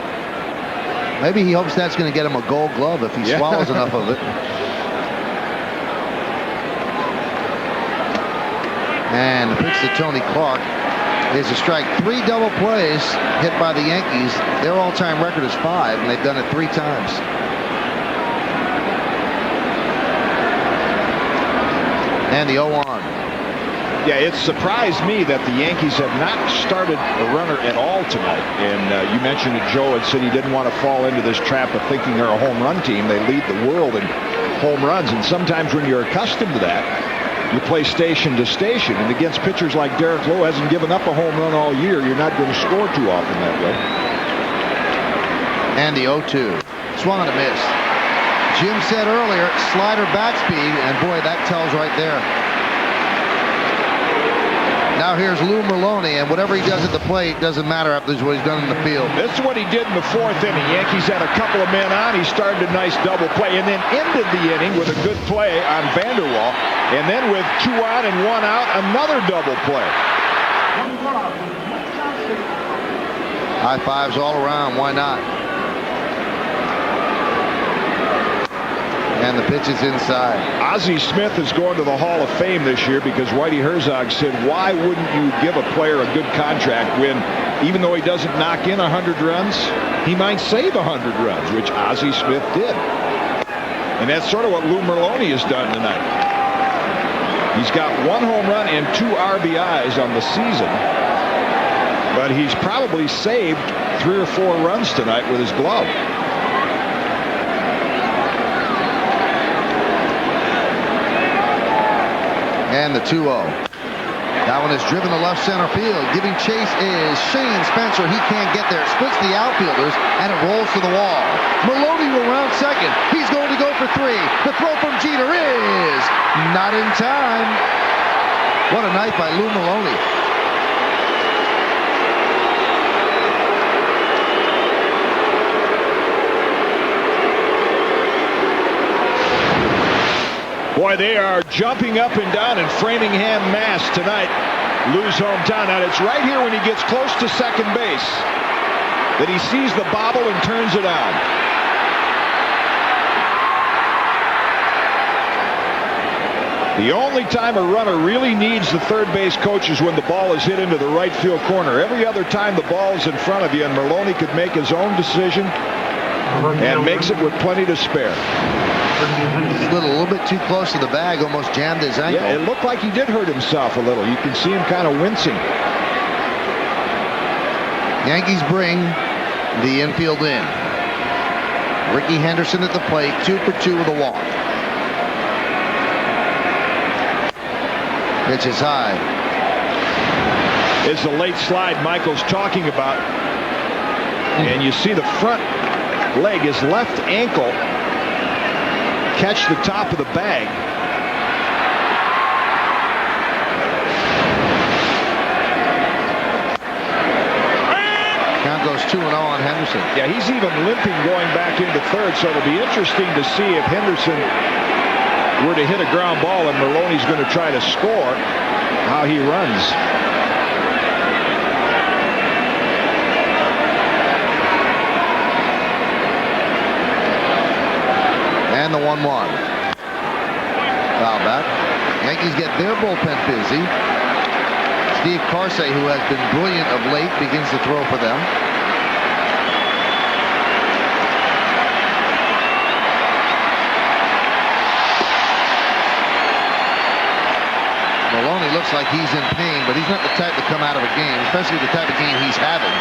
Speaker 1: Maybe he hopes that's going to get him a Gold Glove if he swallows enough of it. And the pitch to Tony Clark is a strike. 3 double plays hit by the Yankees. Their all-time record is 5, and they've done it 3 times. And the 0-1.
Speaker 2: Yeah, it surprised me that the Yankees have not started a runner at all tonight. And you mentioned that Joe had said he didn't want to fall into this trap of thinking they're a home run team. They lead the world in home runs. And sometimes when you're accustomed to that, you play station to station. And against pitchers like Derek Lowe, hasn't given up a home run all year, you're not going to score too often that way.
Speaker 1: And the 0-2. Swung and a miss. Jim said earlier, slider bat speed, and boy, that tells right there. Now here's Lou Merlone, and whatever he does at the plate doesn't matter after what he's done in the field.
Speaker 2: This is what he did in the 4th inning. Yankees had a couple of men on. He started a nice double play and then ended the inning with a good play on Vanderwall. And then with 2 on and 1 out, another double play.
Speaker 1: High fives all around. Why not? And the pitch is inside.
Speaker 2: Ozzie Smith is going to the Hall of Fame this year because Whitey Herzog said, why wouldn't you give a player a good contract when, even though he doesn't knock in 100 runs, he might save 100 runs, which Ozzie Smith did. And that's sort of what Lou Merlone has done tonight. He's got 1 home run and 2 RBIs on the season, but he's probably saved 3 or 4 runs tonight with his glove.
Speaker 1: And the 2-0. That one is driven to left center field. Giving chase is Shane Spencer. He can't get there. Splits the outfielders, and it rolls to the wall. Maloney will round second. He's going to go for 3. The throw from Jeter is not in time. What a night by Lou Maloney.
Speaker 2: Boy, they are jumping up and down in Framingham, Mass tonight. Lou's hometown. And it's right here when he gets close to second base that he sees the bobble and turns it on. The only time a runner really needs the third base coach is when the ball is hit into the right field corner. Every other time the ball is in front of you, and Merlone could make his own decision and makes it with plenty to spare.
Speaker 1: He's a little bit too close to the bag, almost jammed his ankle.
Speaker 2: Yeah, it looked like he did hurt himself a little. You can see him kind of wincing.
Speaker 1: Yankees bring the infield in. Ricky Henderson at the plate, 2 for 2 with a walk. Pitch is high.
Speaker 2: It's a late slide Michael's talking about. And you see the front leg, his left ankle, catch the top of the bag.
Speaker 1: Count goes 2-0 on Henderson.
Speaker 2: Yeah, he's even limping going back into third, so it'll be interesting to see if Henderson were to hit a ground ball and Merlone's going to try to score, how he runs.
Speaker 1: And the 1-1. Foul back. Yankees get their bullpen busy. Steve Carsey, who has been brilliant of late, begins to throw for them. Maloney looks like he's in pain, but he's not the type to come out of a game, especially the type of game he's having.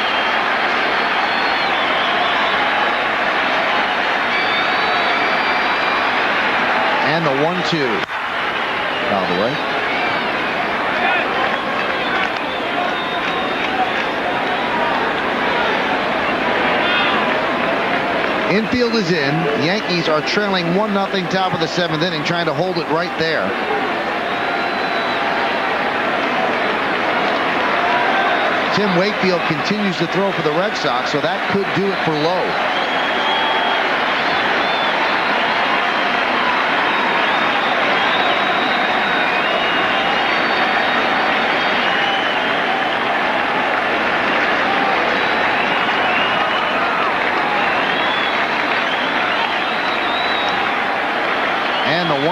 Speaker 1: And the 1-2. Out of the way. Infield is in. Yankees are trailing 1-0 top of the 7th inning, trying to hold it right there. Tim Wakefield continues to throw for the Red Sox, so that could do it for Lowe.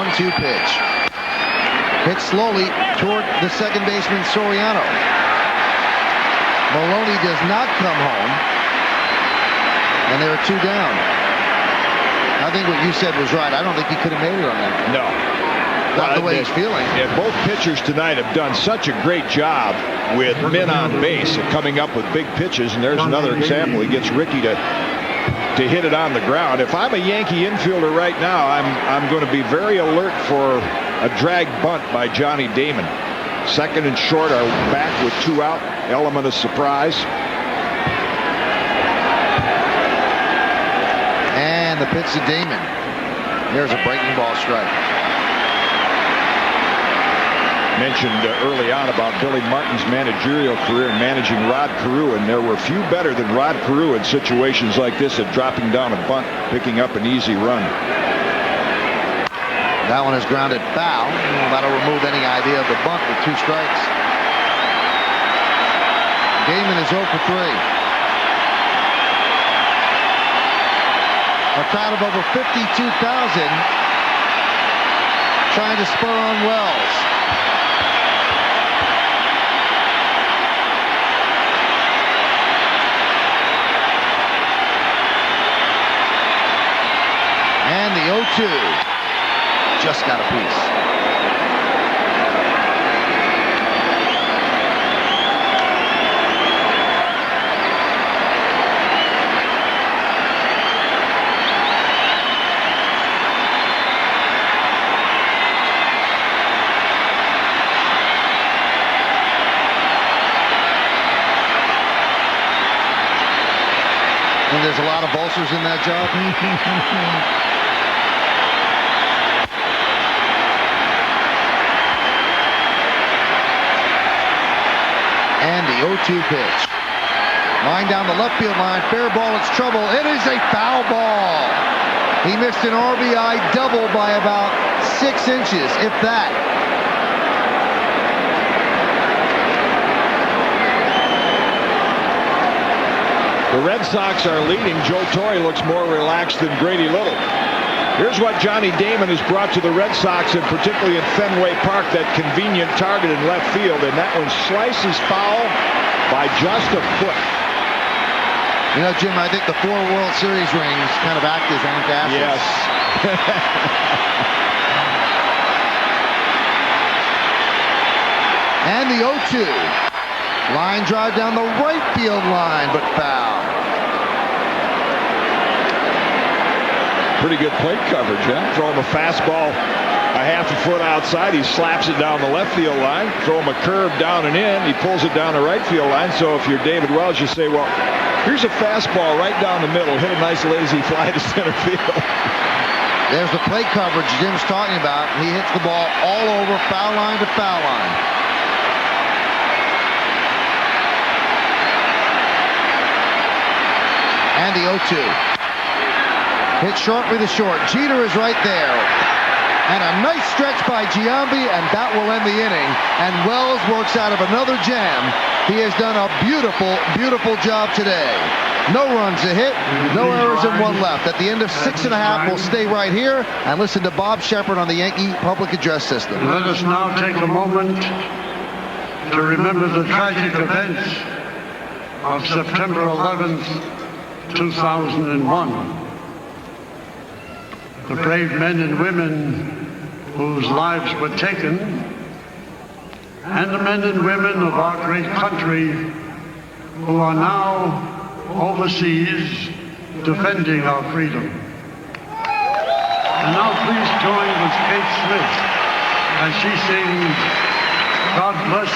Speaker 1: 1-2 pitch. Hit slowly toward the second baseman, Soriano. Maloney does not come home. And there are 2 down. I think what you said was right. I don't think he could have made it on that.
Speaker 2: No.
Speaker 1: Not the way he's feeling.
Speaker 2: And both pitchers tonight have done such a great job with men on base and coming up with big pitches. And there's another example. He gets Ricky to hit it on the ground. If I'm a Yankee infielder right now, I'm going to be very alert for a drag bunt by Johnny Damon. Second and short are back with 2 out. Element of surprise.
Speaker 1: And the pitch to Damon. There's a breaking ball strike.
Speaker 2: Mentioned early on about Billy Martin's managerial career and managing Rod Carew, and there were few better than Rod Carew in situations like this at dropping down a bunt, picking up an easy run.
Speaker 1: That one is grounded foul. That'll remove any idea of the bunt with 2 strikes. Damon is 0 for 3. A crowd of over 52,000 trying to spur on Wells. And the 0-2 just got a piece. And there's a lot of ulcers in that job. And the 0-2 pitch. Line down the left field line. Fair ball. It's trouble. It is a foul ball. He missed an RBI double by about 6 inches, if that.
Speaker 2: The Red Sox are leading. Joe Torre looks more relaxed than Grady Little. Here's what Johnny Damon has brought to the Red Sox, and particularly in Fenway Park, that convenient target in left field, and that one slices foul by just a foot.
Speaker 1: You know, Jim, I think the 4 World Series rings kind of act as antacids.
Speaker 2: Yes.
Speaker 1: And the 0-2. Line drive down the right field line, but foul.
Speaker 2: Pretty good plate coverage, huh? Throw him a fastball a half a foot outside. He slaps it down the left field line. Throw him a curve down and in. He pulls it down the right field line. So if you're David Wells, you say, well, here's a fastball right down the middle. Hit a nice lazy fly to center field.
Speaker 1: There's the plate coverage Jim's talking about. He hits the ball all over, foul line to foul line. And the 0-2. Hit sharply to short. Jeter is right there. And a nice stretch by Giambi, and that will end the inning. And Wells works out of another jam. He has done a beautiful, beautiful job today. No runs a hit, no errors, and 1 left. At the end of 6.5, we'll stay right here and listen to Bob Shepard on the Yankee Public Address System.
Speaker 8: Let us now take a moment to remember the tragic events of September 11th, 2001. The brave men and women whose lives were taken, and the men and women of our great country who are now overseas defending our freedom. And now please join with Kate Smith as she sings God Bless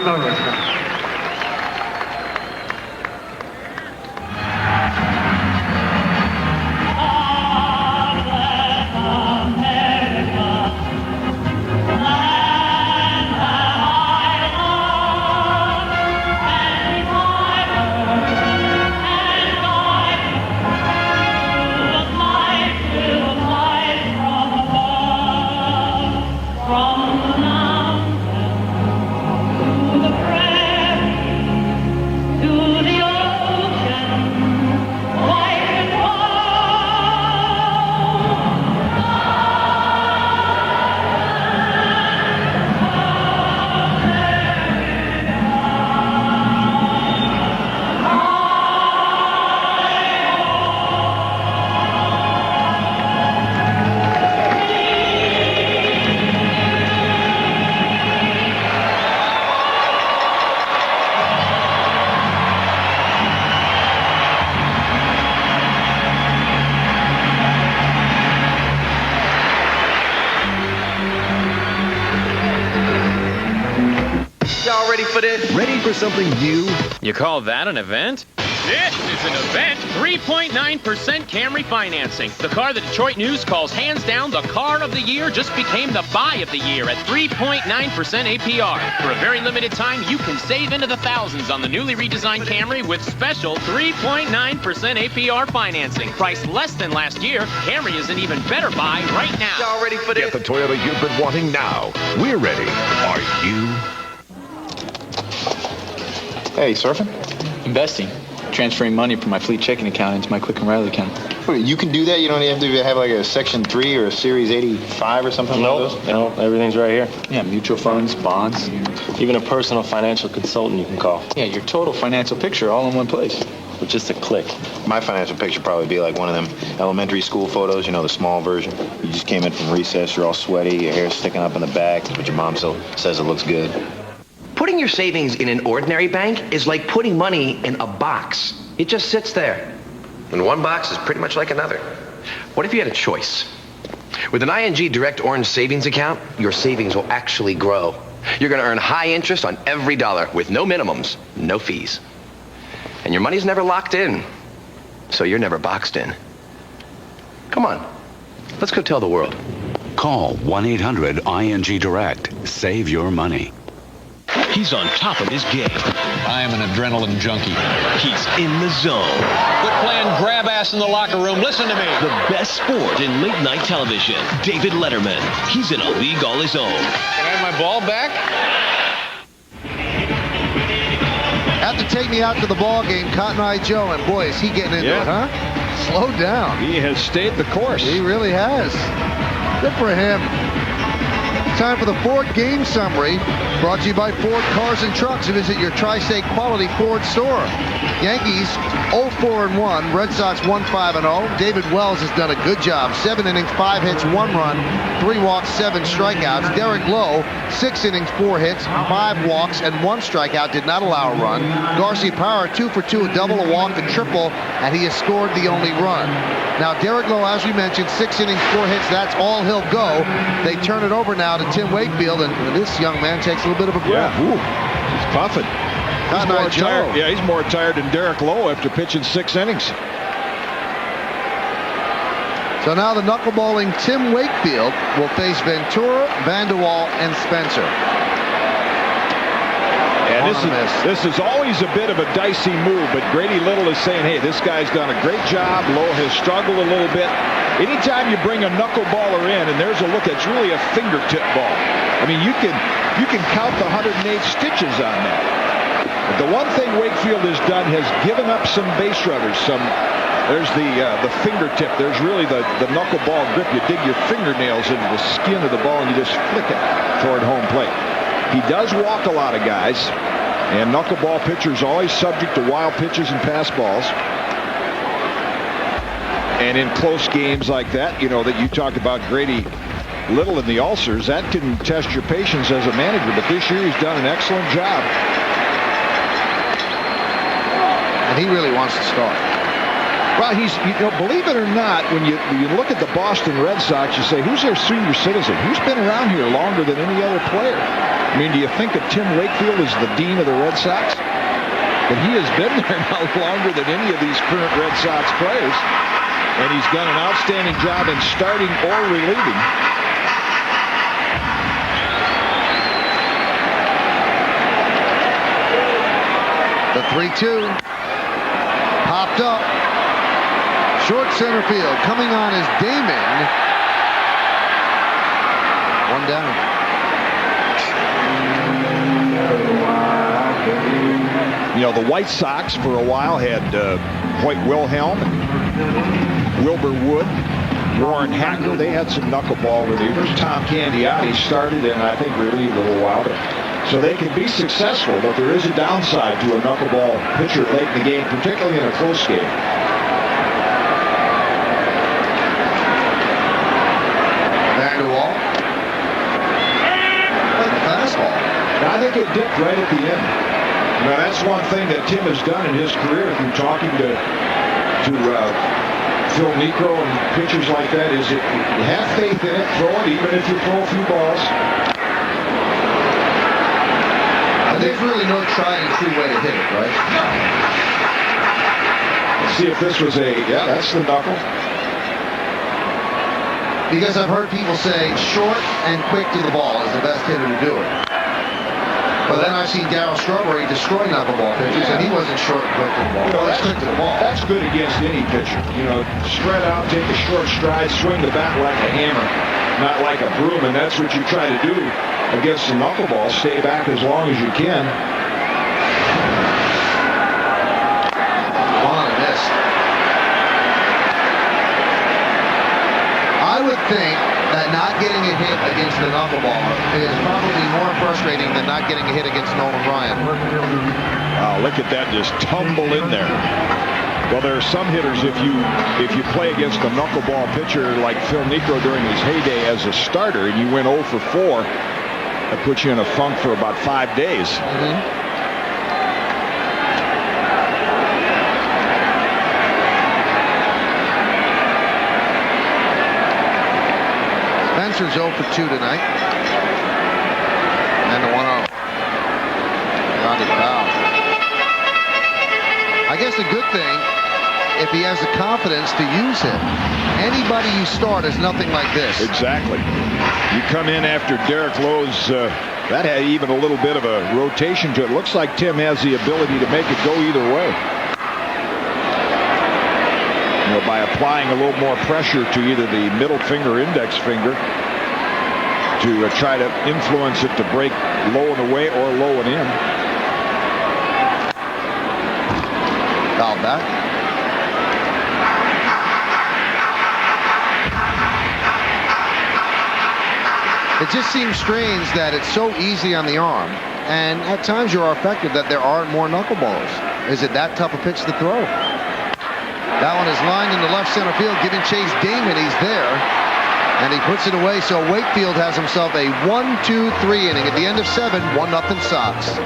Speaker 8: America.
Speaker 19: From the mountain to the prairie.
Speaker 5: Y'all ready for this?
Speaker 28: Ready for something new?
Speaker 9: You call that an event? This is an event. 3.9% Camry financing. The car the Detroit News calls hands down the car of the year just became the buy of the year at 3.9% APR. For a very limited time, you can save into the thousands on the newly redesigned Camry with special 3.9% APR financing. Priced less than last year, Camry is an even better buy right now.
Speaker 5: Y'all ready for this?
Speaker 12: Get the Toyota you've been wanting now. We're ready. Are you?
Speaker 13: Hey, surfing? Investing. Transferring money from my Fleet checking account into my Quick and Riley account.
Speaker 14: You can do that? You don't have to have like a Section 3 or a Series 85 or something like those?
Speaker 13: No, everything's right here. Yeah, mutual funds, bonds. Even a personal financial consultant you can call. Yeah, your total financial picture all in one place. With just a click.
Speaker 14: My financial picture probably be like one of them elementary school photos, you know, the small version. You just came in from recess, you're all sweaty, your hair's sticking up in the back, but your mom still says it looks good.
Speaker 15: Putting your savings in an ordinary bank is like putting money in a box. It just sits there. And one box is pretty much like another. What if you had a choice? With an ING Direct Orange Savings account, your savings will actually grow. You're going to earn high interest on every dollar with no minimums, no fees. And your money's never locked in, so you're never boxed in. Come on, let's go tell the world.
Speaker 24: Call 1-800-ING Direct. Save your money.
Speaker 16: He's on top of his game. I am an adrenaline junkie. He's in the zone.
Speaker 17: Quit playing grab ass in the locker room. Listen to me.
Speaker 16: The best sport in late night television. David Letterman. He's in a league all his own.
Speaker 17: Can I have my ball back?
Speaker 1: Have to take me out to the ball game, Cotton Eye Joe, and boy, is he getting into it, huh? Slow down.
Speaker 2: He has stayed the course.
Speaker 1: He really has. Good for him. Time for the Ford Game Summary, brought to you by Ford Cars and Trucks. Visit your Tri-State quality Ford store. Yankees 0-4-1, Red Sox 1-5-0. David Wells has done a good job. 7 innings, 5 hits, 1 run, 3 walks, 7 strikeouts. Derek Lowe, 6 innings, 4 hits, 5 walks, and 1 strikeout, did not allow a run. Darcy Power, 2 for 2, a double, a walk, a triple, and he has scored the only run. Now, Derek Lowe, as we mentioned, 6 innings, 4 hits, that's all he'll go. They turn it over now to Tim Wakefield, and this young man takes a little bit of a breath.
Speaker 2: Yeah, he's puffing. He's more tired. Yeah, he's more tired than Derek Lowe after pitching 6 innings.
Speaker 1: So now the knuckleballing Tim Wakefield will face Ventura, Vanderwall, and Spencer.
Speaker 2: And this is always a bit of a dicey move, but Grady Little is saying, hey, this guy's done a great job. Lowe has struggled a little bit. Anytime you bring a knuckleballer in, and there's a look, it's really a fingertip ball. I mean, you can count the 108 stitches on that. But the one thing Wakefield has done has given up some base runners. There's the fingertip. There's really the knuckleball grip. You dig your fingernails into the skin of the ball and you just flick it toward home plate. He does walk a lot of guys, and knuckleball pitchers always subject to wild pitches and pass balls. And in close games like that, you know, that you talked about Grady Little and the ulcers, that can test your patience as a manager. But this year he's done an excellent job.
Speaker 1: And he really wants to start.
Speaker 2: Well, believe it or not, when you look at the Boston Red Sox, you say, who's their senior citizen? Who's been around here longer than any other player? I mean, do you think of Tim Wakefield as the dean of the Red Sox? But he has been there now longer than any of these current Red Sox players. And he's done an outstanding job in starting or relieving.
Speaker 1: The 3-2 popped up. Short center field. Coming on is Damon. 1 down.
Speaker 2: You know, the White Sox for a while had Hoyt Wilhelm, Wilbur Wood, Warren Hacker. They had some knuckleball relievers. Tom Candiotti started and I think relieved a little while. So they can be successful, but there is a downside to a knuckleball pitcher late in the game, particularly in a close game.
Speaker 1: Vanderwall. Fastball.
Speaker 2: I think it dipped right at the end. Now, that's one thing that Tim has done in his career through talking to Phil Necro and pitchers like that is have faith in it, throw it, even if you throw a few balls.
Speaker 1: there's really no tried and true way to hit it, right?
Speaker 2: Let's see if this was yeah, that's the knuckle.
Speaker 1: Because I've heard people say short and quick to the ball is the best hitter to do it. But then I've seen Darryl Strawberry destroy knuckleball pitchers, and he wasn't short and quick to the ball.
Speaker 2: You know,
Speaker 1: That's quick to the ball.
Speaker 2: That's good against any pitcher. You know, spread out, take a short stride, swing the bat like a hammer, not like a broom, and that's what you try to do against the knuckleball. Stay back as long as you can.
Speaker 1: On a miss. I would think that not getting a hit against the knuckleballer is probably more frustrating than not getting a hit against Nolan Ryan.
Speaker 2: Wow, look at that just tumble in there. Well, there are some hitters, if you play against a knuckleball pitcher like Phil Niekro during his heyday as a starter and you went 0 for 4, that puts you in a funk for about 5 days.
Speaker 1: Spencer's 0 for 2 tonight. And the 1-0. Grounded foul. I guess a good thing if he has the confidence to use him. Anybody you start is nothing like this.
Speaker 2: Exactly. You come in after Derek Lowe's, that had even a little bit of a rotation to it. Looks like Tim has the ability to make it go either way. You know, by applying a little more pressure to either the middle finger or index finger to try to influence it to break low and away or low and in.
Speaker 1: Foul back. It just seems strange that it's so easy on the arm, and at times you are effective that there aren't more knuckleballers. Is it that tough a pitch to throw? That one is lined in the left center field, giving Chase Damon. He's there, and he puts it away. So Wakefield has himself a 1-2-3 inning. At the end of 7, 1-0 Sox.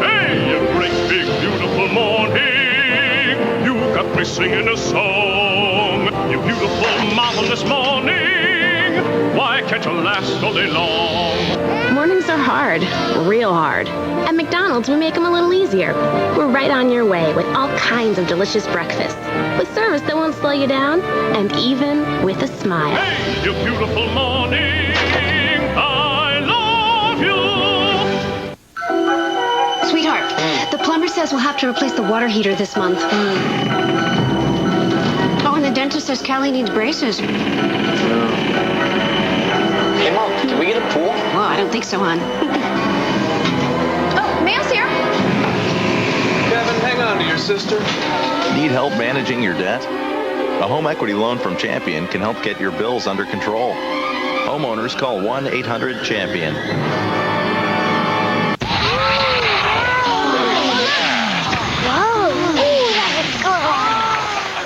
Speaker 4: Hey, you great big beautiful morning, you got me singing a song. You beautiful marvelous morning, why can't you last all day long?
Speaker 10: Mornings are hard, real hard. At McDonald's, we make them a little easier. We're right on your way with all kinds of delicious breakfasts, with service that won't slow you down, and even with a smile.
Speaker 4: Hey, you beautiful morning, I love you.
Speaker 18: Sweetheart, the plumber says we'll have to replace the water heater this month. Oh, and the dentist says Callie needs braces.
Speaker 15: Hey, Mom, can we get a pool?
Speaker 18: Well, I don't think so, hon.
Speaker 19: Oh, Ma'am's here.
Speaker 13: Kevin, hang on to your sister.
Speaker 14: Need help managing your debt? A home equity loan from Champion can help get your bills under control. Homeowners call 1-800-CHAMPION.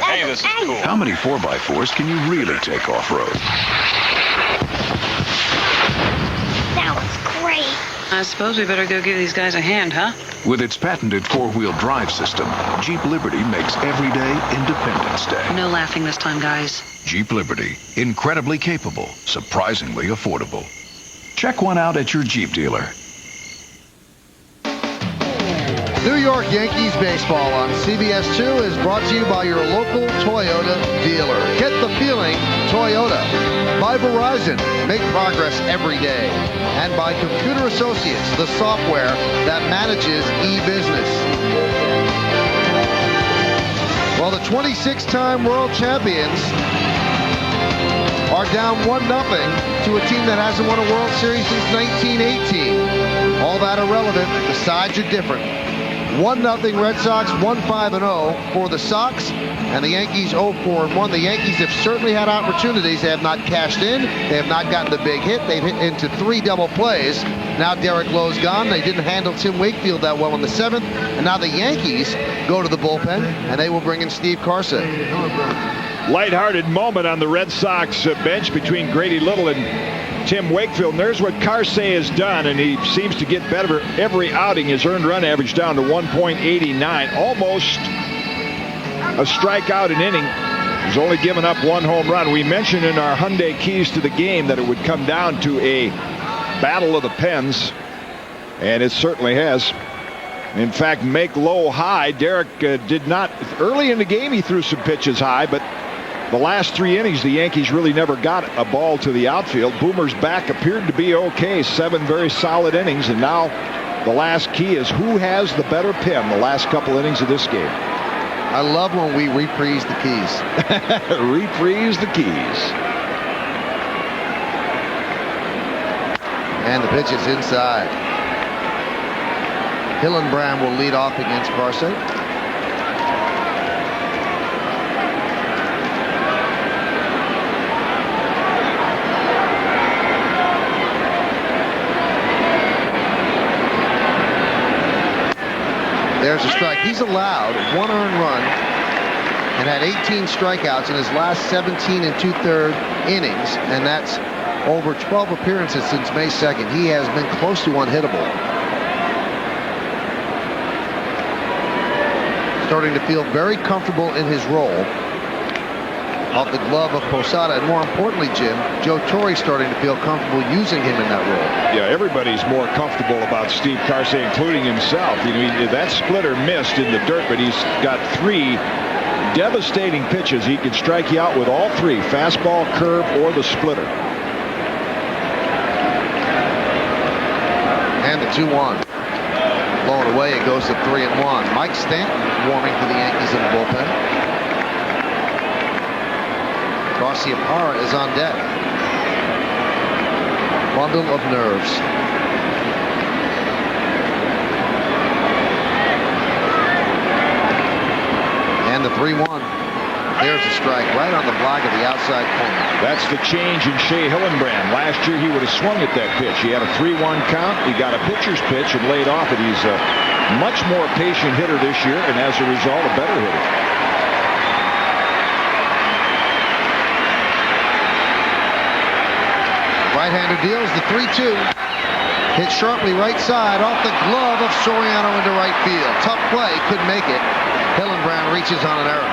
Speaker 12: Hey, this is cool. How many 4x4s can you really take off-road?
Speaker 18: That was great.
Speaker 20: I suppose we better go give these guys a hand, huh?
Speaker 12: With its patented four-wheel drive system, Jeep Liberty makes every day Independence Day.
Speaker 20: No laughing this time, guys.
Speaker 12: Jeep Liberty, incredibly capable, surprisingly affordable. Check one out at your Jeep dealer.
Speaker 1: New York Yankees baseball on CBS 2 is brought to you by your local Toyota dealer. Get the feeling, Toyota. By Verizon, make progress every day. And by Computer Associates, the software that manages e-business. Well, the 26-time world champions are down 1-0 to a team that hasn't won a World Series since 1918. All that irrelevant, the sides are different. 1-0 Red Sox, 1-5-0 for the Sox, and the Yankees 0-4-1. The Yankees have certainly had opportunities. They have not cashed in. They have not gotten the big hit. They've hit into 3 double plays. Now Derek Lowe's gone. They didn't handle Tim Wakefield that well in the 7th, and now the Yankees go to the bullpen, and they will bring in Steve Carson.
Speaker 2: Lighthearted moment on the Red Sox bench between Grady Little and Tim Wakefield. And there's what Carsey has done, and he seems to get better every outing. His earned run average down to 1.89, almost a strikeout an inning. He's only given up 1 home run. We mentioned in our Hyundai keys to the game that it would come down to a battle of the pens, and it certainly has. In fact, make low high. Derek did not. Early in the game, he threw some pitches high, but the last 3 innings, the Yankees really never got a ball to the outfield. Boomer's back appeared to be okay. 7 very solid innings, and now the last key is who has the better pen the last couple innings of this game.
Speaker 11: I love when we reprise the keys.
Speaker 2: Reprise the keys.
Speaker 11: And the pitch is inside. Hillenbrand will lead off against Garcia. There's a strike. He's allowed 1 earned run and had 18 strikeouts in his last 17 2/3 innings, and that's over 12 appearances since May 2nd. He has been close to unhittable. Starting to feel very comfortable in his role. Off the glove of Posada, and more importantly, Jim, Joe Torre starting to feel comfortable using him in that role.
Speaker 2: Yeah, everybody's more comfortable about Steve Carsey, including himself. You know, that splitter missed in the dirt, but he's got 3 devastating pitches. He can strike you out with all 3, fastball, curve, or the splitter.
Speaker 11: And the 2-1. Blown away, it goes to 3-1. Mike Stanton warming for the Yankees in the bullpen. Garcia-Parra is on deck. Bundle of nerves. And the 3-1. There's a strike right on the block of the outside corner.
Speaker 2: That's the change in Shea Hillenbrand. Last year he would have swung at that pitch. He had a 3-1 count. He got a pitcher's pitch and laid off it. He's a much more patient hitter this year, and as a result, a better hitter.
Speaker 11: Right-hander deals the 3-2. Hit sharply right side off the glove of Soriano into right field. Tough play, couldn't make it. Hillenbrand reaches on an error.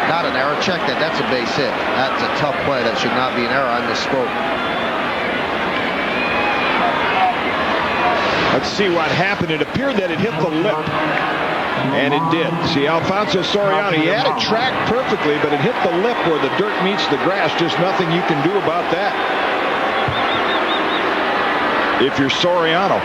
Speaker 11: Not an error, check that, that's a base hit. That's a tough play, that should not be an error, I misspoke.
Speaker 2: Let's see what happened. It appeared that it hit the lip, and it did. See, Alfonso Soriano, he had it tracked perfectly, but it hit the lip where the dirt meets the grass. Just nothing you can do about that if you're Soriano.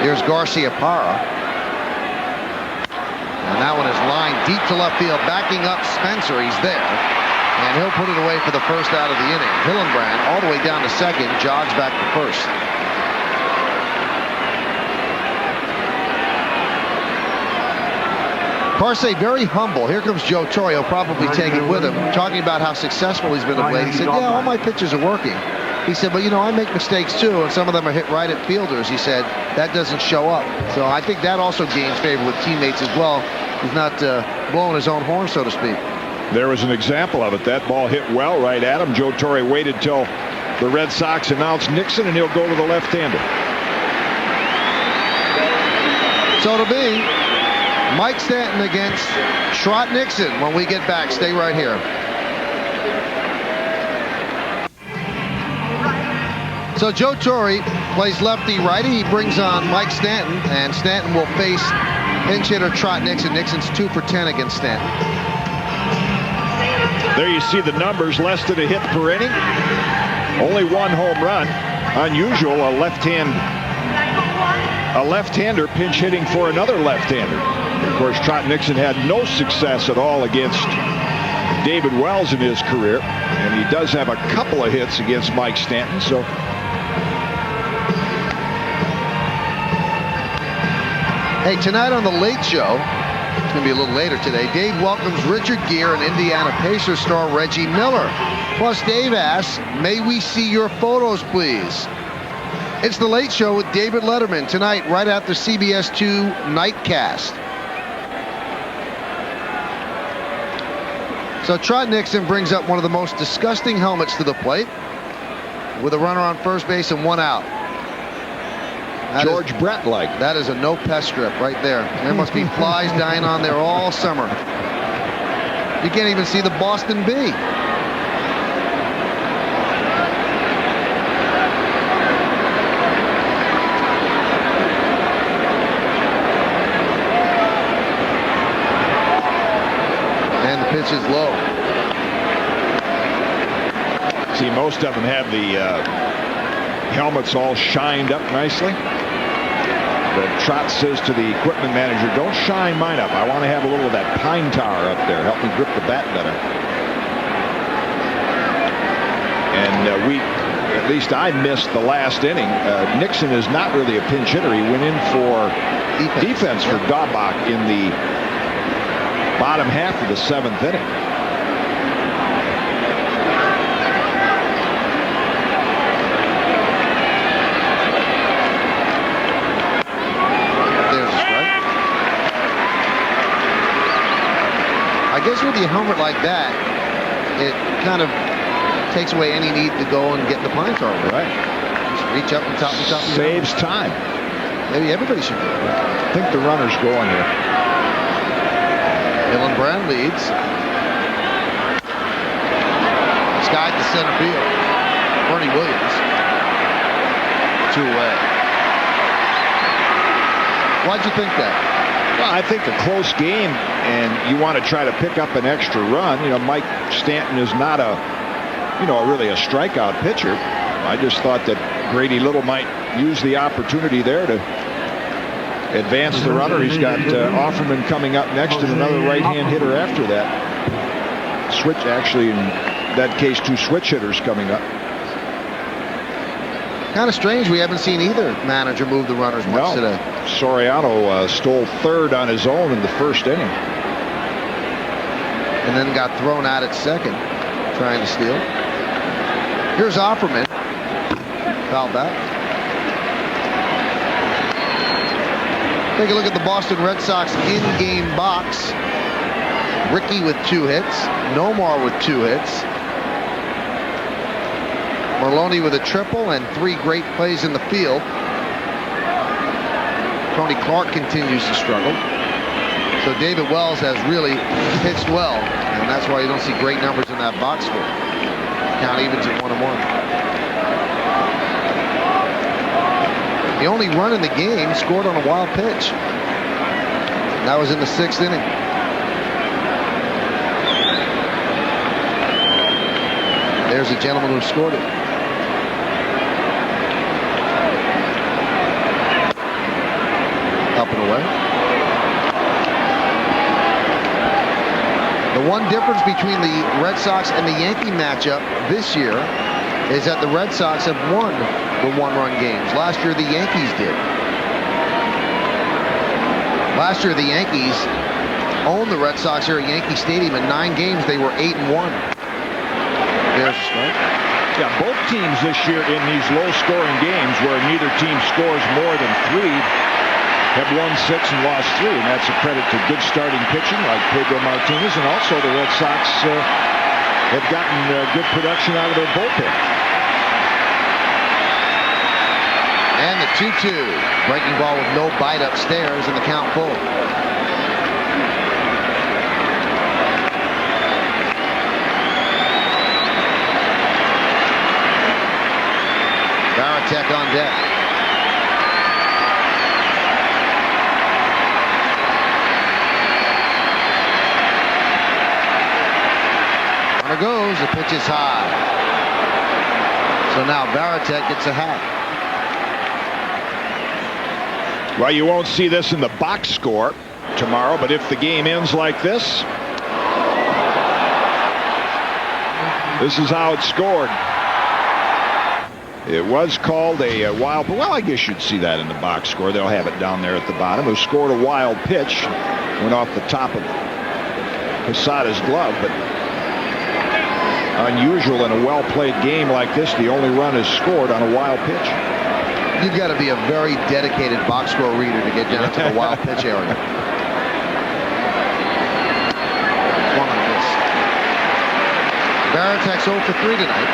Speaker 11: Here's Garcia-Parra. And that one is lined deep to left field, backing up Spencer. He's there. And he'll put it away for the first out of the inning. Hillenbrand all the way down to second, jogs back to first. Carsey very humble. Here comes Joe Torre. He'll probably take it with him. Talking about how successful he's been of late. He said, yeah, all my pitches are working. He said, but, you know, I make mistakes, too, and some of them are hit right at fielders. He said, that doesn't show up. So I think that also gains favor with teammates as well. He's not blowing his own horn, so to speak.
Speaker 2: There was an example of it. That ball hit well right at him. Joe Torre waited till the Red Sox announced Nixon, and he'll go to the left-hander.
Speaker 11: So it'll be Mike Stanton against Trot Nixon when we get back. Stay right here. So Joe Torre plays lefty-righty. He brings on Mike Stanton, and Stanton will face pinch hitter Trot Nixon. Nixon's 2 for 10 against Stanton.
Speaker 2: There you see the numbers, less than a hit per inning. Only 1 home run. Unusual, a left-hander pinch hitting for another left-hander. Of course, Trot Nixon had no success at all against David Wells in his career, and he does have a couple of hits against Mike Stanton. So
Speaker 11: hey, tonight on The Late Show, it's going to be a little later today, Dave welcomes Richard Gere and Indiana Pacers star Reggie Miller. Plus, Dave asks, may we see your photos, please? It's The Late Show with David Letterman tonight, right after CBS 2 Nightcast. So Trot Nixon brings up one of the most disgusting helmets to the plate.
Speaker 1: with a runner on first base and 1 out.
Speaker 2: George Brett-like.
Speaker 1: That is a no-pest strip right there. There must be flies dying on there all summer. You can't even see the Boston bee. And the pitch is low.
Speaker 2: See, most of them have the helmets all shined up nicely. But Trot says to the equipment manager, don't shine mine up. I want to have a little of that pine tar up there. Help me grip the bat better. And at least I missed the last inning. Nixon is not really a pinch hitter. He went in for defense for Daubach in the bottom half of the 7th inning.
Speaker 1: I guess with your helmet like that, it kind of takes away any need to go and get the pine tar.
Speaker 2: Right.
Speaker 1: Just reach up and top.
Speaker 2: Saves time.
Speaker 1: Maybe everybody should do it.
Speaker 2: I think the runner's going here.
Speaker 1: Dylan Brand leads. Skied to center field. Bernie Williams. 2 away. Why'd you think that?
Speaker 2: Well, I think a close game, and you want to try to pick up an extra run. You know, Mike Stanton is not really a strikeout pitcher. I just thought that Grady Little might use the opportunity there to advance the runner. He's got Offerman coming up next and another right-hand hitter after that. Switch, actually, in that case, 2 switch hitters coming up.
Speaker 1: Kind of strange we haven't seen either manager move the runners much today.
Speaker 2: Soriano stole 3rd on his own in the 1st inning.
Speaker 1: And then got thrown out at 2nd, trying to steal. Here's Offerman. Foul back. Take a look at the Boston Red Sox in-game box. Rickey with 2 hits. Nomar with 2 hits. Maloney with a triple and 3 great plays in the field. Tony Clark continues to struggle. So David Wells has really pitched well, and that's why you don't see great numbers in that box score. Count evens at 1-1. The only run in the game scored on a wild pitch. That was in the 6th inning. There's a gentleman who scored it. Up and away. The one difference between the Red Sox and the Yankee matchup this year is that the Red Sox have won the 1-run games. Last year, the Yankees did. Last year, the Yankees owned the Red Sox here at Yankee Stadium. In 9 games, they were 8-1. There's a strike.
Speaker 2: Yeah, both teams this year in these low-scoring games where neither team scores more than 3 have won 6 and lost 3, and that's a credit to good starting pitching like Pedro Martinez, and also the Red Sox have gotten good production out of their bullpen.
Speaker 1: And the 2-2. Breaking ball with no bite upstairs, and the count full. Varitek on deck. Runner goes, the pitch is high. So now Varitek gets a hat.
Speaker 2: Well, you won't see this in the box score tomorrow, but if the game ends like this is how it's scored. It was called a wild, well, I guess you'd see that in the box score. They'll have it down there at the bottom. Who scored a wild pitch, went off the top of Posada's glove, but unusual in a well-played game like this. The only run is scored on a wild pitch.
Speaker 1: You've got to be a very dedicated box score reader to get down to the wild pitch area. One on this. Varitek's 0 for 3 tonight.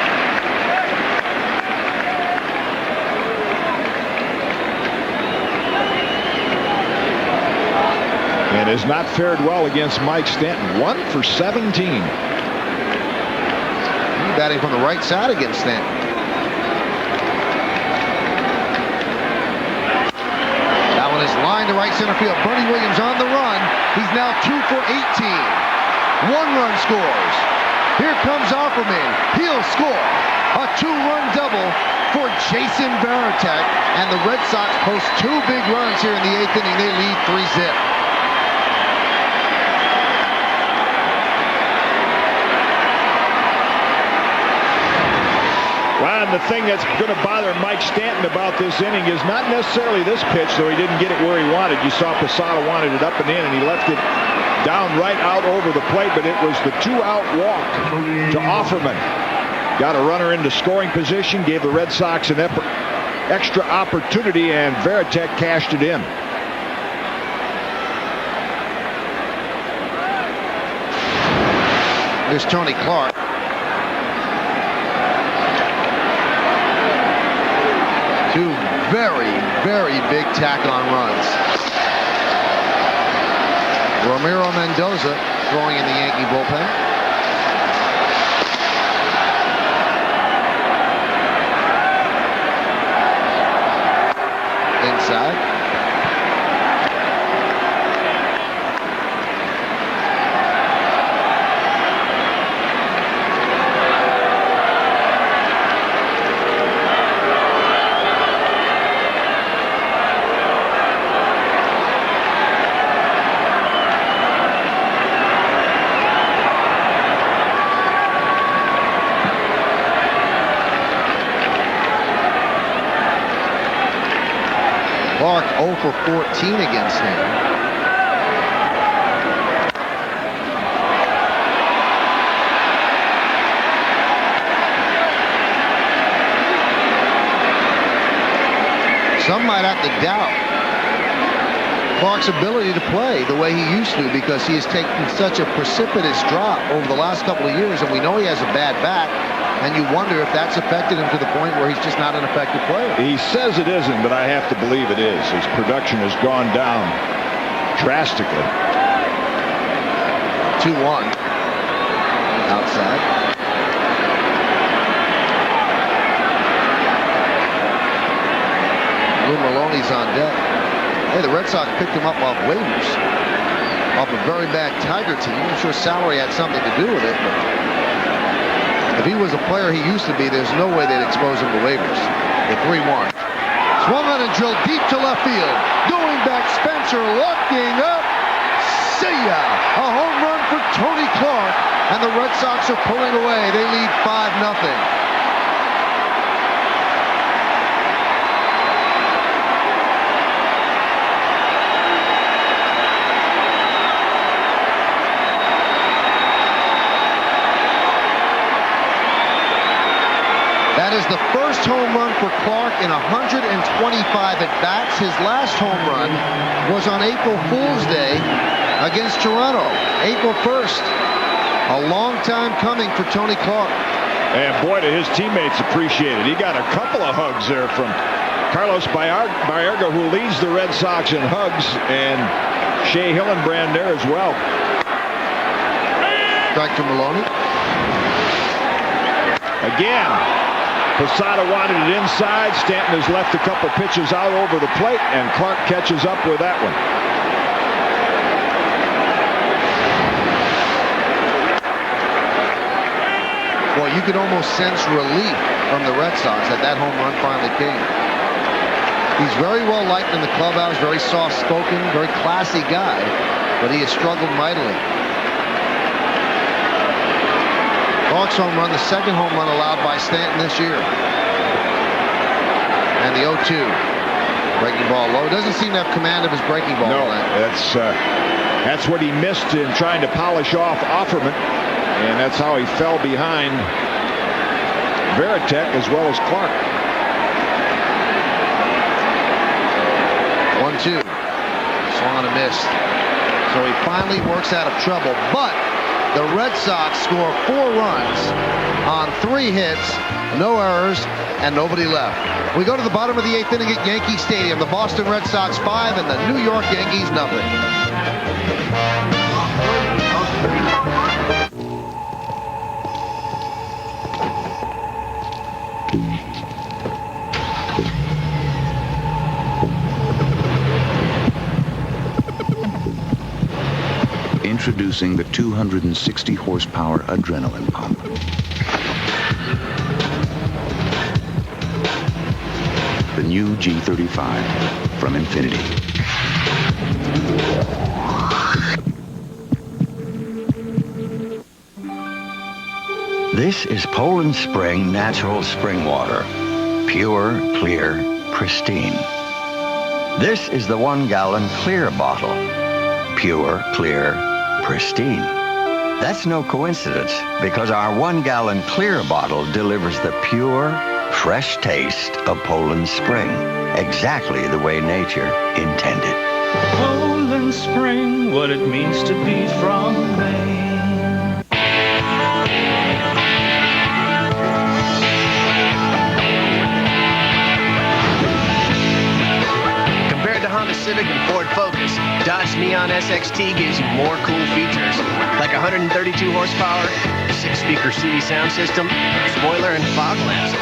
Speaker 2: and has not fared well against Mike Stanton. 1 for 17.
Speaker 1: Batting from the right side against Stanton. That one is lined to right center field. Bernie Williams on the run. He's now 2 for 18. 1 run scores. Here comes Offerman. He'll score. A 2-run double for Jason Varitek. And the Red Sox post 2 big runs here in the 8th inning. They lead 3-zip.
Speaker 2: Well, and the thing that's going to bother Mike Stanton about this inning is not necessarily this pitch, though he didn't get it where he wanted. You saw Posada wanted it up and in, and he left it down right out over the plate, but it was the 2-out walk to Offerman. Got a runner into scoring position, gave the Red Sox an extra opportunity, and Varitek cashed it in.
Speaker 1: Here's Tony Clark. Two very, very big tack-on runs. Ramiro Mendoza throwing in the Yankee bullpen. Inside. Clark 0 for 14 against him. Some might have to doubt Clark's ability to play the way he used to, because he has taken such a precipitous drop over the last couple of years, and we know he has a bad back. And you wonder if that's affected him to the point where he's just not an effective player.
Speaker 2: He says it isn't, but I have to believe it is. His production has gone down drastically.
Speaker 1: 2-1. Outside. Lou Maloney's on deck. Hey, the Red Sox picked him up off waivers. Off a very bad Tiger team. I'm sure salary had something to do with it, but if he was a player he used to be, there's no way they'd expose him to waivers. The 3-1. Swung on and drilled deep to left field. Going back, Spencer looking up. See ya! A home run for Tony Clark. And the Red Sox are pulling away. They lead 5-0. That is the first home run for Clark in 125 at-bats. His last home run was on April Fool's Day against Toronto, April 1st. A long time coming for Tony Clark.
Speaker 2: And boy, did his teammates appreciate it. He got a couple of hugs there from Carlos Baerga, who leads the Red Sox in hugs, and Shea Hillenbrand there as well.
Speaker 1: Back to Maloney.
Speaker 2: Again, Posada wanted it inside. Stanton has left a couple pitches out over the plate, and Clark catches up with that one.
Speaker 1: Well, you could almost sense relief from the Red Sox that that home run finally came. He's very well liked in the clubhouse, very soft-spoken, very classy guy, but he has struggled mightily. Clark's home run, the second home run allowed by Stanton this year. And the 0-2. Breaking ball low. Doesn't seem to have command of his breaking ball.
Speaker 2: No, that's what he missed in trying to polish off Offerman. And that's how he fell behind Varitek as well as Clark.
Speaker 1: 1-2. Swung on a miss. So he finally works out of trouble. But the Red Sox score 4 runs on 3 hits, no errors, and nobody left. We go to the bottom of the 8th inning at Yankee Stadium. The Boston Red Sox 5 and the New York Yankees nothing.
Speaker 12: Introducing the 260 horsepower adrenaline pump. The new G35 from Infinity.
Speaker 3: This is Poland Spring natural spring water. Pure, clear, pristine. This is the 1 gallon clear bottle. Pure, clear, pristine. That's no coincidence, because our 1 gallon clear bottle delivers the pure, fresh taste of Poland Spring, exactly the way nature intended.
Speaker 6: Poland Spring, what it means to be from Maine.
Speaker 15: Compared to Honda Civic and Ford Focus, Dodge Neon SXT gives you more cool features, like 132 horsepower, 6-speaker CD sound system, spoiler, and fog lamps.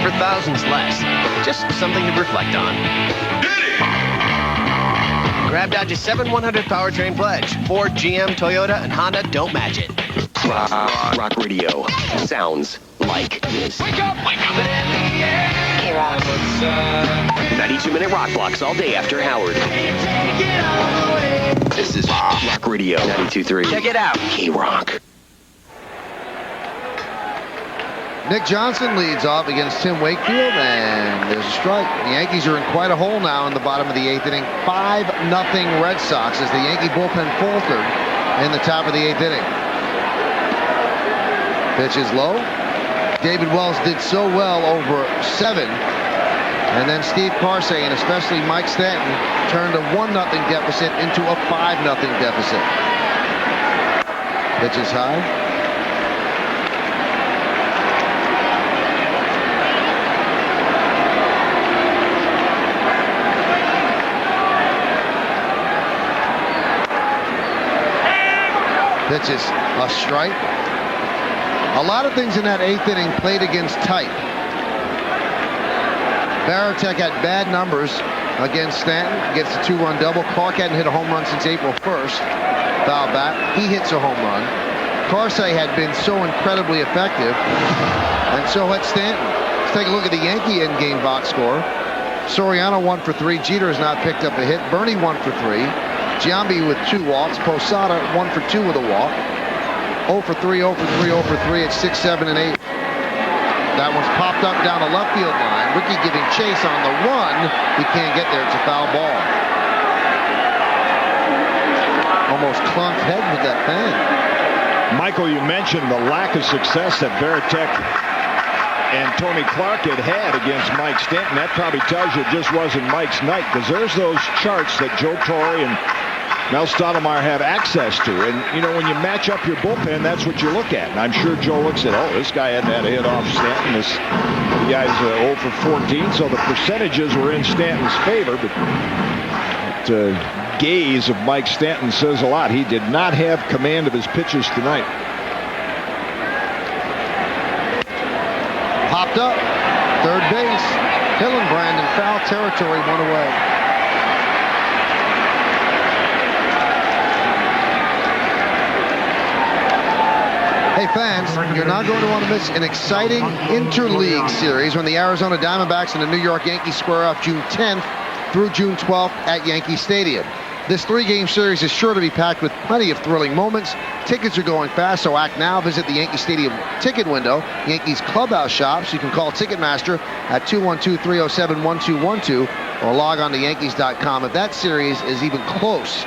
Speaker 15: For thousands less. Just something to reflect on. Grab Dodge's 7-100 powertrain pledge. Ford, GM, Toyota, and Honda don't match it.
Speaker 21: Rock radio sounds like this.
Speaker 15: Wake up! Wake up!
Speaker 21: K-Rock. 92-minute rock blocks all day after Howard. This is Rock Radio 92.3.
Speaker 15: Check it out.
Speaker 21: K-Rock.
Speaker 11: Nick Johnson leads off against Tim Wakefield, and there's a strike. The Yankees are in quite a hole now in the bottom of the 8th inning. 5-0 Red Sox as the Yankee bullpen faltered in the top of the 8th inning. Pitch is low. David Wells did so well over 7. And then Steve Carsey and especially Mike Stanton turned a 1-0 deficit into a 5-0 deficit. Pitch is high. Pitch is a strike. A lot of things in that 8th inning played against type. Baratek had bad numbers against Stanton. Gets a 2-run double. Clark hadn't hit a home run since April 1st. Foul back. He hits a home run. Carsey had been so incredibly effective, and so had Stanton. Let's take a look at the Yankee in-game box score. Soriano 1 for 3. Jeter has not picked up a hit. Bernie 1 for 3. Giambi with 2 walks. Posada 1 for 2 with a walk. 0 for 3, 0 for 3, 0 for 3 at 6, 7, and 8. That one's popped up down the left field line. Ricky giving chase on the run. He can't get there. It's a foul ball. Almost clunked head with that thing.
Speaker 2: Michael, you mentioned the lack of success that Baratek and Tony Clark had against Mike Stanton. That probably tells you it just wasn't Mike's night, because there's those charts that Joe Torre and Mel Stottlemyre have access to. And, you know, when you match up your bullpen, that's what you look at. And I'm sure Joe looks at, oh, this guy hadn't had a hit off Stanton. The guy's 0 for 14, so the percentages were in Stanton's favor. But the gaze of Mike Stanton says a lot. He did not have command of his pitches tonight.
Speaker 11: Popped up. Third base. Hillenbrand in foul territory, 1 away. Hey fans, you're not going to want to miss an exciting interleague series when the Arizona Diamondbacks and the New York Yankees square off June 10th through June 12th at Yankee Stadium. This 3-game series is sure to be packed with plenty of thrilling moments. Tickets are going fast, so act now. Visit the Yankee Stadium ticket window, Yankees clubhouse shops. You can call Ticketmaster at 212-307-1212 or log on to Yankees.com. If that series is even close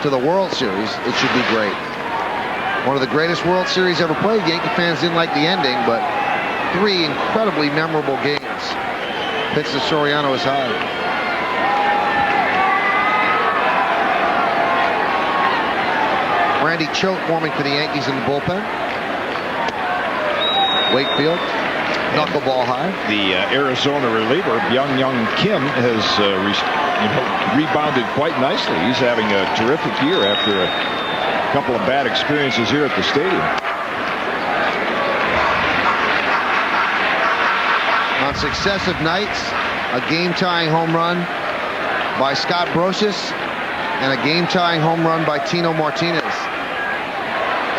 Speaker 11: to the World Series, it should be great. One of the greatest World Series ever played. Yankee fans didn't like the ending, but 3 incredibly memorable games. Pitch to Soriano is high. Randy Choate warming for the Yankees in the bullpen. Wakefield, knuckleball high.
Speaker 2: The Arizona reliever, Byung Kim, has rebounded quite nicely. He's having a terrific year after a couple of bad experiences here at the stadium.
Speaker 1: On successive nights, a game-tying home run by Scott Brosius and a game-tying home run by Tino Martinez.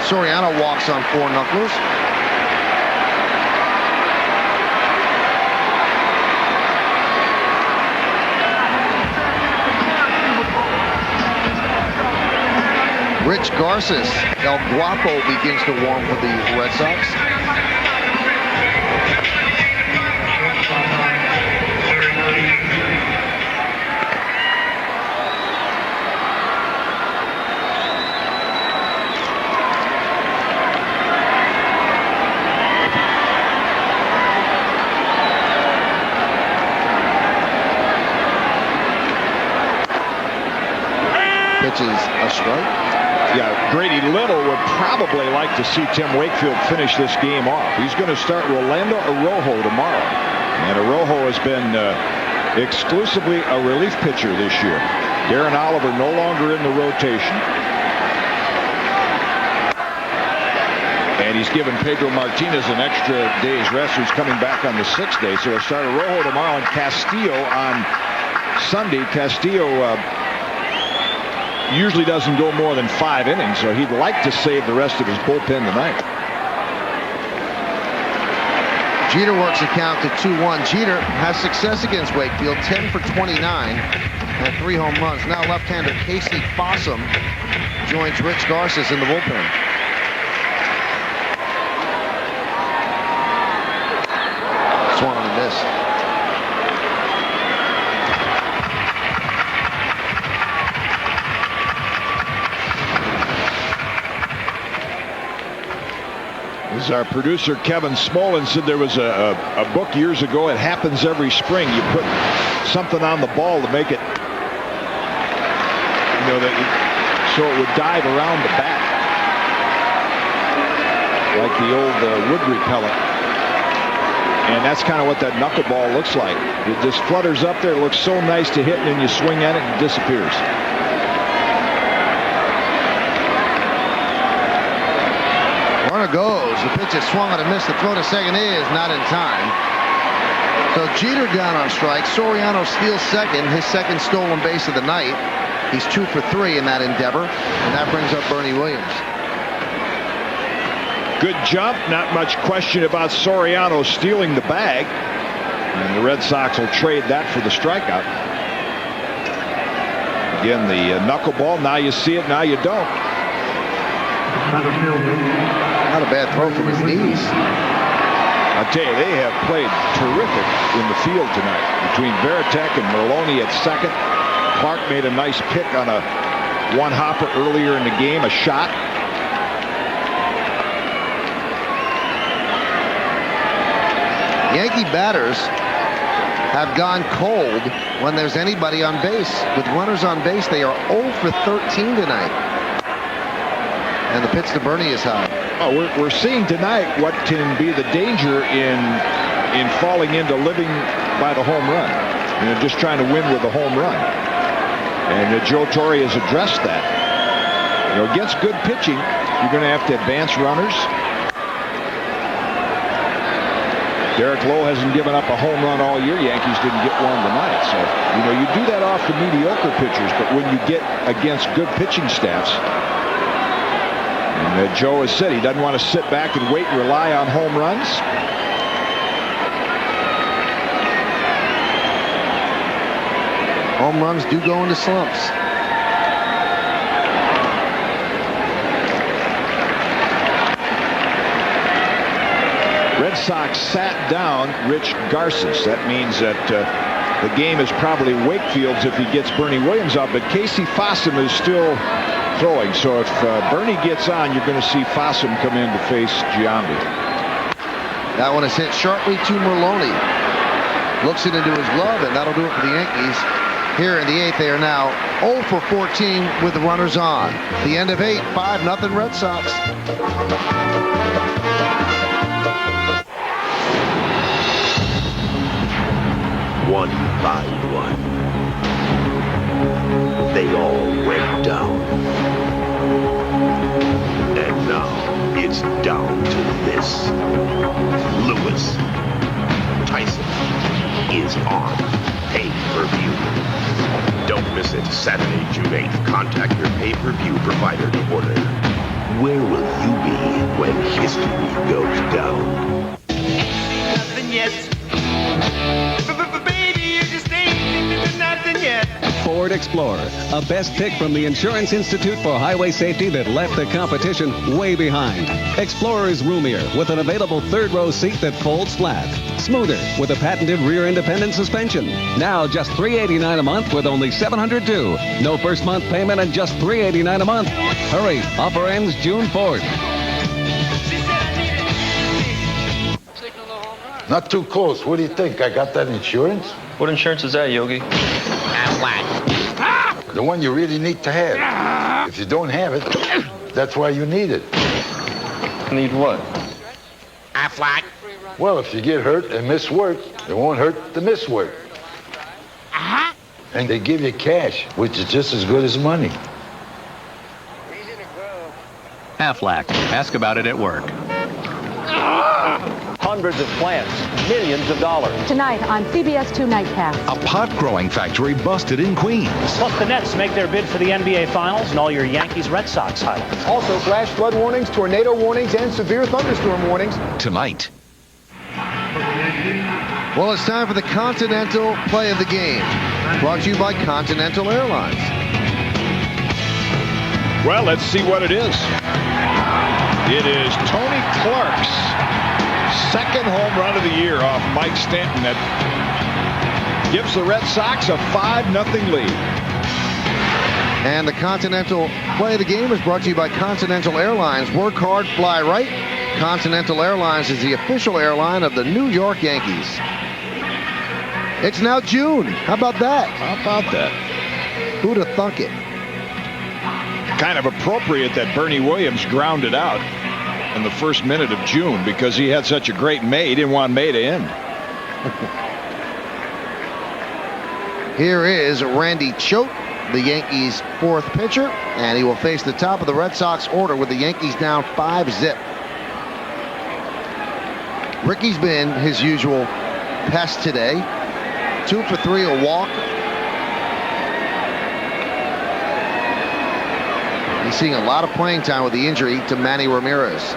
Speaker 1: Soriano walks on 4 knucklers. Rich Garces, El Guapo, begins to warm for the Red Sox. Pitches a strike.
Speaker 2: Yeah, Grady Little would probably like to see Tim Wakefield finish this game off. He's going to start Rolando Araujo tomorrow. And Araujo has been exclusively a relief pitcher this year. Darren Oliver no longer in the rotation. And he's given Pedro Martinez an extra day's rest, who's coming back on the 6th day. So he'll start Araujo tomorrow and Castillo on Sunday. Castillo usually doesn't go more than 5 innings, so he'd like to save the rest of his bullpen tonight.
Speaker 1: Jeter works the count to 2-1. Jeter has success against Wakefield, 10 for 29 and 3 home runs. Now left-hander Casey Fossum joins Rich Garces in the bullpen. Swung on a miss.
Speaker 2: As our producer Kevin Smolin said, there was a book years ago, It Happens Every Spring. You put something on the ball to make it, so it would dive around the bat, like the old wood repellent. And that's kind of what that knuckleball looks like. It just flutters up there, it looks so nice to hit, and then you swing at it and it disappears.
Speaker 1: Runner goes. The pitch is swung and a miss. The throw to second is not in time. So Jeter down on strike. Soriano steals second, his second stolen base of the night. He's 2 for 3 in that endeavor, and that brings up Bernie Williams.
Speaker 2: Good jump. Not much question about Soriano stealing the bag. And the Red Sox will trade that for the strikeout. Again, the knuckleball. Now you see it, now you don't.
Speaker 1: Not a bad throw from his knees.
Speaker 2: I'll tell you, they have played terrific in the field tonight. Between Veritek and Merloni at second. Clark made a nice pick on a one-hopper earlier in the game, a shot.
Speaker 1: Yankee batters have gone cold when there's anybody on base. With runners on base, they are 0 for 13 tonight. And the pitch to Bernie is high.
Speaker 2: Oh, we're seeing tonight what can be the danger in falling into living by the home run. Just trying to win with a home run. And Joe Torre has addressed that. Against good pitching, you're going to have to advance runners. Derek Lowe hasn't given up a home run all year. Yankees didn't get one tonight. So, you do that off the mediocre pitchers, but when you get against good pitching staffs, and Joe has said he doesn't want to sit back and wait and rely on home runs.
Speaker 1: Home runs do go into slumps.
Speaker 2: Red Sox sat down Rich Garces. That means that the game is probably Wakefield's if he gets Bernie Williams out, but Casey Fossum is still throwing. So if Bernie gets on, you're going to see Fossum come in to face Giambi.
Speaker 1: That one is hit sharply to Merloni. Looks it into his glove, and that'll do it for the Yankees. Here in the 8th, they are now 0 for 14 with the runners on. The end of 8, 5-0 Red Sox.
Speaker 7: One by one, they all went down. And now it's down to this. Lewis Tyson is on pay-per-view. Don't miss it. Saturday, June 8th. Contact your pay-per-view provider to order. Where will you be when history goes down?
Speaker 8: Nothing yet. Baby, you just ain't nothing yet.
Speaker 22: Ford Explorer, a best pick from the Insurance Institute for Highway Safety that left the competition way behind. Explorer is roomier with an available third-row seat that folds flat. Smoother with a patented rear independent suspension. Now just $389 a month with only $700 due. No first month payment and just $389 a month. Hurry, offer ends June 4th.
Speaker 23: Not too close. What do you think? I got that insurance?
Speaker 13: What insurance is that, Yogi?
Speaker 23: The one you really need to have. If you don't have it, that's why you need it.
Speaker 13: Need what?
Speaker 23: Aflac. Well, if you get hurt and miss work, it won't hurt to miss work. And they give you cash, which is just as good as money.
Speaker 16: Aflac. Ask about it at work.
Speaker 25: Hundreds of plants, millions of dollars.
Speaker 26: Tonight on CBS 2 Nightcast.
Speaker 27: A pot-growing factory busted in Queens.
Speaker 28: Plus, the Nets make their bid for the NBA Finals and all your Yankees Red Sox highlights.
Speaker 29: Also, flash flood warnings, tornado warnings, and severe thunderstorm warnings.
Speaker 27: Tonight.
Speaker 1: Well, it's time for the Continental Play of the Game. Brought to you by Continental Airlines.
Speaker 2: Well, let's see what it is. It is Tony Clark's second home run of the year off Mike Stanton that gives the Red Sox a 5-0 lead.
Speaker 1: And the Continental Play of the Game is brought to you by Continental Airlines. Work hard, fly right. Continental Airlines is the official airline of the New York Yankees. It's now June. How about that?
Speaker 2: How about that?
Speaker 1: Who'd have thunk it?
Speaker 2: Kind of appropriate that Bernie Williams grounded out in the first minute of June because he had such a great May. He didn't want May to end.
Speaker 1: Here is Randy Choate, the Yankees' fourth pitcher, and he will face the top of the Red Sox order with the Yankees down 5-0. Ricky's been his usual pest today. 2 for 3, a walk. He's seeing a lot of playing time with the injury to Manny Ramirez.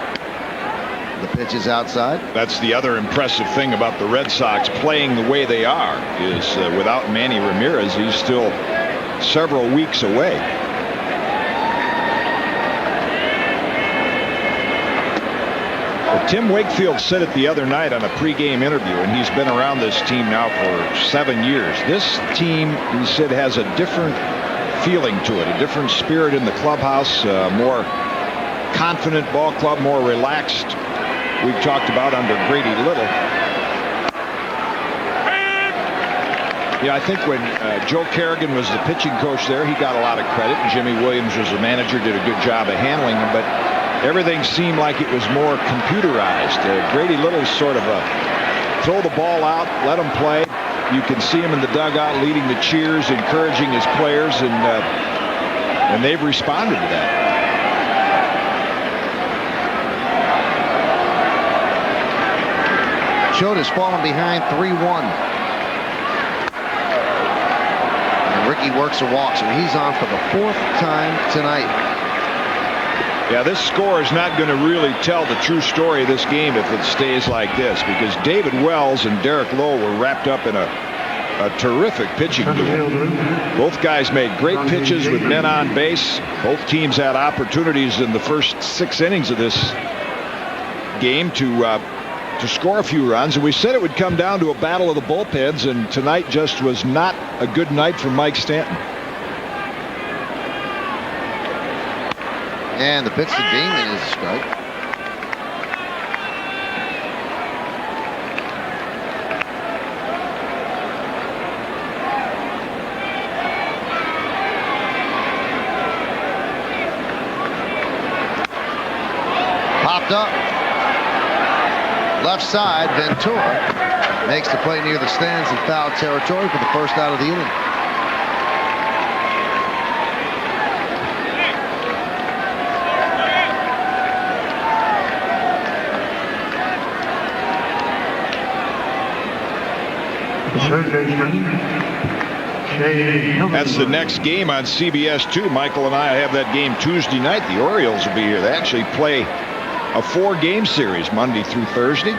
Speaker 1: The pitch is outside.
Speaker 2: That's the other impressive thing about the Red Sox playing the way they are is without Manny Ramirez, he's still several weeks away. Well, Tim Wakefield said it the other night on a pregame interview, and he's been around this team now for 7 years. This team, he said, has a different feeling to it, a different spirit in the clubhouse, more confident ball club, more relaxed. We've talked about under Grady Little. Yeah, I think when Joe Kerrigan was the pitching coach there, he got a lot of credit. Jimmy Williams was the manager, did a good job of handling him, but everything seemed like it was more computerized. Grady Little's sort of a throw the ball out, let him play. You can see him in the dugout leading the cheers, encouraging his players, and they've responded to that.
Speaker 1: Choate has fallen behind 3-1. And Ricky works a walk, so he's on for the 4th time tonight.
Speaker 2: Yeah, this score is not going to really tell the true story of this game if it stays like this, because David Wells and Derek Lowe were wrapped up in a terrific pitching duel. Both guys made great pitches with men on base. Both teams had opportunities in the first 6 innings of this game to score a few runs, and we said it would come down to a battle of the bullpens, and tonight just was not a good night for Mike Stanton.
Speaker 1: And the pitch to Damon is a strike. Popped up. Left side, Ventura makes the play near the stands in foul territory for the first out of the inning.
Speaker 2: That's the next game on CBS 2. Michael and I have that game Tuesday night. The Orioles will be here. They actually play a 4-game series Monday through Thursday.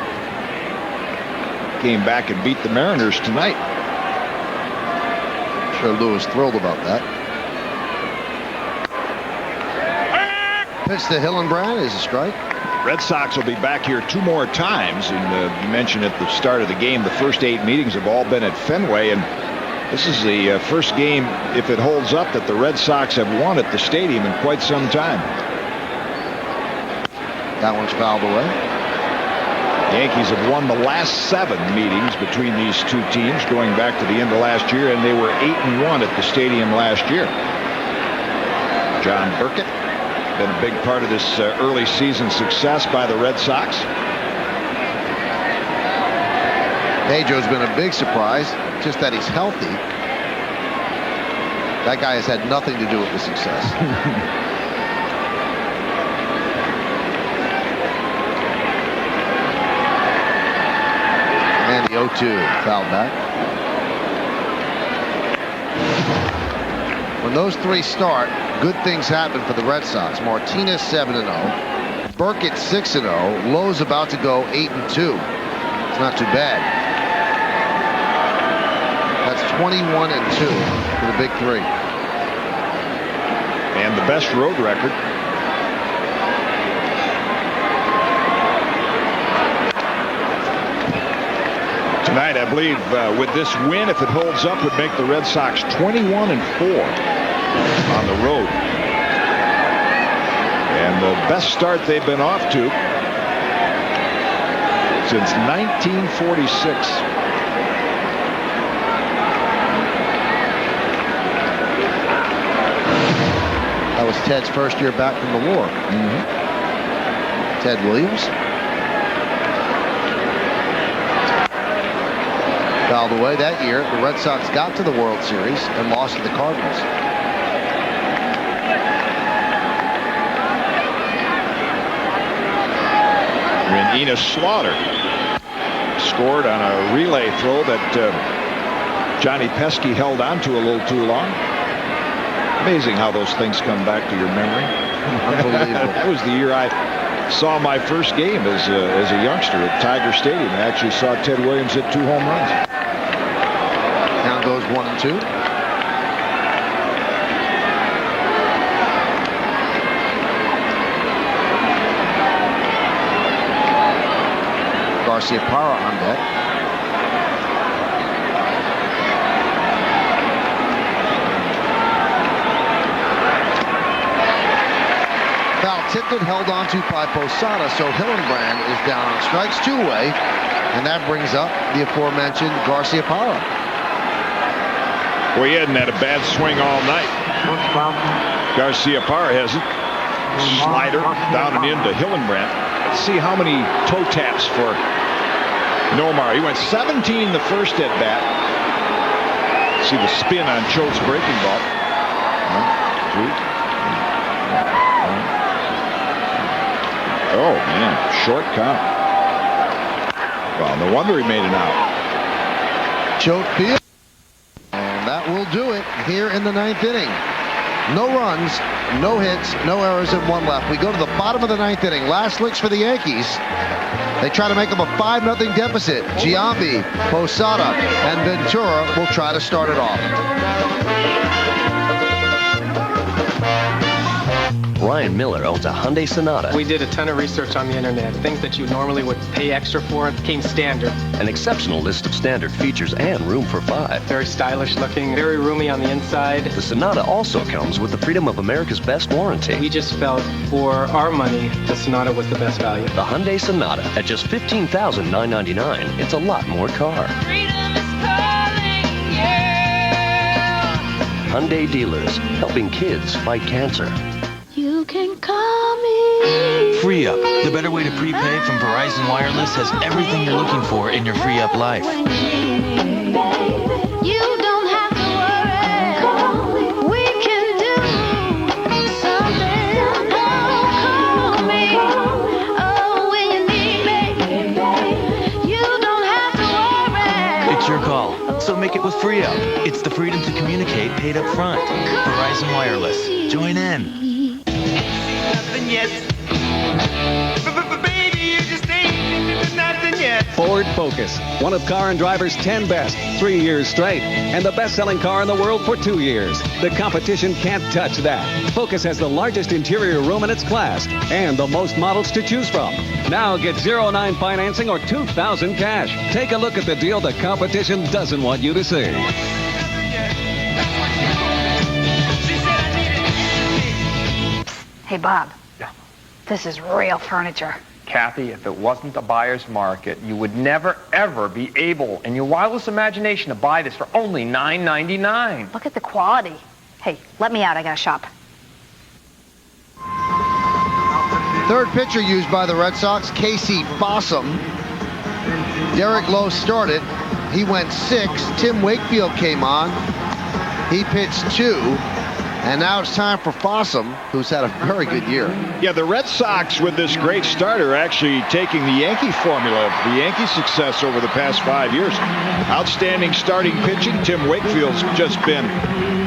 Speaker 2: Came back and beat the Mariners tonight.
Speaker 1: I'm sure Lou is thrilled about that. Pitch to Hillenbrand is a strike.
Speaker 2: Red Sox will be back here 2 more times. And you mentioned at the start of the game, the first 8 meetings have all been at Fenway. And this is the first game, if it holds up, that the Red Sox have won at the stadium in quite some time.
Speaker 1: That one's fouled away.
Speaker 2: Yankees have won the last 7 meetings between these 2 teams going back to the end of last year, and they were 8-1 at the stadium last year. John Burkett, been a big part of this early season success by the Red Sox.
Speaker 1: Pedro's been a big surprise, just that he's healthy. That guy has had nothing to do with the success. And the 0-2 foul back. When those 3 start, good things happen for the Red Sox. Martinez 7-0, Burkett 6-0, Lowe's about to go 8-2. It's not too bad. That's 21-2 for the big 3.
Speaker 2: And the best road record. Tonight, I believe, with this win, if it holds up, would make the Red Sox 21-4 on the road. And the best start they've been off to since 1946.
Speaker 1: That was Ted's first year back from the war. Ted Williams. Fouled away that year. The Red Sox got to the World Series and lost to the Cardinals.
Speaker 2: When Enos Slaughter scored on a relay throw that Johnny Pesky held on to a little too long. Amazing how those things come back to your memory.
Speaker 1: Unbelievable.
Speaker 2: That was the year I saw my first game as a youngster at Tiger Stadium. I actually saw Ted Williams hit 2 home runs.
Speaker 1: Count goes 1-2. Garcia Parra on deck. Foul tipped and held on to by Posada, so Hillenbrand is down on strikes 2 away, and that brings up the aforementioned Garcia Parra.
Speaker 2: Well, he hadn't had a bad swing all night. Garcia Parra hasn't. Slider down and into Hillenbrand. Let's see how many toe taps for Nomar. He went 17 the first at bat. See the spin on Choate's breaking ball. 1, 2. Oh, man. Short count. Well, no wonder he made it out.
Speaker 1: Choate field. And that will do it here in the 9th inning. No runs, no hits, no errors, and 1 left. We go to the bottom of the 9th inning. Last licks for the Yankees. They try to make them a 5-0 deficit. Giambi, Posada, and Ventura will try to start it off.
Speaker 21: Ryan Miller owns a Hyundai Sonata.
Speaker 4: We did a ton of research on the internet. Things that you normally would pay extra for came standard.
Speaker 21: An exceptional list of standard features and room for 5.
Speaker 4: Very stylish looking, very roomy on the inside.
Speaker 21: The Sonata also comes with the Freedom of America's Best warranty.
Speaker 4: We just felt for our money, the Sonata was the best value.
Speaker 21: The Hyundai Sonata at just $15,999. It's a lot more car.
Speaker 5: Freedom is calling, yeah.
Speaker 21: Hyundai dealers, helping kids fight cancer.
Speaker 5: You can call me.
Speaker 9: Free Up, the better way to prepay from Verizon Wireless, has everything you're looking for in your Free Up life.
Speaker 5: You don't have to worry. We can do something. Call me. Oh, when you need me. You don't have to worry.
Speaker 9: It's your call. So make it with FreeUp. It's the freedom to communicate paid up front. Verizon Wireless. Join in.
Speaker 8: Nothing yet. Baby, you just ain't nothing yet.
Speaker 22: Ford Focus, one of Car and Driver's 10 best, 3 years straight, and the best-selling car in the world for 2 years. The competition can't touch that. Focus has the largest interior room in its class and the most models to choose from. Now get 0-9 financing or $2,000 cash. Take a look at the deal the competition doesn't want you to see.
Speaker 3: Hey, Bob. Yeah. This is real furniture.
Speaker 25: Kathy, if it wasn't a buyer's market, you would never, ever be able, in your wildest imagination, to buy this for only $9.99.
Speaker 3: Look at the quality. Hey, let me out. I gotta shop.
Speaker 1: Third pitcher used by the Red Sox, Casey Fossum. Derek Lowe started. He went 6. Tim Wakefield came on. He pitched 2. And now it's time for Fossum, who's had a very good year.
Speaker 2: Yeah, the Red Sox, with this great starter, are actually taking the Yankee formula, the Yankee success over the past 5 years. Outstanding starting pitching. Tim Wakefield's just been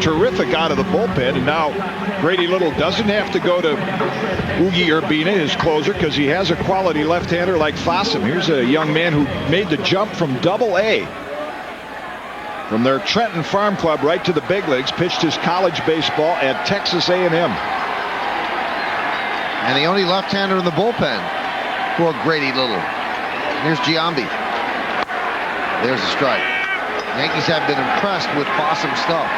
Speaker 2: terrific out of the bullpen. And now Grady Little doesn't have to go to Oogie Urbina, his closer, because he has a quality left-hander like Fossum. Here's a young man who made the jump from Double-A. From their Trenton Farm Club right to the big leagues, pitched his college baseball at Texas A&M.
Speaker 1: And the only left-hander in the bullpen for Grady Little. Here's Giambi. There's a strike. Yankees have been impressed with Fossum's stuff.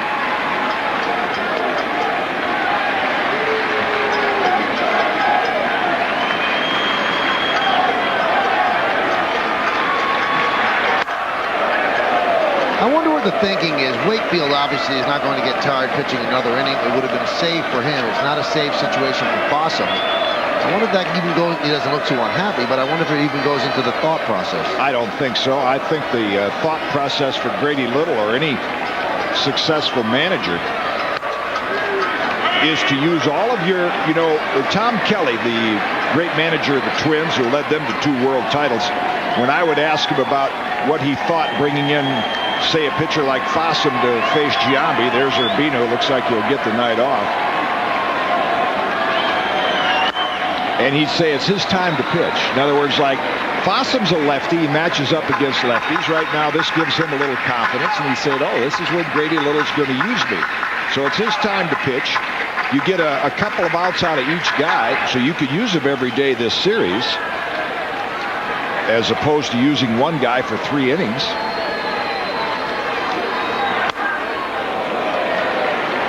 Speaker 1: I wonder what the thinking is. Wakefield obviously is not going to get tired pitching another inning. It would have been a save for him. It's not a save situation for Fossum. I wonder if that even goes, he doesn't look too unhappy, but I wonder if it even goes into the thought process.
Speaker 2: I don't think so. I think the thought process for Grady Little or any successful manager is to use all of your, Tom Kelly, the great manager of the Twins who led them to 2 world titles, when I would ask him about what he thought bringing in, say, a pitcher like Fossum to face Giambi, there's Urbina, looks like he'll get the night off. And he'd say it's his time to pitch. In other words, like, Fossum's a lefty. He matches up against lefties. Right now, this gives him a little confidence. And he said, oh, this is when Grady Little's going to use me. So it's his time to pitch. You get a couple of outs out of each guy, so you could use him every day this series, as opposed to using one guy for 3 innings.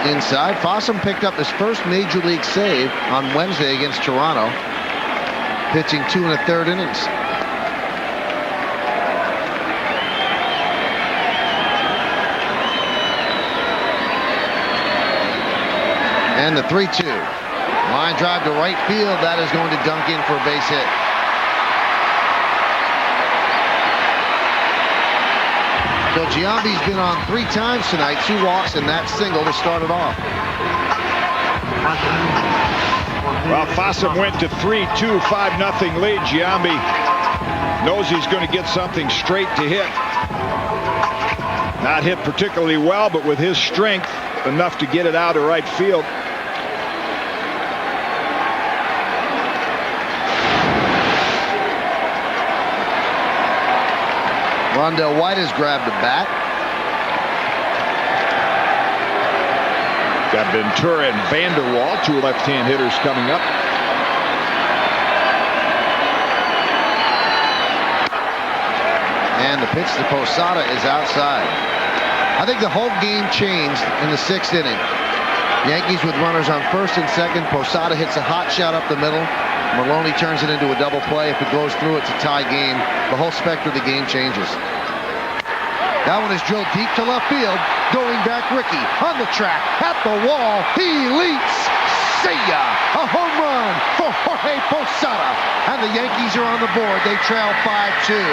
Speaker 1: Inside, Fossum picked up his first major league save on Wednesday against Toronto, pitching 2 1/3 innings. And the 3-2. Line drive to right field. That is going to dunk in for a base hit. So Giambi's been on 3 times tonight, 2 walks, and that single to start it off.
Speaker 2: Well, Fossum went to 3-2, 5-0 lead. Giambi knows he's going to get something straight to hit. Not hit particularly well, but with his strength, enough to get it out of right field.
Speaker 1: Rondell White has grabbed the bat.
Speaker 2: Got Ventura and Vanderwall, 2 left-hand hitters coming up.
Speaker 1: And the pitch to Posada is outside. I think the whole game changed in the 6th inning. Yankees with runners on first and second. Posada hits a hot shot up the middle. Maloney turns it into a double play. If it goes through, it's a tie game. The whole specter of the game changes. That one is drilled deep to left field. Going back, Ricky on the track, at the wall. He leaps. See ya! A home run for Jorge Posada. And the Yankees are on the board. They trail 5-2.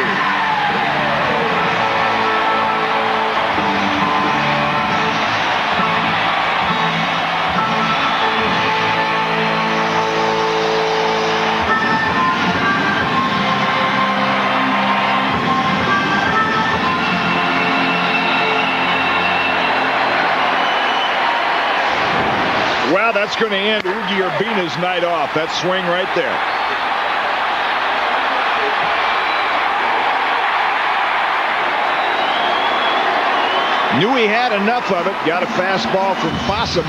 Speaker 2: Yeah, that's going to end Ugi Urbina's night off. That swing right there. Knew he had enough of it. Got a fastball from Fossum.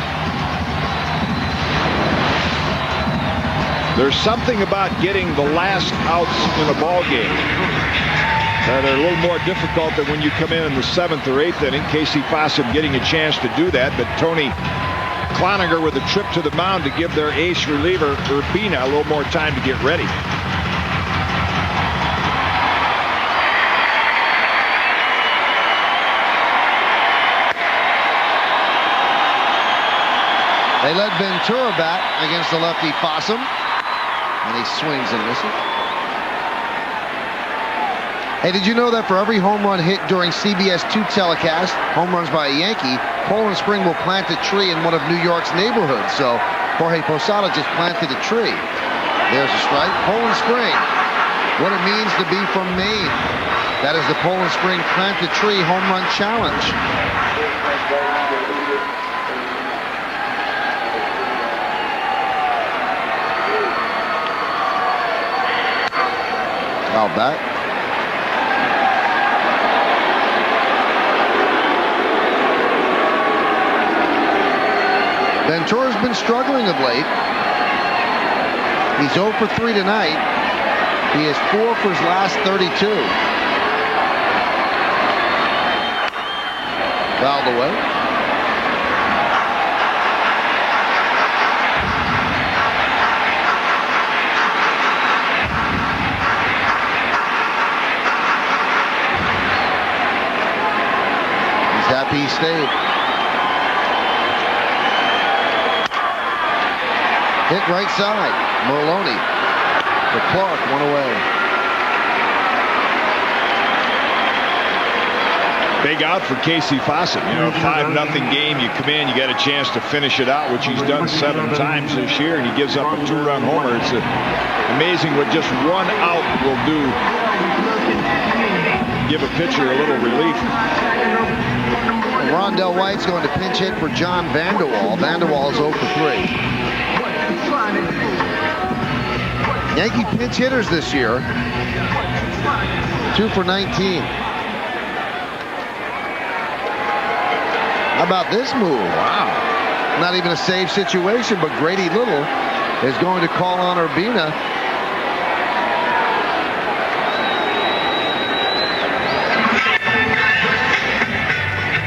Speaker 2: There's something about getting the last outs in a ball game that are a little more difficult than when you come in the 7th or 8th inning. Casey Fossum getting a chance to do that, but Tony Cloninger with a trip to the mound to give their ace reliever Urbina a little more time to get ready.
Speaker 1: They let Ventura bat against the lefty Fossum, and he swings and misses. Hey, did you know that for every home run hit during CBS 2 telecast, home runs by a Yankee, Poland Spring will plant a tree in one of New York's neighborhoods? So Jorge Posada just planted a tree. There's a strike. Poland Spring, what it means to be from Maine. That is the Poland Spring Plant a Tree Home Run Challenge. Foul back. Ventura's been struggling of late. He's 0 for 3 tonight. He is 4 for his last 32. Fouled away. Happy he stayed. Hit right side. Merloni. For Clark, 1 away.
Speaker 2: Big out for Casey Fossum. You know, 5-0 game. You come in, you got a chance to finish it out, which he's done 7 times this year, and he gives up a 2-run homer. It's amazing what just 1 out will do. Give a pitcher a little relief.
Speaker 1: Rondell White's going to pinch hit for John Vanderwall. Vanderwall is 0 for 3. Yankee pinch hitters this year, 2 for 19. How about this move? Wow. Not even a save situation, but Grady Little is going to call on Urbina.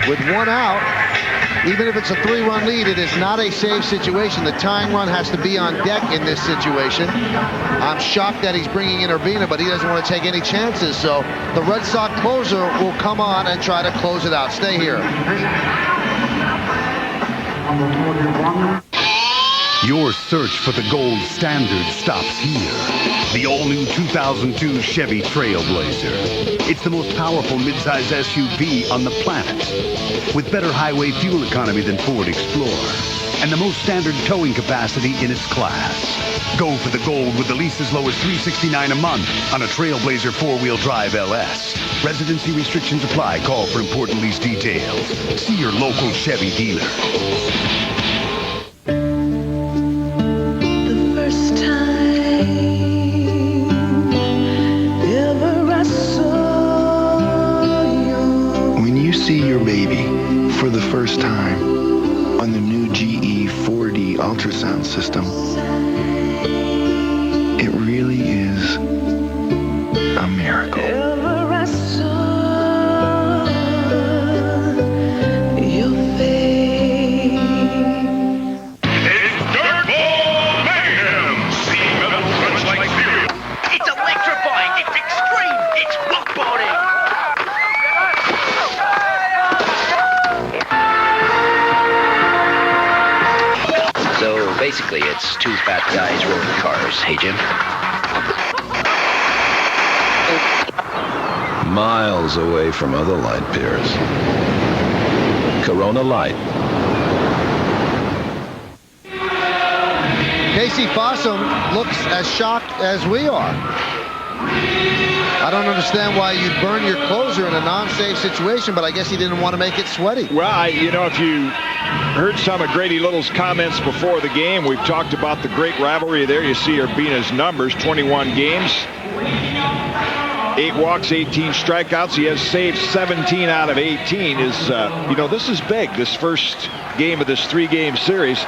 Speaker 1: With 1 out, even if it's a 3-run lead, it is not a save situation. The tying run has to be on deck in this situation. I'm shocked that he's bringing in Urbina, but he doesn't want to take any chances. So the Red Sox closer will come on and try to close it out. Stay here.
Speaker 27: Your search for the gold standard stops here. The all-new 2002 Chevy Trailblazer. It's the most powerful midsize SUV on the planet, with better highway fuel economy than Ford Explorer, and the most standard towing capacity in its class. Go for the gold with the lease as low as $369 a month on a Trailblazer 4-wheel drive LS. Residency restrictions apply. Call for important lease details. See your local Chevy dealer.
Speaker 6: See your baby for the first time on the new GE 4D ultrasound system. It really is a miracle.
Speaker 21: It's electrifying, it's extreme, it's rockboarding. So basically, it's 2 fat guys rolling cars. Hey, Jim?
Speaker 10: Miles away from other light beers. Corona Light.
Speaker 1: Casey Fossum looks as shocked as we are. I don't understand why you'd burn your closer in a non-save situation, but I guess he didn't want to make it sweaty.
Speaker 2: Well, you know, if you Heard some of Grady Little's comments before the game. We've talked about the great rivalry there. You see Urbina's numbers, 21 games, 8 walks, 18 strikeouts. He has saved 17 out of 18. This is big, this first game of this 3-game series.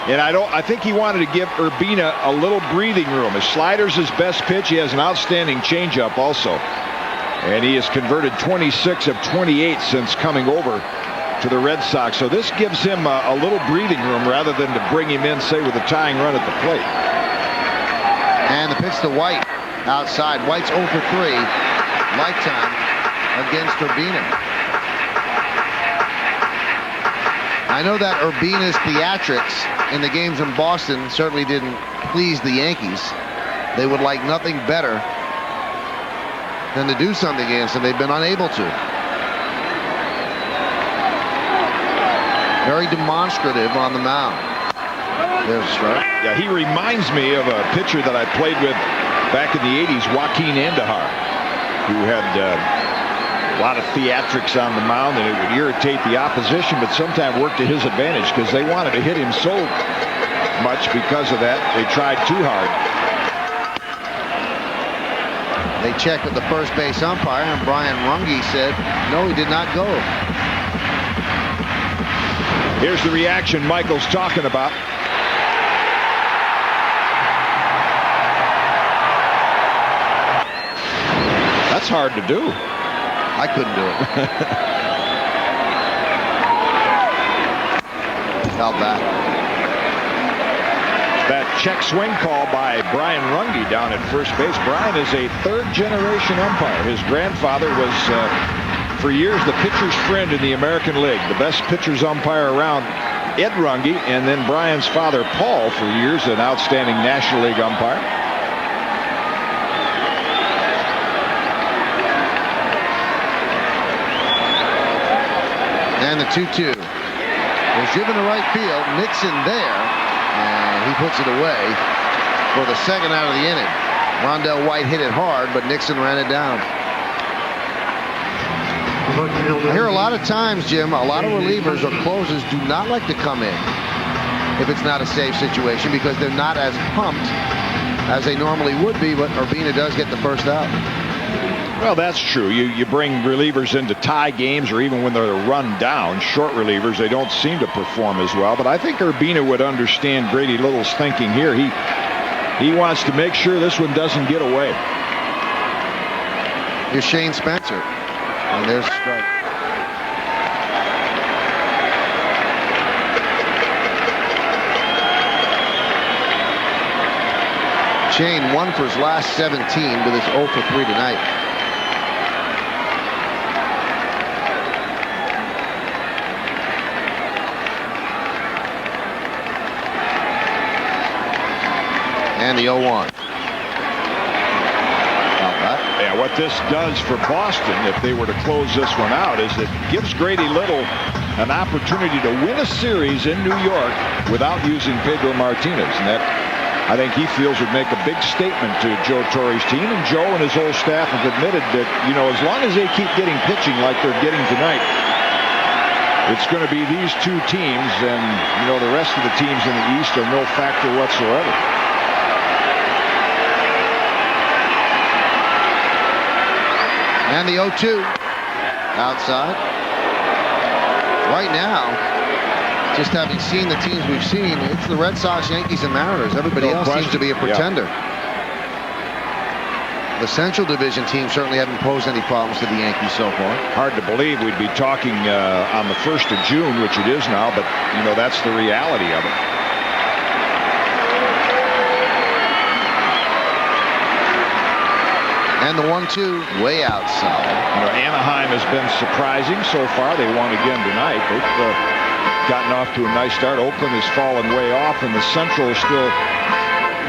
Speaker 2: And I think he wanted to give Urbina a little breathing room. His slider's his best pitch. He has an outstanding changeup also. And he has converted 26 of 28 since coming over to the Red Sox. So this gives him a little breathing room rather than to bring him in, say, with a tying run at the plate.
Speaker 1: And the pitch to White outside. White's 0 for 3 lifetime against Urbina. I know that Urbina's theatrics in the games in Boston certainly didn't please the Yankees. They would like nothing better than to do something against him. They've been unable to. Very demonstrative on the mound. There's a strike.
Speaker 2: Yeah, he reminds me of a pitcher that I played with back in the 80s, Joaquin Andahar, who had a lot of theatrics on the mound, and it would irritate the opposition, but sometimes work to his advantage because they wanted to hit him so much because of that. They tried too hard.
Speaker 1: They checked with the first base umpire, and Brian Runge said, no, he did not go.
Speaker 2: Here's the reaction Michael's talking about. That's hard to do.
Speaker 1: I couldn't do it. Fell back.
Speaker 2: That check swing call by Brian Runge down at first base. Brian is a third-generation umpire. His grandfather was, for years, the pitcher's friend in the American League. The best pitcher's umpire around, Ed Runge, and then Brian's father, Paul, for years, an outstanding National League umpire.
Speaker 1: And the 2-2 was driven to right field. Nixon there, and he puts it away for the second out of the inning. Rondell White hit it hard, but Nixon ran it down. I hear a lot of times, Jim, a lot of relievers or closers do not like to come in if it's not a safe situation because they're not as pumped as they normally would be, but Urbina does get the first out.
Speaker 2: Well, that's true. You bring relievers into tie games or even when they're run down, short relievers, they don't seem to perform as well. But I think Urbina would understand Grady Little's thinking here. He wants to make sure this one doesn't get away.
Speaker 1: Here's Shane Spencer. And there's a strike. Shane 1 for his last 17 with his 0 for 3 tonight. And the 0-1.
Speaker 2: Yeah, what this does for Boston, if they were to close this one out, is it gives Grady Little an opportunity to win a series in New York without using Pedro Martinez. And that, I think he feels, would make a big statement to Joe Torre's team. And Joe and his whole staff have admitted that, as long as they keep getting pitching like they're getting tonight, it's going to be these two teams, and, the rest of the teams in the East are no factor whatsoever.
Speaker 1: And the 0-2 outside. Right now, just having seen the teams we've seen, it's the Red Sox, Yankees, and Mariners. Everybody else seems to be a pretender. The Central Division teams certainly haven't posed any problems to the Yankees so far.
Speaker 2: Hard to believe we'd be talking on the 1st of June, which it is now, but, that's the reality of it.
Speaker 1: And the 1-2 way outside.
Speaker 2: Anaheim has been surprising so far. They won again tonight. They've gotten off to a nice start. Oakland has fallen way off, and the Central is still,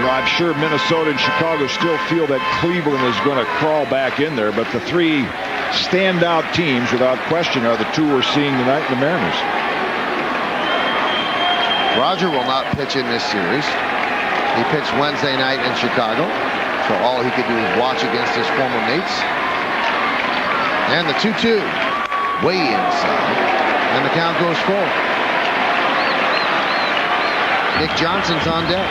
Speaker 2: I'm sure Minnesota and Chicago still feel that Cleveland is going to crawl back in there. But the three standout teams, without question, are the two we're seeing tonight, the Mariners.
Speaker 1: Roger will not pitch in this series. He pitched Wednesday night in Chicago. So all he could do is watch against his former mates. And the 2-2 way inside. And the count goes full. Nick Johnson's on deck.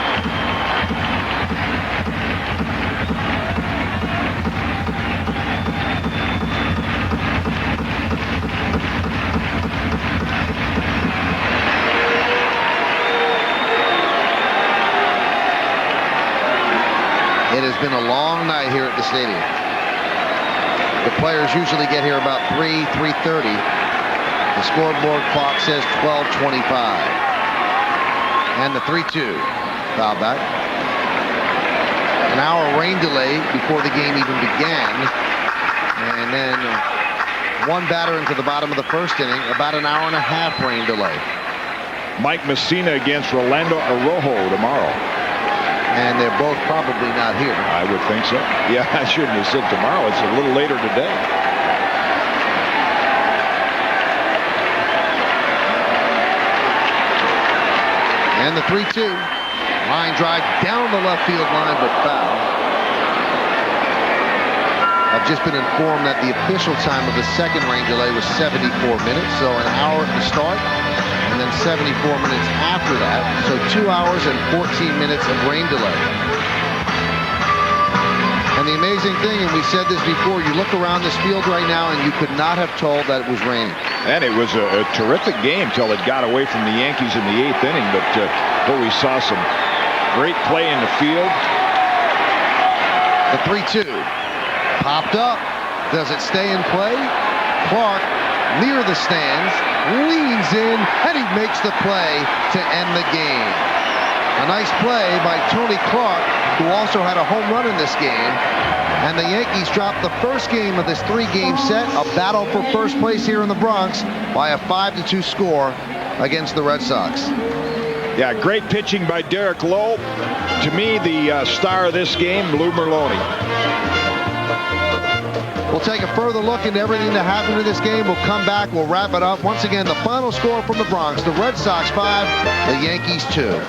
Speaker 1: It has been a long night here at the stadium. The players usually get here about 3:30. The scoreboard clock says 12:25. And the 3-2. Foul back. An hour rain delay before the game even began. And then one batter into the bottom of the first inning. About an hour and a half rain delay.
Speaker 2: Mike Messina against Rolando Arrojo tomorrow.
Speaker 1: And they're both probably not here.
Speaker 2: I would think so. Yeah, I shouldn't have said tomorrow. It's a little later today.
Speaker 1: And the 3-2. Line drive down the left field line, but foul. I've just been informed that the official time of the second rain delay was 74 minutes, so an hour at the start, and then 74 minutes after that, so 2 hours and 14 minutes of rain delay. And the amazing thing, and we said this before, you look around this field right now and you could not have told that it was raining.
Speaker 2: And it was a terrific game till it got away from the Yankees in the 8th inning, but we saw some great play in the field.
Speaker 1: The 3-2 popped up. Does it stay in play? Clark near the stands, leans in, and he makes the play to end the game. A nice play by Tony Clark, who also had a home run in this game. And the Yankees dropped the first game of this 3-game set, a battle for first place here in the Bronx, by a 5-2 score against the Red Sox.
Speaker 2: Yeah, great pitching by Derek Lowe. To me, the star of this game, Lou Merloni.
Speaker 1: We'll take a further look into everything that happened in this game. We'll come back. We'll wrap it up. Once again, the final score from the Bronx, the Red Sox 5, the Yankees 2.